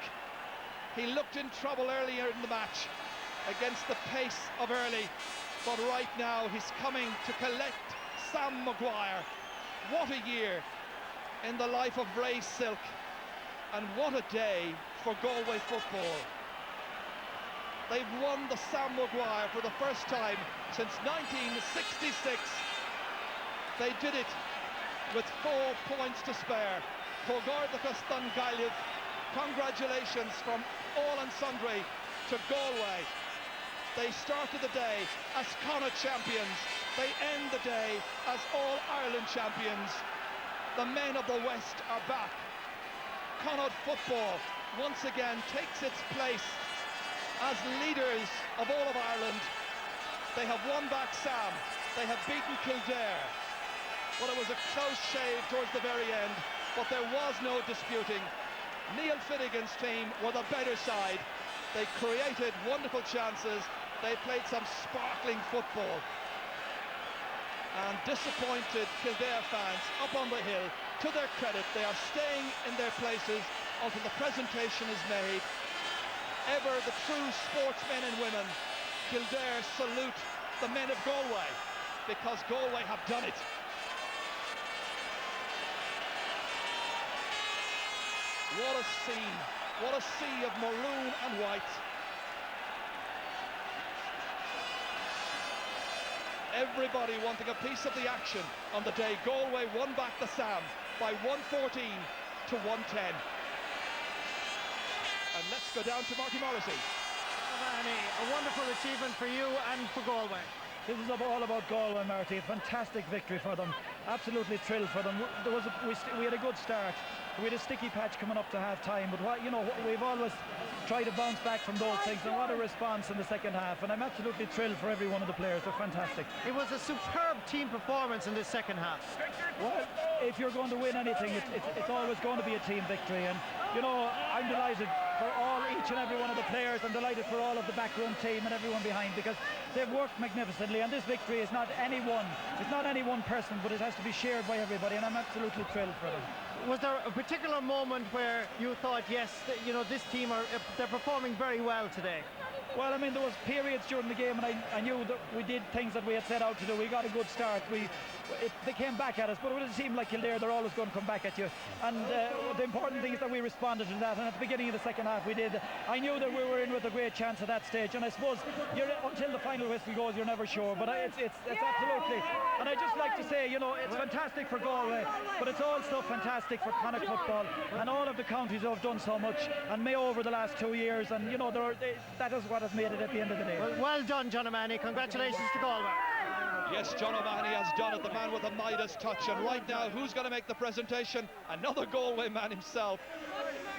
He looked in trouble earlier in the match against the pace of Early, but right now he's coming to collect Sam Maguire. What a year in the life of Ray Silk, and what a day for Galway football. They've won the Sam Maguire for the first time since 1966. They did it with 4 points to spare. Congratulations from all and sundry to Galway. They started the day as Connacht champions. They end the day as All-Ireland champions. The men of the West are back. Connacht football once again takes its place as leaders of all of Ireland. They have won back Sam. They have beaten Kildare. Well, it was a close shave towards the very end, but there was no disputing. Neil Finnegan's team were the better side. They created wonderful chances. They played some sparkling football. And disappointed Kildare fans up on the hill, to their credit, they are staying in their places until the presentation is made. Ever the true sportsmen and women, Kildare salute the men of Galway, because Galway have done it. What a scene, what a sea of maroon and white. Everybody wanting a piece of the action on the day. Galway won back the Sam by 114 to 110. And let's go down to Marty Morrissey. O'Mahony, a wonderful achievement for you and for Galway. This is all about Galway, Marty. A fantastic victory for them. Absolutely thrilled for them. We had a good start. We had a sticky patch coming up to half time, but we've always tried to bounce back from those things, and what a response in the second half. And I'm absolutely thrilled for every one of the players. They're fantastic. It was a superb team performance in this second half. Well, if you're going to win anything, it's always going to be a team victory. And I'm delighted for each and every one of the players. I'm delighted for all of the backroom team and everyone behind, because they've worked magnificently, and this victory is not any one person, but it has to be shared by everybody, and I'm absolutely thrilled for them. Was there a particular moment where you thought, yes, this team they're performing very well today? Well, I mean, there was periods during the game, and I knew that we did things that we had set out to do. We got a good start. They came back at us, but it seemed like Kildare, they're always going to come back at you. And the important thing is that we responded to that, and at the beginning of the second half we did. I knew that we were in with a great chance at that stage, and I suppose until the final whistle goes, you're never sure. But it's absolutely, and I just like to say, it's fantastic for Galway, but it's also fantastic for Connacht football, and all of the counties who have done so much, and Mayo over the last 2 years, and that is what has made it at the end of the day. Well done, John O'Mahony. Congratulations to Galway. Yes, John O'Mahony has done it, the man with the Midas touch. And right now, who's going to make the presentation? Another Galway man himself.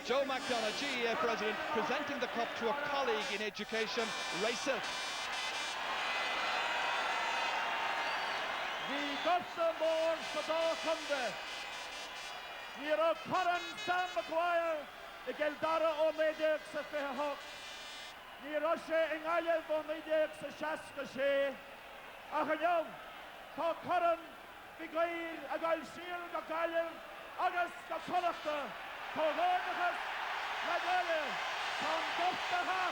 Joe McDonagh, GEA president, presenting the cup to a colleague in education, Ray Silk. The Gursa Moore Sada Kunde. Nero Curran Sam McGuire, the Kildare O'Medex a Fehawk. Nero She Ingalev O'Medex a Shaska She. Achanyom, Tá Curran, Vigair, Agal Shir, Gagalev, Agas, Gakolachta, Kogonakas, Nagalev, Tom Guptaha.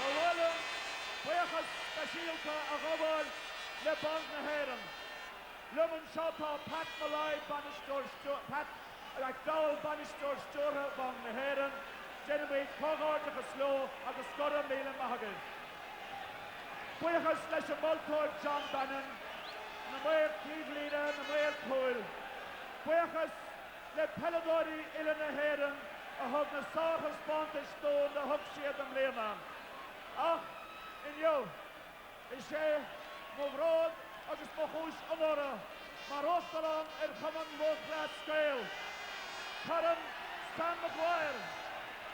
Owalum, Weachas, Bashilka, Agawal, Lebon Naheran. Lumen Shota, Pat Malay, Banistor, Pat, Dowell, Banistor, Stura, Bon Naheran. Genevieve Cogard to Slow, and the Scudder Milan Mahagan. Quayas Lesh Multor, John Bannon, Namair Clevelina, Namair Coyle. Quayas Le Peladori, Ilana Heron, a hug the Sarah Spontish Stone, the hug she at the Lehman. In you, Ishe, Movrod, Agus Mohush Amora, Marostalan, and Common Road Class Scale. Curran, Stan McGuire.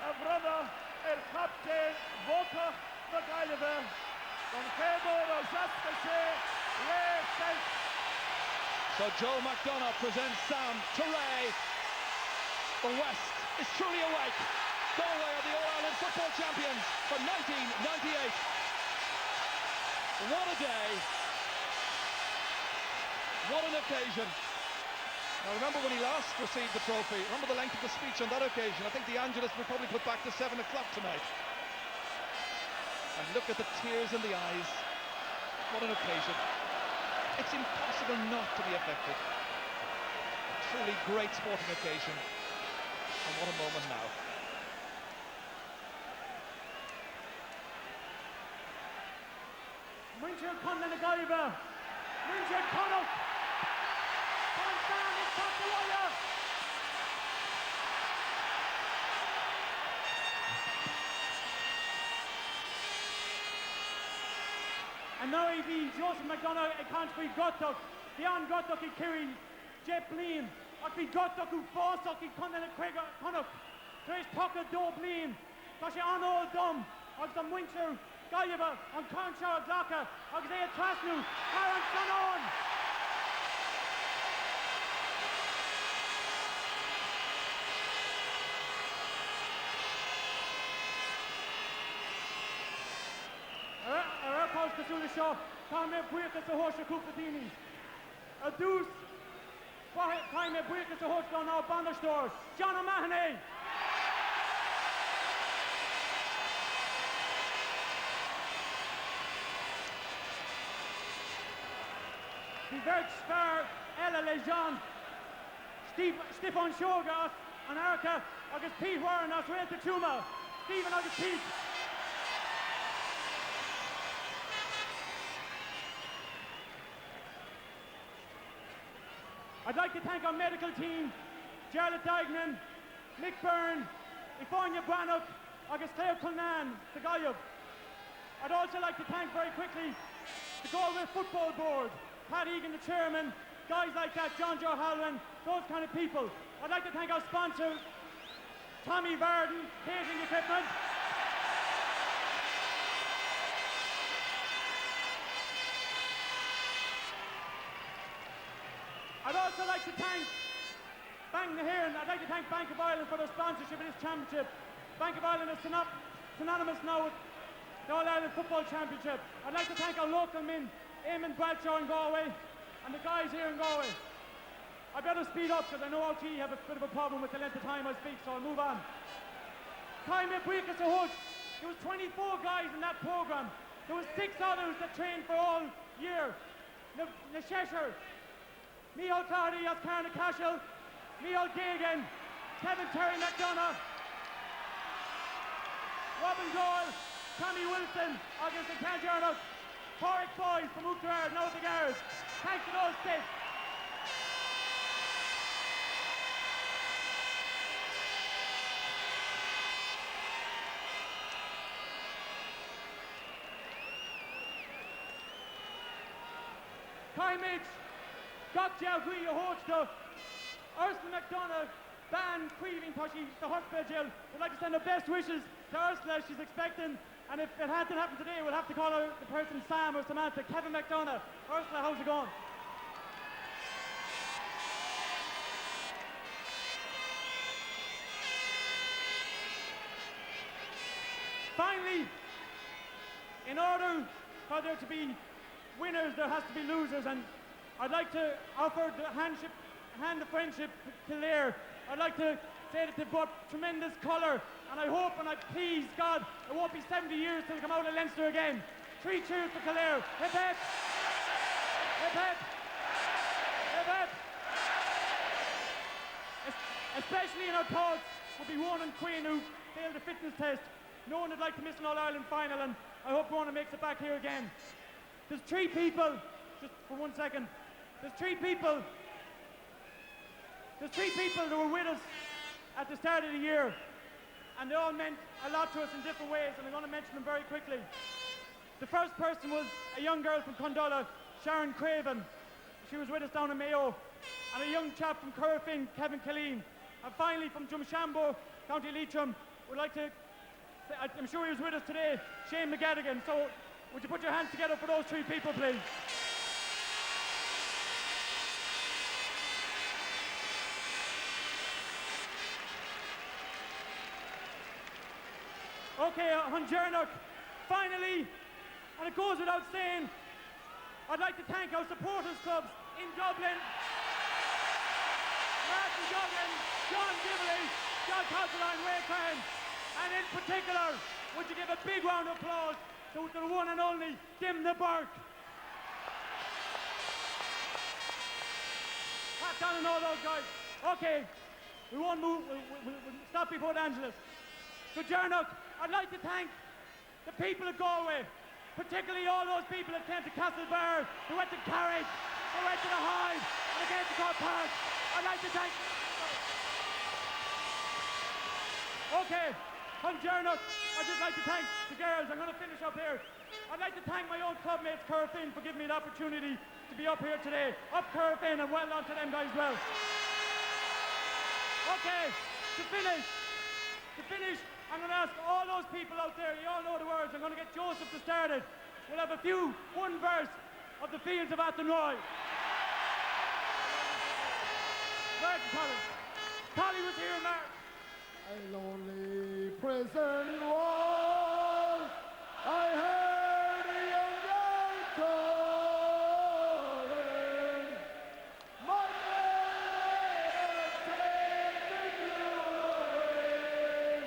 Brother, el captain, Voka, the Galway, from Kildare, Jasper, So Joe McDonagh presents Sam to Ray. The West is truly awake. Galway are the All-Ireland football champions for 1998. What a day. What an occasion. Now remember when he last received the trophy, remember the length of the speech on that occasion. I think the Angelus will probably put back to 7 o'clock tonight. And look at the tears in the eyes. What an occasion. It's impossible not to be affected. A truly great sporting occasion. And what a moment now. Winter Conlon Galway, Winter Connacht. And now the Joseph McDonagh can't be Gottuk, Dion Gottuk and Kerry, Jeff Lean, Aki Gottuk who falls Aki Conlon and Craig Connacht, Trace Pocket Do Lean, Kashi Arnold Dum, Oxfam Winter, Galway, and Conchar Glocka, Oxay Trasnu, Aaron Sanon. Kasuli Shaw, Time Breakers the horse of Kupatini. A deuce, Time Breakers the horse down now, Bandar Stores, John O'Mahony. Divert Star, Ella Lejean, Stefan Shogas, and Erica, August Pete Warren, as well to Chuma, Stephen August Pete. I'd like to thank our medical team, Jarlath Dignan, Mick Byrne, Ifonia Brannock, agus Claire Culnan, the Gayub. I'd also like to thank very quickly the Galway Football Board, Pat Egan, the chairman, guys like that, John Joe Halloran, those kind of people. I'd like to thank our sponsor, Tommy Varden, Catering Equipment. I'd also like to thank I'd like to thank Bank of Ireland for their sponsorship of this championship. Bank of Ireland is synonymous now with the All-Ireland Football Championship. I'd like to thank our local men, Eamon Bradshaw in Galway, and the guys here in Galway. I better speed up because I know RT have a bit of a problem with the length of time I speak, so I'll move on. Time at Breakus a Hutch. There was 24 guys in that programme. There was 6 others that trained for all year. Na Cheshire, Micheál Clardy as Carna Cashel, Micheál Gagan, Kevin Terry McDonough, Robin Doyle, Tommy Wilson, August and Canjarnock, Porrick Boys from Uachtar, now the Guards. Thanks to those 6. Kai Mitch, Gokjal Guya Hochta, Ursula McDonough, Ban Queeving Toshi, the hospital jail. We'd like to send our best wishes to Ursula. She's expecting, and if it hadn't happened today, we'll have to call her the person Sam or Samantha. Kevin McDonough. Ursula, how's it going? Finally, in order for there to be winners, there has to be losers, and I'd like to offer the hand of friendship to Kildare. I'd like to say that they've brought tremendous colour, and I hope and I please God it won't be 70 years till they come out of Leinster again. 3 cheers for Kildare. Hip hip! Hip hip! Hip hip! Especially in our thoughts would be Ronan Quinn, who failed the fitness test. No one would like to miss an All-Ireland final, and I hope Ronan makes it back here again. There's 3 people, just for 1 second, there's 3 people that were with us at the start of the year, and they all meant a lot to us in different ways, and I'm going to mention them very quickly. The first person was a young girl from Condola, Sharon Craven. She was with us down in Mayo. And a young chap from Currafin, Kevin Killeen. And finally from Drumshanbo, County Leitrim, would like to say, I'm sure he was with us today, Shane McGettigan. So would you put your hands together for those 3 people, please? Okay, Hunjernock, finally, and it goes without saying, I'd like to thank our supporters clubs in Dublin, Martin Duggan, John Dibley, John Castleline, Ray Crane, and in particular, would you give a big round of applause to the one and only Dim the Burke. Pat down and all those guys. Okay, we won't move, we'll stop before the Angelus. So Jernock, I'd like to thank the people of Galway, particularly all those people that came to Castlebar, who went to Carrick, who went to the Hyde, and again to Court Park. I'd like to thank... Okay, on Jernock, I'd just like to thank the girls. I'm going to finish up here. I'd like to thank my old clubmates, Currafin, for giving me the opportunity to be up here today. Up Currafin, and well done to them guys as well. Okay, to finish, I'm going to ask all those people out there, you all know the words, I'm going to get Joseph to start it. We'll have one verse of the Fields of Athenroy. Martin Collins. Collie was here, Mark. A lonely prison wall, I heard a young girl calling. My man has taken you away.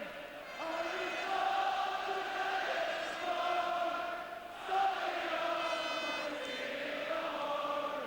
I was not to make strong, something of my dear heart. It's only out the hills I'm riding.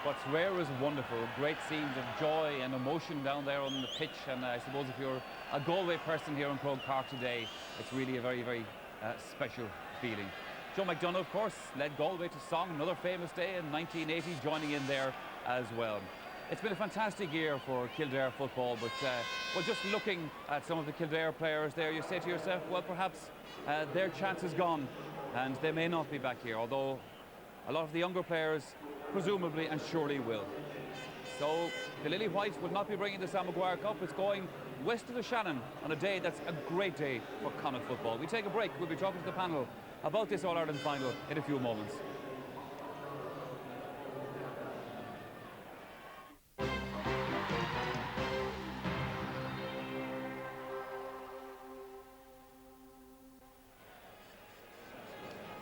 what's rare is wonderful. Great scenes of joy and emotion down there on the pitch, and I suppose if you're a Galway person here in Croke Park today, it's really a very, very special feeling. Joe McDonough, of course, led Galway to song, another famous day in 1980, joining in there as well. It's been a fantastic year for Kildare football, but well, just looking at some of the Kildare players there, you say to yourself, well, perhaps their chance is gone and they may not be back here, although a lot of the younger players presumably and surely will. So the Lily White will not be bringing the Sam Maguire Cup. It's going west of the Shannon on a day that's a great day for Connacht football. We take a break. We'll be talking to the panel about this All-Ireland final in a few moments.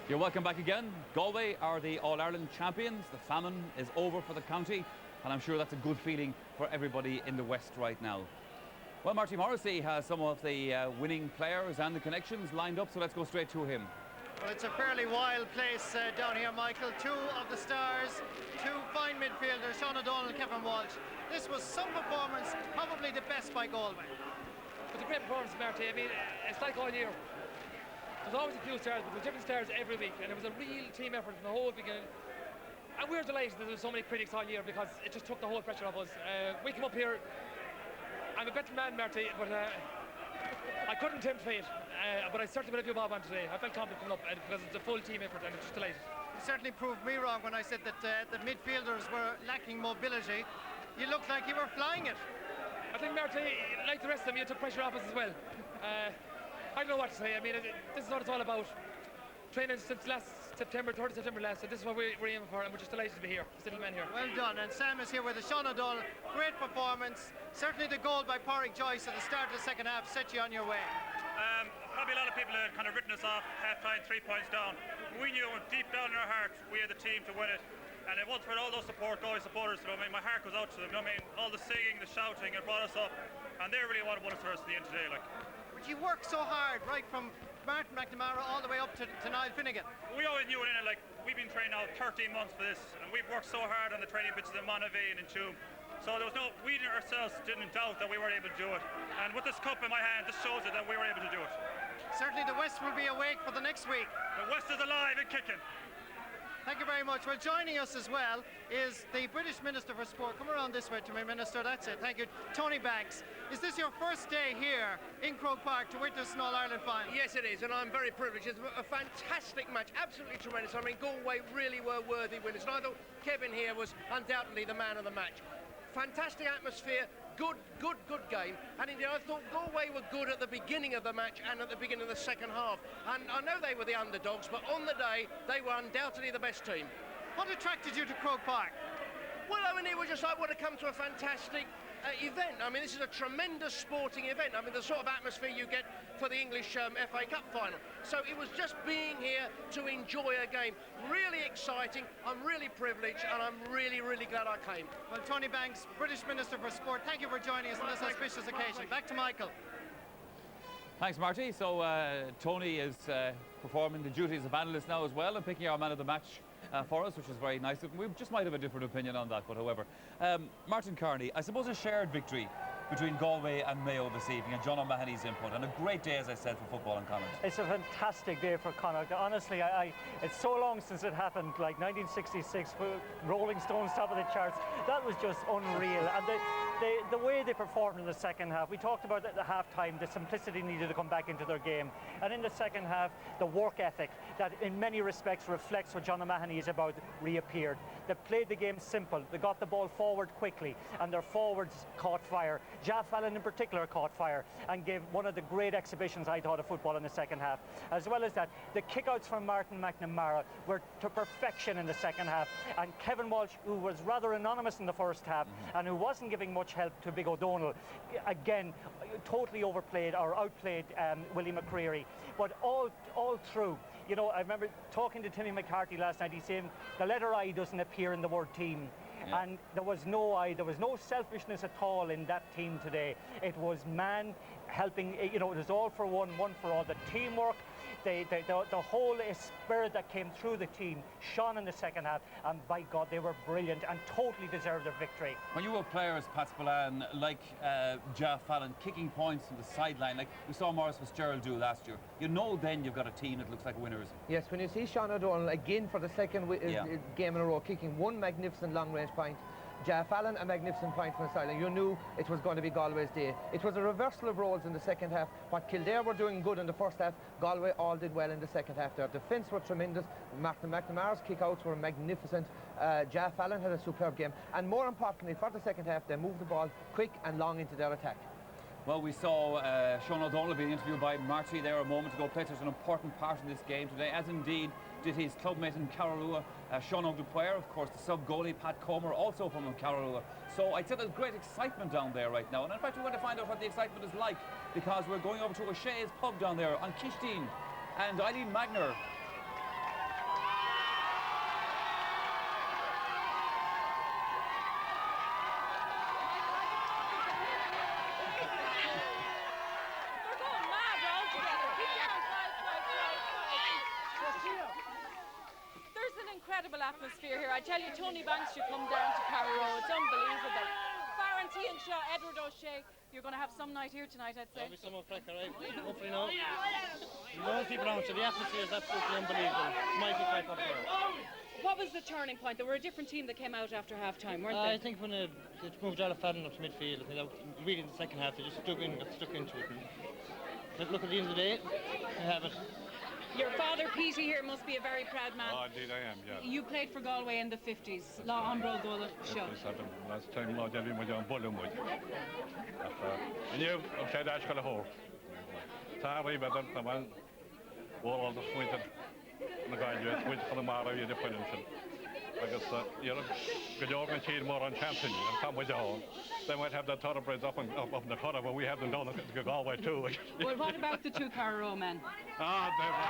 You're welcome back again. Galway are the All-Ireland champions. The famine is over for the county, and I'm sure that's a good feeling for everybody in the West right now. Well, Marty Morrissey has some of the winning players and the connections lined up, so let's go straight to him. Well, it's a fairly wild place down here, Michael. Two of the stars, two fine midfielders, Sean O'Donnell and Kevin Walsh. This was some performance, probably the best by Galway. It was a great performance, Marty. I mean, it's like all year. There's always a few stars, but there's different stars every week, and it was a real team effort from the whole beginning. And we're delighted that there's so many critics all year because it just took the whole pressure off us. We came up here, I'm a better man, Marty, but I couldn't tempt fate. But I certainly put a few bob on today. I felt confident coming up because it's a full team effort and I'm just delighted. You certainly proved me wrong when I said that the midfielders were lacking mobility. You looked like you were flying it. I think, Marty, like the rest of them, you took pressure off us as well. I don't know what to say. I mean, this is what it's all about. Training since last September, 3rd September last, so this is what we're aiming for, and we're just delighted to be here, still men here. Well done, and Sam is here with the Sean O'Donnell. Great performance. Certainly the goal by Pádraig Joyce at the start of the second half set you on your way. Probably a lot of people had kind of written us off half-time, 3 points down. We knew deep down in our hearts we had the team to win it. And it was for all those Galway supporters, you know, I mean, my heart goes out to them, you know what I mean? All the singing, the shouting, it brought us up. And they really wanted us for us at the end today, like. But you worked so hard, right from Martin McNamara all the way up to Niall Finnegan. We always knew it, in it, like, we've been training now 13 months for this, and we've worked so hard on the training pitches in Monavie and in Tuam. So there was no, we ourselves didn't doubt that we were able to do it. And with this cup in my hand, this shows it that we were able to do it. Certainly the West will be awake for the next week. The West is alive and kicking. Thank you very much. Well, joining us as well is the British Minister for Sport. Come around this way to me, Minister. That's it. Thank you. Tony Banks. Is this your first day here in Croke Park to witness an All-Ireland final? Yes, it is, and I'm very privileged. It's a fantastic match, absolutely tremendous. I mean, Galway really were worthy winners, and I thought Kevin here was undoubtedly the man of the match. Fantastic atmosphere, good game, and indeed I thought Galway were good at the beginning of the match and at the beginning of the second half. And I know they were the underdogs, but on the day they were undoubtedly the best team. What attracted you to Croke Park? Well, I mean, it was just I would have come to a fantastic event. I mean, this is a tremendous sporting event. I mean, the sort of atmosphere you get for the English FA Cup final. So it was just being here to enjoy a game. Really exciting. I'm really privileged, and I'm really, really glad I came. Well, Tony Banks, British Minister for Sport, thank you for joining us on this auspicious occasion. Back to Michael. Thanks, Marty. So Tony is performing the duties of analyst now as well and picking our man of the match for us, which is very nice. We just might have a different opinion on that, but however. Martin Kearney, I suppose a shared victory between Galway and Mayo this evening, and John O'Mahony's input, and a great day, as I said, for football in Connacht. It's a fantastic day for Connacht. Honestly, it's so long since it happened, like 1966, Rolling Stones top of the charts. That was just unreal. And the way they performed in the second half, we talked about at the half-time, the simplicity needed to come back into their game. And in the second half, the work ethic that in many respects reflects what John O'Mahony is about reappeared. They played the game simple. They got the ball forward quickly, and their forwards caught fire. Jaff Allen in particular caught fire and gave one of the great exhibitions, I thought, of football in the second half. As well as that, the kickouts from Martin McNamara were to perfection in the second half. And Kevin Walsh, who was rather anonymous in the first half and who wasn't giving much help to Big O'Donnell, again, totally overplayed or outplayed Willie McCreary. But all through, you know, I remember talking to Timmy McCarthy last night. He's saying the letter I doesn't appear in the word team. Yeah. And there was no selfishness at all in that team today. It was man helping, you know, it was all for one for all. The teamwork, the whole spirit that came through the team shone in the second half, and by God, they were brilliant and totally deserved their victory. When you were players, Pat Spillane, like Jeff Fallon, kicking points from the sideline, like we saw Maurice Fitzgerald do last year, you know then you've got a team that looks like winners. Yes, when you see Sean O'Donnell again for the second game in a row, kicking one magnificent long-range point, Jeff Fallon a magnificent point from the sideline, you knew it was going to be Galway's day. It was a reversal of roles in the second half. What Kildare were doing good in the first half, Galway all did well in the second half. Their defence were tremendous. Martin McNamara's kick-outs were magnificent. Jeff Fallon had a superb game. And more importantly, for the second half, they moved the ball quick and long into their attack. Well, we saw Sean O'Donnell being interviewed by Marty there a moment ago. Played such an important part in this game today, as indeed did his clubmate in Carrarua, Sean O'Dupuer, of course, the sub-goalie, Pat Comer, also from Carrarua. So I'd say there's great excitement down there right now. And in fact, we want to find out what the excitement is like, because we're going over to O'Shea's pub down there on Kishteen. And Eileen Magner, atmosphere here. I tell you, Tony Banks should come down to Carrarua. It's unbelievable. Farron T and Shaw, Edward O'Shea, you're going to have some night here tonight, I'd say. There'll be some more crack, all right? Hopefully not. Loads of people around, so the atmosphere is absolutely unbelievable. It's mighty crack up there. What was the turning point? There were a different team that came out after half-time, weren't they? I think when it moved out of Fadden up to midfield, I think that really in the second half, they just got stuck into it. And look, at the end of the day, they have it. Your father, Petey, here must be a very proud man. Oh, indeed I am, yeah. You played for Galway in the 50s. Lá Umbro Gola show. Last time, Lord Jelly was on Bullenwood. And you, I'm saying that's got a hole. Sorry, but the man, all the swinted, the guy, you swint for the Mara, you did I guess you're good job and cheat more on champion and come with you. They might have the thoroughbreds up in the cutter, but we have them down in Galway too. Well, what about the two Carrarua men? Ah, they're right.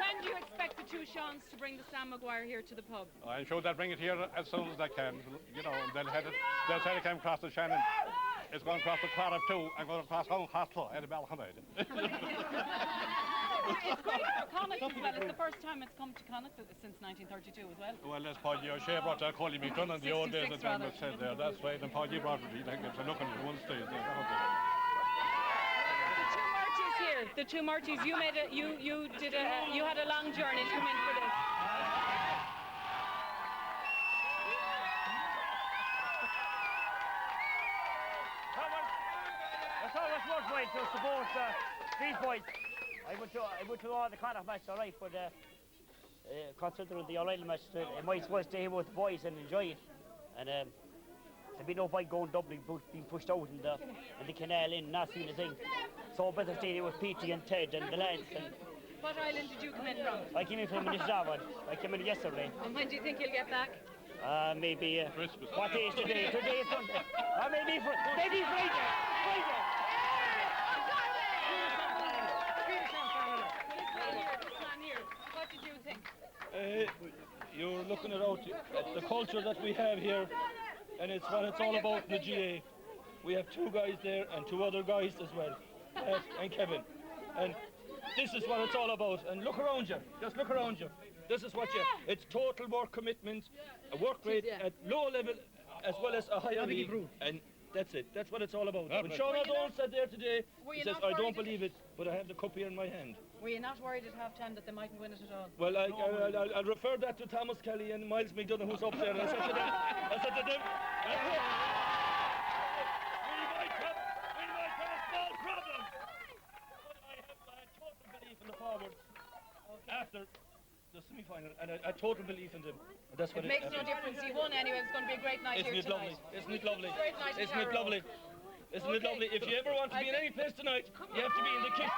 When do you expect the two Seans to bring the Sam Maguire here to the pub? I'm sure they'll bring it here as soon as they can. You know, they'll say they came across the Shannon. It's going across the Clonard too. I'm going across home Hostler and the Balchanide. It's great for Connacht as well. It's the first time it's come to Connacht since 1932 as well. Well, that's Paul O'Shea brought that Coley McDonough in the old days that time was said there. That's right. And Paul brought it. I think it's looking at one stage there. The two Marties, you had a long journey to come in for this. That's all that's worth waiting to support these boys. I went to all the Connacht matches, all right, but considering the O'Reilly match, I might as well stay here with the boys and enjoy it. And there'd be no point going Dublin, being pushed out in the canal in, not seeing a thing. So better stay here with Petey and Ted and the lads. And what island did you come in from? I came in from Nishawan. I came in yesterday. And when do you think you'll get back? Maybe Christmas. What day is today? Today is Sunday. Maybe Friday. What did you think? You're looking at the culture that we have here, and it's what it's all about in the GA. We have two guys there and two other guys as well, and Kevin. And this is what it's all about. And look around you. Just look around you. This is what it's total work commitment, a work rate at low level as well as a higher league. And that's it. That's what it's all about. When Sean O'Donnell said there today, he says, I don't believe it, but I have the cup here in my hand. Were you not worried at half-time that they mightn't win it at all? Well, I'll refer that to Thomas Kelly and Miles McDonough, who's up there. And I said to them, we might have a small problem. But I have total belief in the forwards after the semi-final, and a total belief in them. That's what it makes no difference. You won anyway. It's going to be a great night here tonight. Isn't it lovely? Great night. Isn't it lovely? Isn't it lovely? If you ever want to be in any place tonight, you have to be in the kitchen.